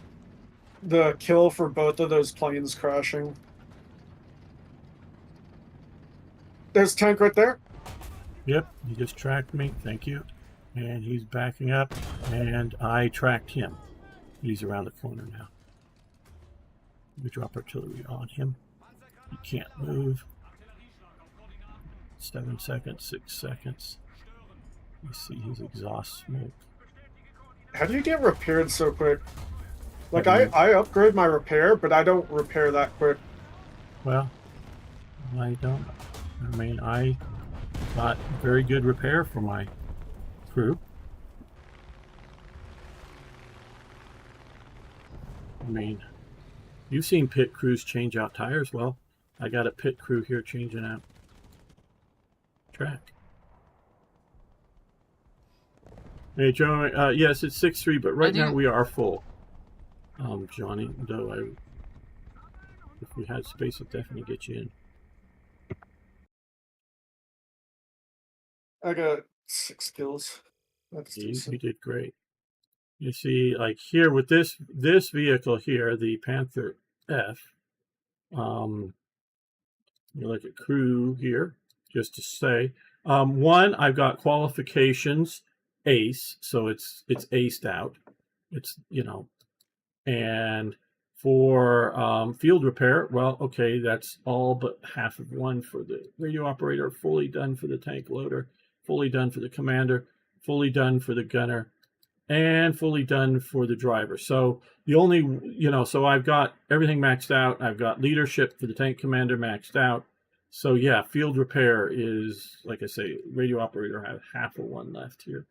the kill for both of those planes crashing. There's a tank right there. Yep, he just tracked me. Thank you. And he's backing up, and I tracked him. He's around the corner now. We drop artillery on him. He can't move. 7 seconds, 6 seconds. You see his exhaust smoke. How do you get repaired so quick? Like, I upgrade my repair, but I don't repair that quick. Well, I don't. I mean, I got very good repair for my crew. I mean, you've seen pit crews change out tires. Well, I got a pit crew here changing out track. Hey, Joe. Yes, it's 6-3, but right now we are full. Johnny, though, if we had space, I'd definitely get you in. I got 6 kills. That's decent. You did great. You see, like here with this vehicle here, the Panther F. You look at crew here, just to say. One, I've got qualifications ace, so it's aced out. It's, you know, and for field repair, well, okay, that's all but half of one for the radio operator, fully done for the tank loader, fully done for the commander, fully done for the gunner, and fully done for the driver. So the only, you know, so I've got everything maxed out. I've got leadership for the tank commander maxed out. So yeah, field repair is, like I say, radio operator have half of one left here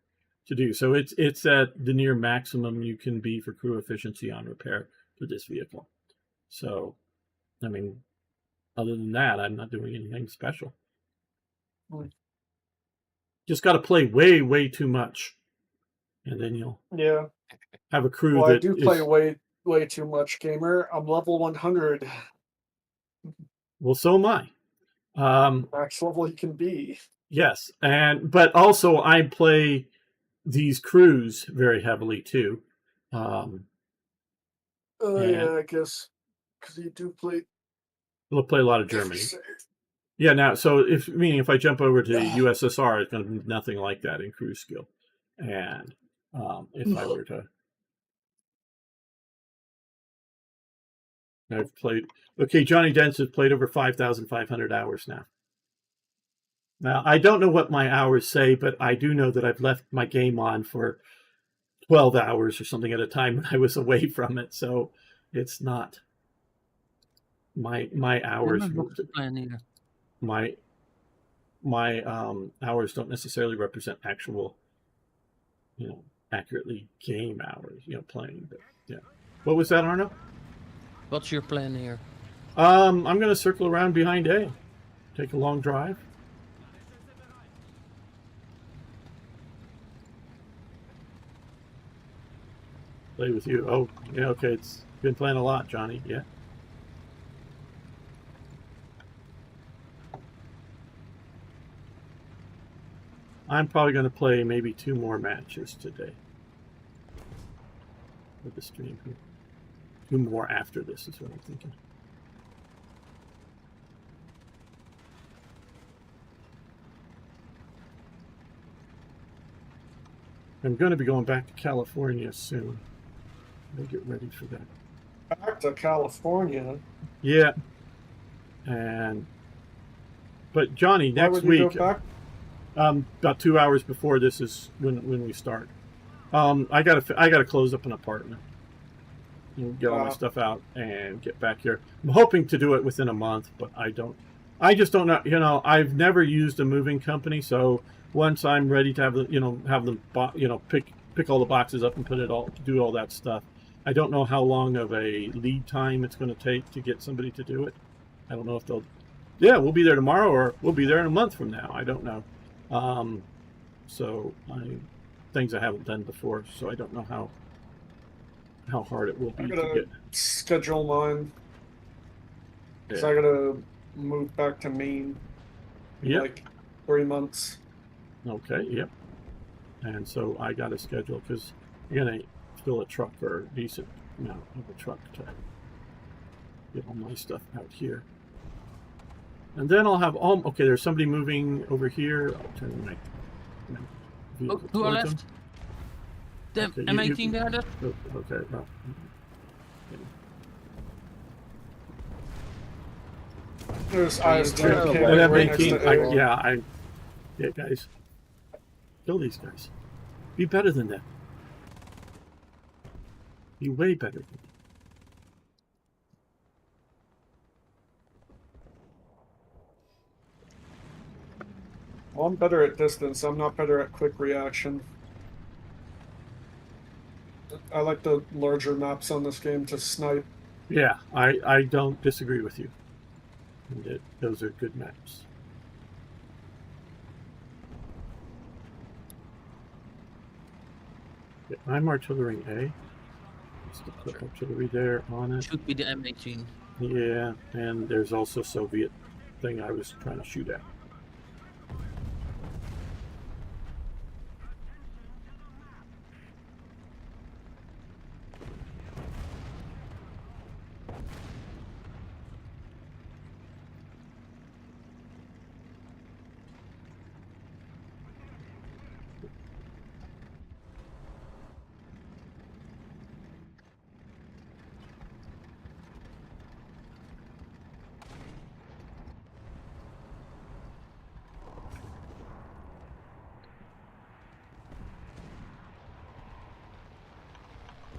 to do. So it's at the near maximum you can be for crew efficiency on repair for this vehicle. So, I mean, other than that, I'm not doing anything special. Just got to play way, way too much. And then you'll have a crew well, that I do play way too much, gamer. I'm level 100. Well, so am I. Max level you can be. Yes, but also I play these crews very heavily too. Yeah, I guess because you do play. We'll play a lot of Germany. Yeah. Now, so if I jump over to USSR, it's going to be nothing like that in cruise skill, and if I were to, I've played. Okay, Johnny Dents has played over 5,500 hours now. Now, I don't know what my hours say, but I do know that I've left my game on for 12 hours or something at a time when I was away from it. So it's not my hours. What's the plan here? My hours don't necessarily represent actual, accurately game hours, playing. But yeah. What was that, Arno? What's your plan here? I'm going to circle around behind A. Take a long drive. Play with you. Oh, yeah, okay. It's been playing a lot, Johnny. Yeah. I'm probably going to play maybe 2 more matches today with the stream. 2 more after this is what I'm thinking. I'm going to be going back to California soon. I'll get ready for that. Back to California? Yeah. But Johnny, next week, about 2 hours before this is when we start. I gotta close up an apartment and get all my stuff out and get back here. I'm hoping to do it within a month, but I just don't know. I've never used a moving company, so once I'm ready to have them pick all the boxes up and do all that stuff. I don't know how long of a lead time it's going to take to get somebody to do it. I don't know if we'll be there tomorrow or we'll be there in a month from now. I don't know. Things I haven't done before, so I don't know how hard it will be to get. Schedule mine. Because I gotta move back to Maine in like 3 months. Okay, yep. And so I got to schedule because you're gonna fill a truck or a decent amount of a truck to get all my stuff out here. And then I'll have okay, there's somebody moving over here. I'll turn my who are left? The okay, M18 there? Okay, no. There's IS-2 yeah, guys. Kill these guys. Be better than them. Be way better than them. Well, I'm better at distance. I'm not better at quick reaction. I like the larger maps on this game to snipe. Yeah, I don't disagree with you. Those are good maps. Yeah, I'm artillery A. Just to put artillery there on it. Should be the M18. Yeah, and there's also Soviet thing I was trying to shoot at.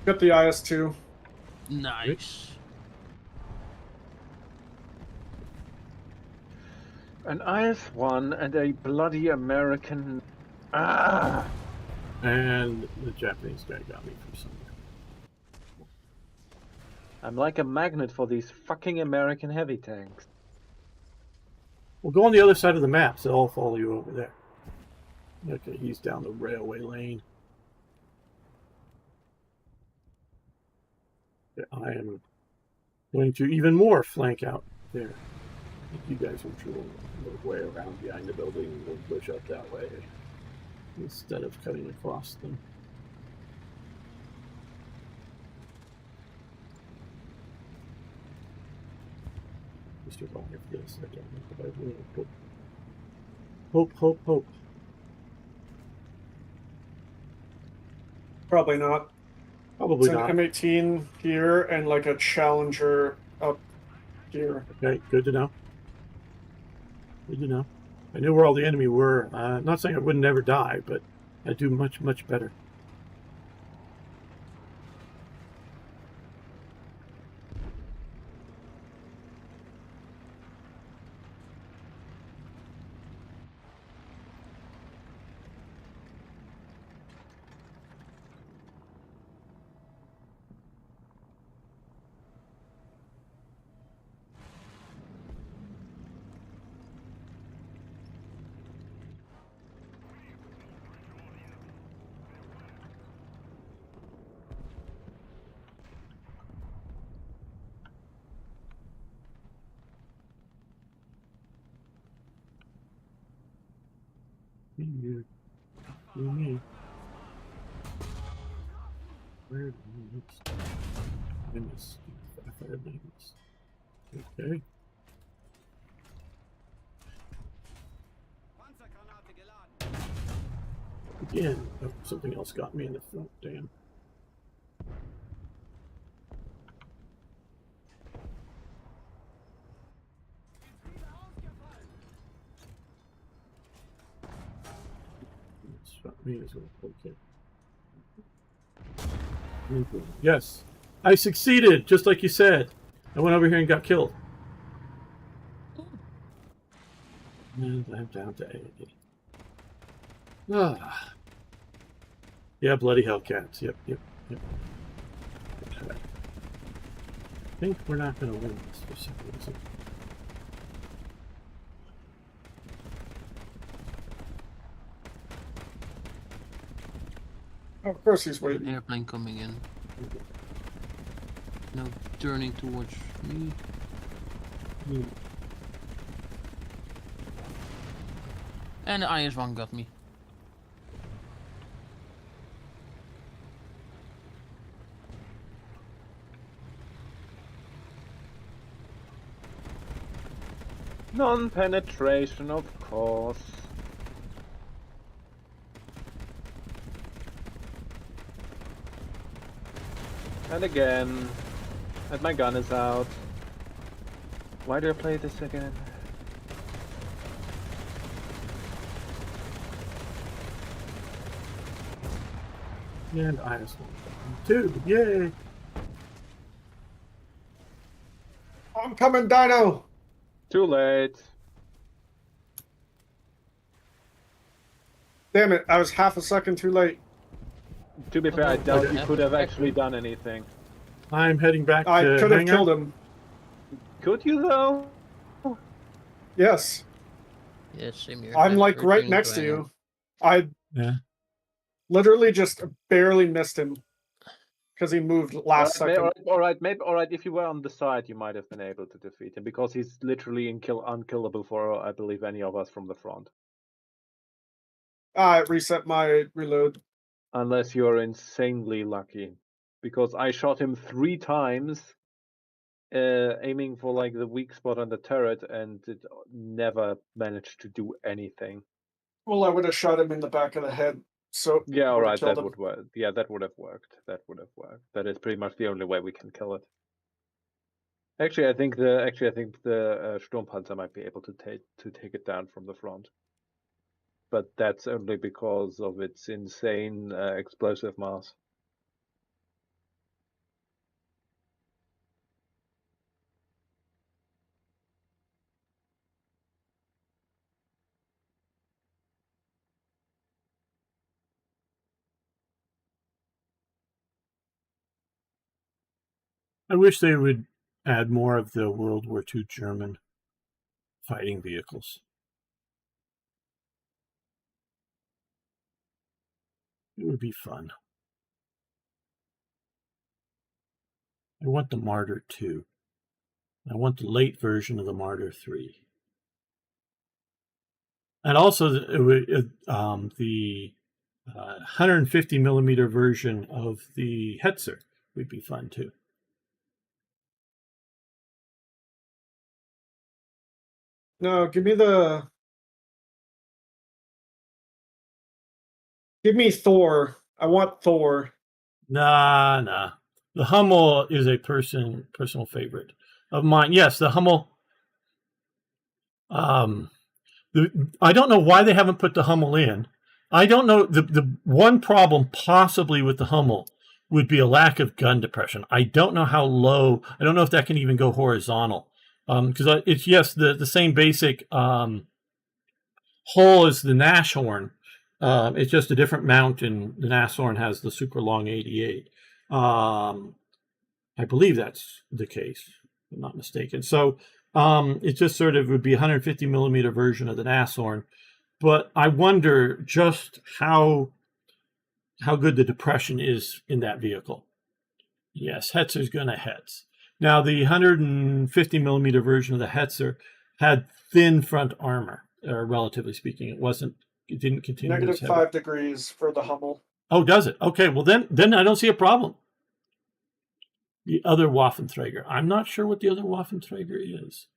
Got the IS-2. Nice. An IS-1 and a bloody American. Ah! And the Japanese guy got me from somewhere. I'm like a magnet for these fucking American heavy tanks. Well, go on the other side of the map, so I'll follow you over there. Okay, he's down the railway lane. I am going to even more flank out there. You guys will drill a way around behind the building and we'll push up that way instead of cutting across them. survive this. I don't know, but I will. Hope, hope, hope. Probably not. Probably It's an not. M18 here and like a Challenger up here. Okay, good to know. Good to know. I knew where all the enemy were. Not saying I wouldn't ever die, but I'd do much, much better. You me. Where did I miss? I missed. I fired my miss. Okay. Again, oh, something else got me in the front. Damn. Shot me as well. Okay. Yes, I succeeded, just like you said. I went over here and got killed. And I'm down to 80. Ah. Yeah, bloody Hellcats. Yep. Okay. I think we're not going to win this for some reason. Of course he's waiting. Airplane coming in. Now turning towards me. And the IS-1 got me. Non-penetration, of course. And again. And my gun is out. Why do I play this again? And IS-1. 2. Yay! I'm coming, Dino! Too late. Damn it, I was half a second too late. To be fair, I doubt Okay. you could have actually done anything. I'm heading back I to could have hangar. killed him. Could you though? Yes. Yes, same here. I'm like right returning next to hangar. you. I Yeah. literally just barely missed him. Because he moved last second. All right. If you were on the side, you might have been able to defeat him because he's literally unkillable for, I believe, any of us from the front. I reset my reload. Unless you're insanely lucky, because I shot him 3 times, aiming for like the weak spot on the turret, and it never managed to do anything. Well, I would have shot him in the back of the head. So Yeah, all right, that him. would work. Yeah, that would have worked. That is pretty much the only way we can kill it. Actually, I think the Sturmpanzer might be able to take it down from the front, but that's only because of its insane explosive mass. I wish they would add more of the World War II German fighting vehicles. It would be fun. I want the Martyr 2. I want the late version of the Martyr 3. And also the 150 millimeter version of the Hetzer would be fun too. No, give me Thor. I want Thor. Nah. The Hummel is a personal favorite of mine. Yes, the Hummel. I don't know why they haven't put the Hummel in. I don't know. The one problem possibly with the Hummel would be a lack of gun depression. I don't know how low. I don't know if that can even go horizontal. Because it's the same basic hull as the Nashorn. It's just a different mount, and the Nashorn has the super long 88. I believe that's the case, if I'm not mistaken. So it just sort of would be 150 millimeter version of the Nashorn. But I wonder just how good the depression is in that vehicle. Yes, Hetzer's going to Hetz. Now, the 150 millimeter version of the Hetzer had thin front armor, relatively speaking. It didn't continue. -5 degrees for the Hummel. Oh, does it? Okay, well then I don't see a problem. The other Waffenträger. I'm not sure what the other Waffenträger is.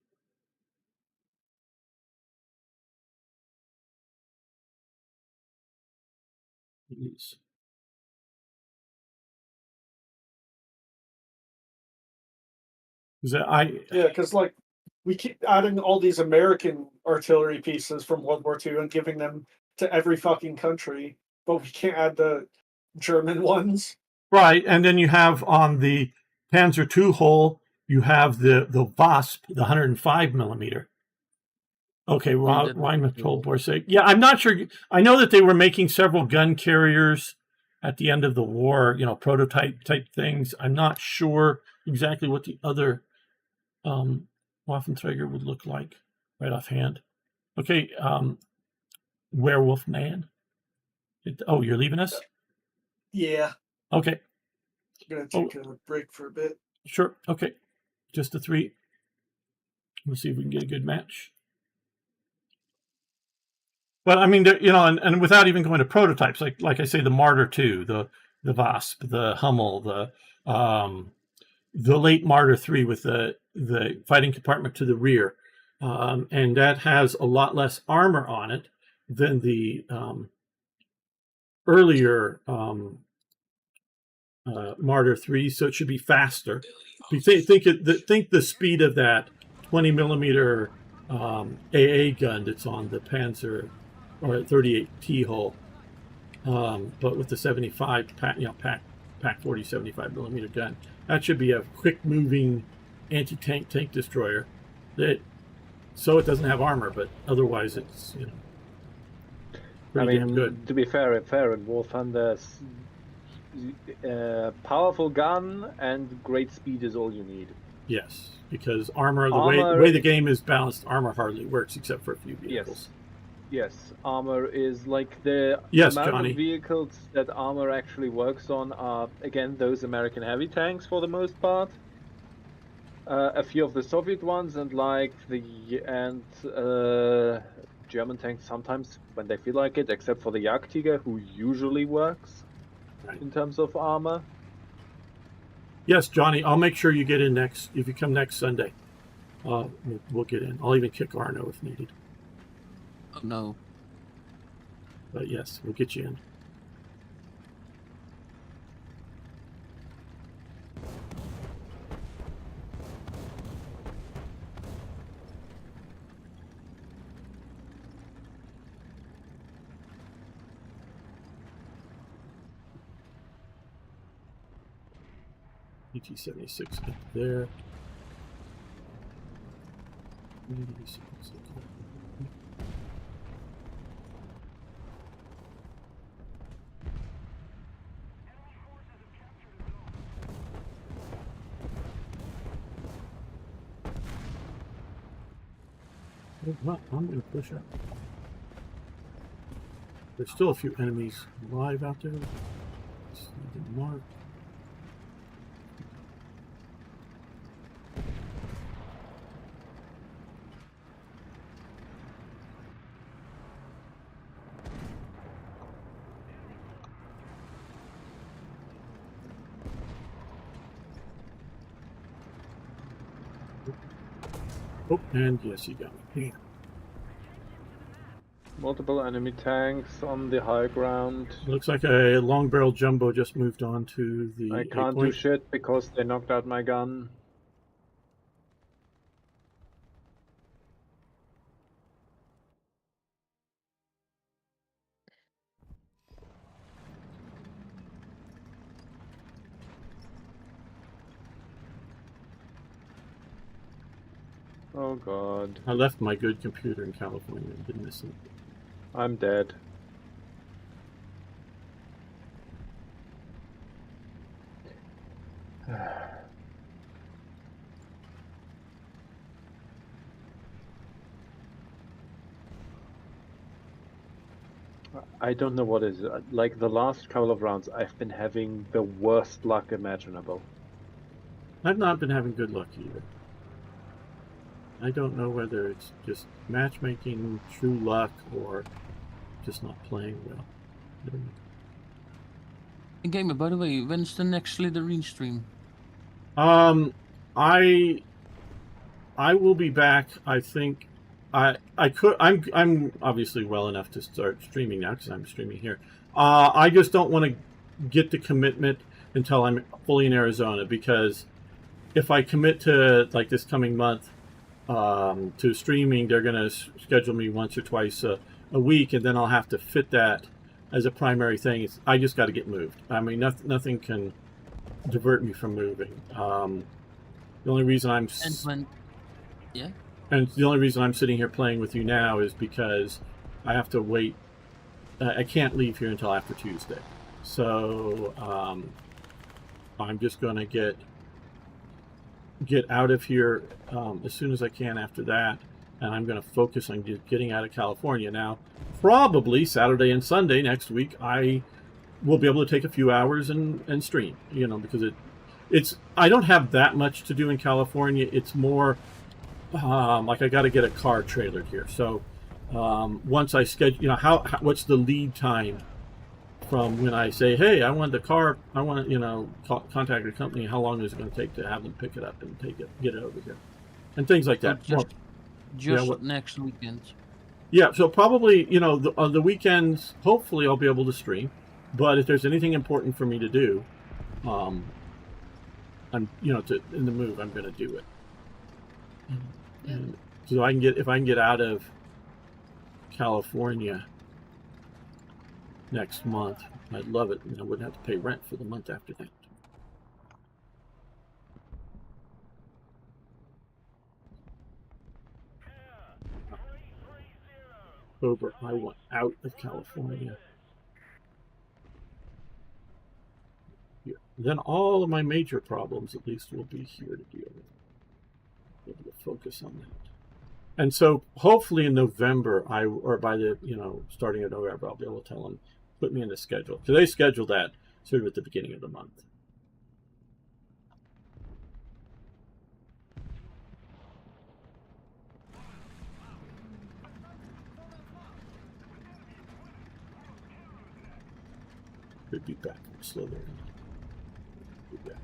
Because like we keep adding all these American artillery pieces from World War II and giving them to every fucking country, but we can't add the German ones. Right, and then you have on the Panzer II hull, you have the Wasp, the 105 millimeter. Okay, Reinman told Borsig. Yeah, I'm not sure. I know that they were making several gun carriers at the end of the war, prototype type things. I'm not sure exactly what the other Waffenträger would look like right offhand. Okay, Werewolf Man. You're leaving us? Yeah. Okay. I'm going to take a break for a bit. Sure. Okay. Just the three. Let's see if we can get a good match. But I mean, and without even going to prototypes, like I say, the Martyr 2, the Wasp, the Hummel, the late Martyr 3 with the fighting compartment to the rear, and that has a lot less armor on it than the earlier Martyr 3, so it should be faster. Think the speed of that 20 millimeter AA gun that's on the Panzer or 38T hull, but with the 75 Pack 40 75 millimeter gun. That should be a quick moving anti-tank tank destroyer so it doesn't have armor, but otherwise it's pretty damn good. To be fair in War Thunder's powerful gun and great speed is all you need. Yes, because armor, the way the game is balanced, armor hardly works except for a few vehicles. Yes, armor is like the amount of vehicles that armor actually works on are, again, those American heavy tanks for the most part. A few of the Soviet ones and German tanks sometimes when they feel like it, except for the Jagdtiger, who usually works in terms of armor. Yes, Johnny, I'll make sure you get in next. If you come next Sunday, we'll get in. I'll even kick Arno if needed. Oh, no. But yes, we'll get you in. ET-76 up there. Well, I'm going to push up. There's still a few enemies alive out there. Let's see the mark. Oh, and yes, you got me. Multiple enemy tanks on the high ground. Looks like a long barrel jumbo just moved on to the I can't do shit because they knocked out my gun. Oh god. I left my good computer in California and didn't miss it. I'm dead. I don't know what is it. Like the last couple of rounds, I've been having the worst luck imaginable. I've not been having good luck either. I don't know whether it's just matchmaking, true luck, or just not playing well. I don't know. Hey, Gamer, by the way, when's the next Slytherin stream? I will be back. I think I'm obviously well enough to start streaming now because I'm streaming here. I just don't want to get the commitment until I'm fully in Arizona, because if I commit to like this coming month to streaming, they're going to schedule me once or twice a week, and then I'll have to fit that as a primary thing. I just got to get moved. I mean, nothing can divert me from moving. The only reason I'm the only reason I'm sitting here playing with you now is because I have to wait. I can't leave here until after Tuesday, so I'm just going to get out of here as soon as I can after that, and I'm going to focus on getting out of California. Now, probably Saturday and Sunday next week, I will be able to take a few hours and stream, because it's I don't have that much to do in California. It's more like I got to get a car trailered here. So once I schedule, what's the lead time from when I say, hey, I want the car, I want to, contact the company, how long is it going to take to have them pick it up and get it over here, and things like that. Just next weekend. Yeah, so probably, on the weekends, hopefully I'll be able to stream, but if there's anything important for me to do, I'm, in the move, I'm going to do it. And so if I can get out of California next month, I'd love it. I wouldn't have to pay rent for the month after that. Over, I want out of California. Here. Then all of my major problems, at least, will be here to deal with. Be able to focus on that. And so, hopefully, in November, or by the starting of November, I'll be able to tell them, put me in the schedule. So they schedule that sort of at the beginning of the month. Could be back slowly. Be back.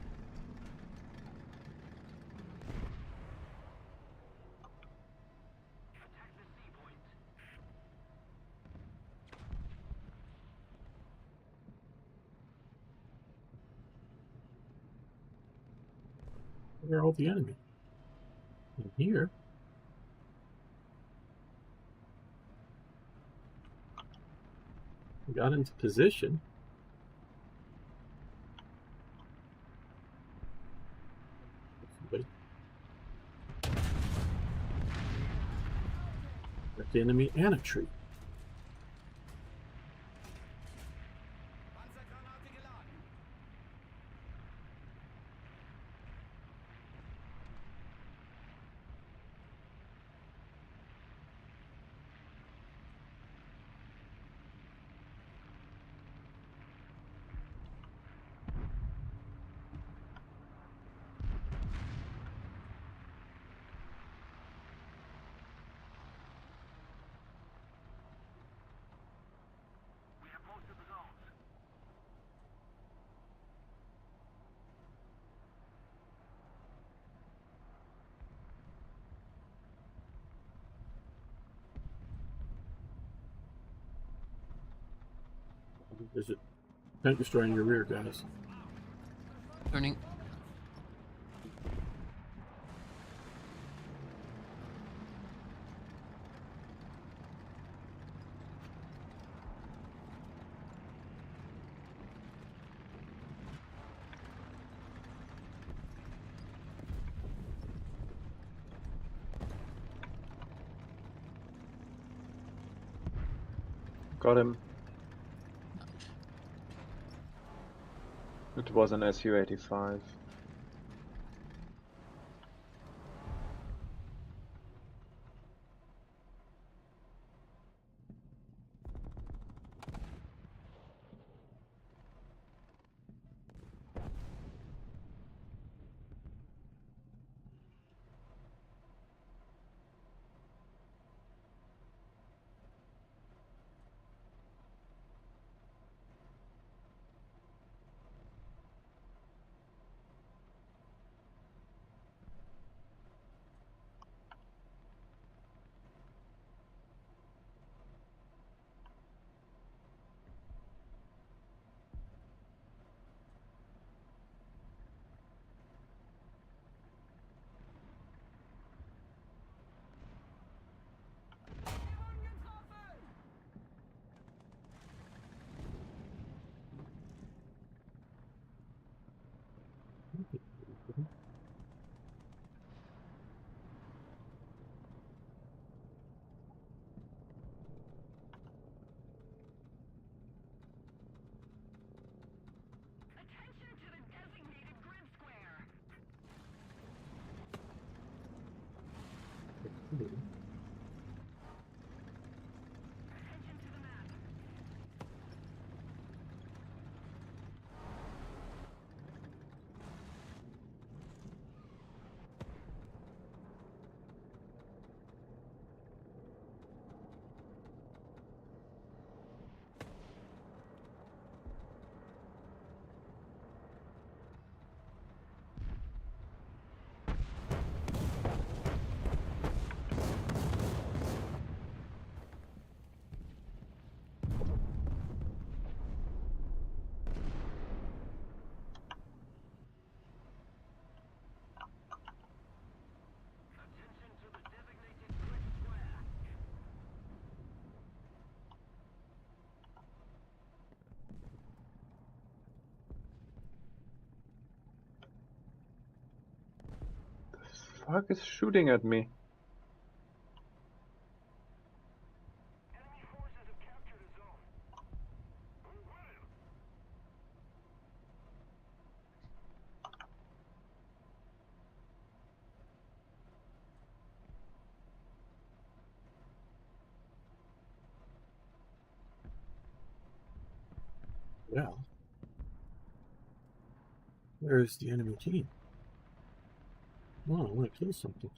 Where are all the enemy? In here. We got into position. Got the enemy and a tree. Is it tank destroyer in your rear, guys? Turning. Got him. It was an Su-85. The fuck is shooting at me? Yeah. Where's the enemy team? Oh, I want to kill something.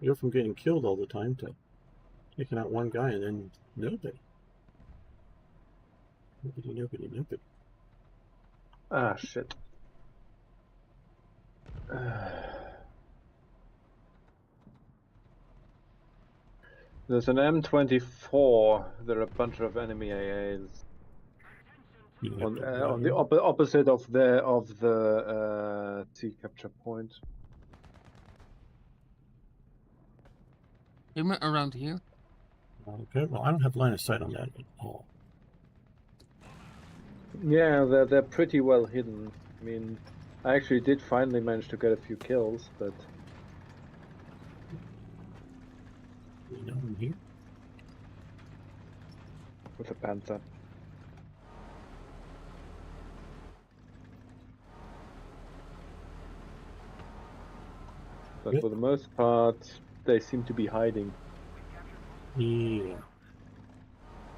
You go from getting killed all the time to taking out one guy and then nobody. Nobody. Ah, shit. There's an M24. There are a bunch of enemy AAs on the opposite of the T capture point. You went around here. Okay, well, I don't have line of sight on that at all. Yeah, they're pretty well hidden. I mean, I actually did finally manage to get a few kills, but You know I'm here. with a Panther. But Yep. for the most part, they seem to be hiding. Yeah.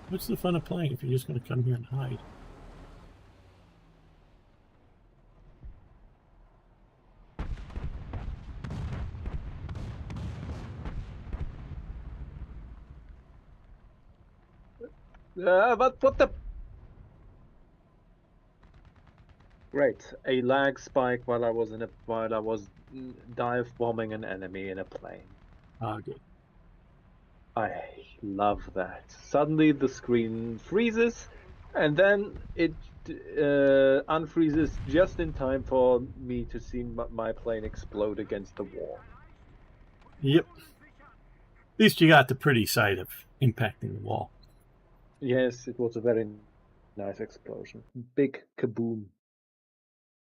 What's the fun of playing if you're just going to come here and hide? But what the? Great, a lag spike while I was dive bombing an enemy in a plane. Ah, good. I love that. Suddenly the screen freezes, and then it unfreezes just in time for me to see my plane explode against the wall. Yep. At least you got the pretty sight of impacting the wall. Yes, it was a very nice explosion. Big kaboom.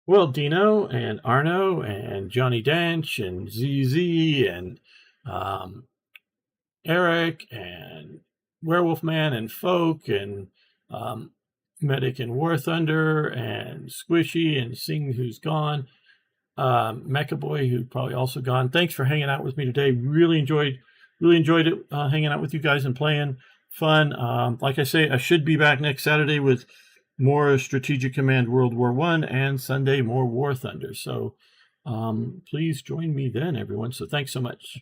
Well, Dino and Arno and Johnny Dench and ZZ and Eric and Werewolf Man and Folk and Medic and War Thunder and Squishy and Sing Who's Gone, Mecha Boy who probably also gone. Thanks for hanging out with me today. Really enjoyed it hanging out with you guys and playing. Fun. Like I say, I should be back next Saturday with more Strategic Command World War I and Sunday more War Thunder. So please join me then, everyone. So thanks so much.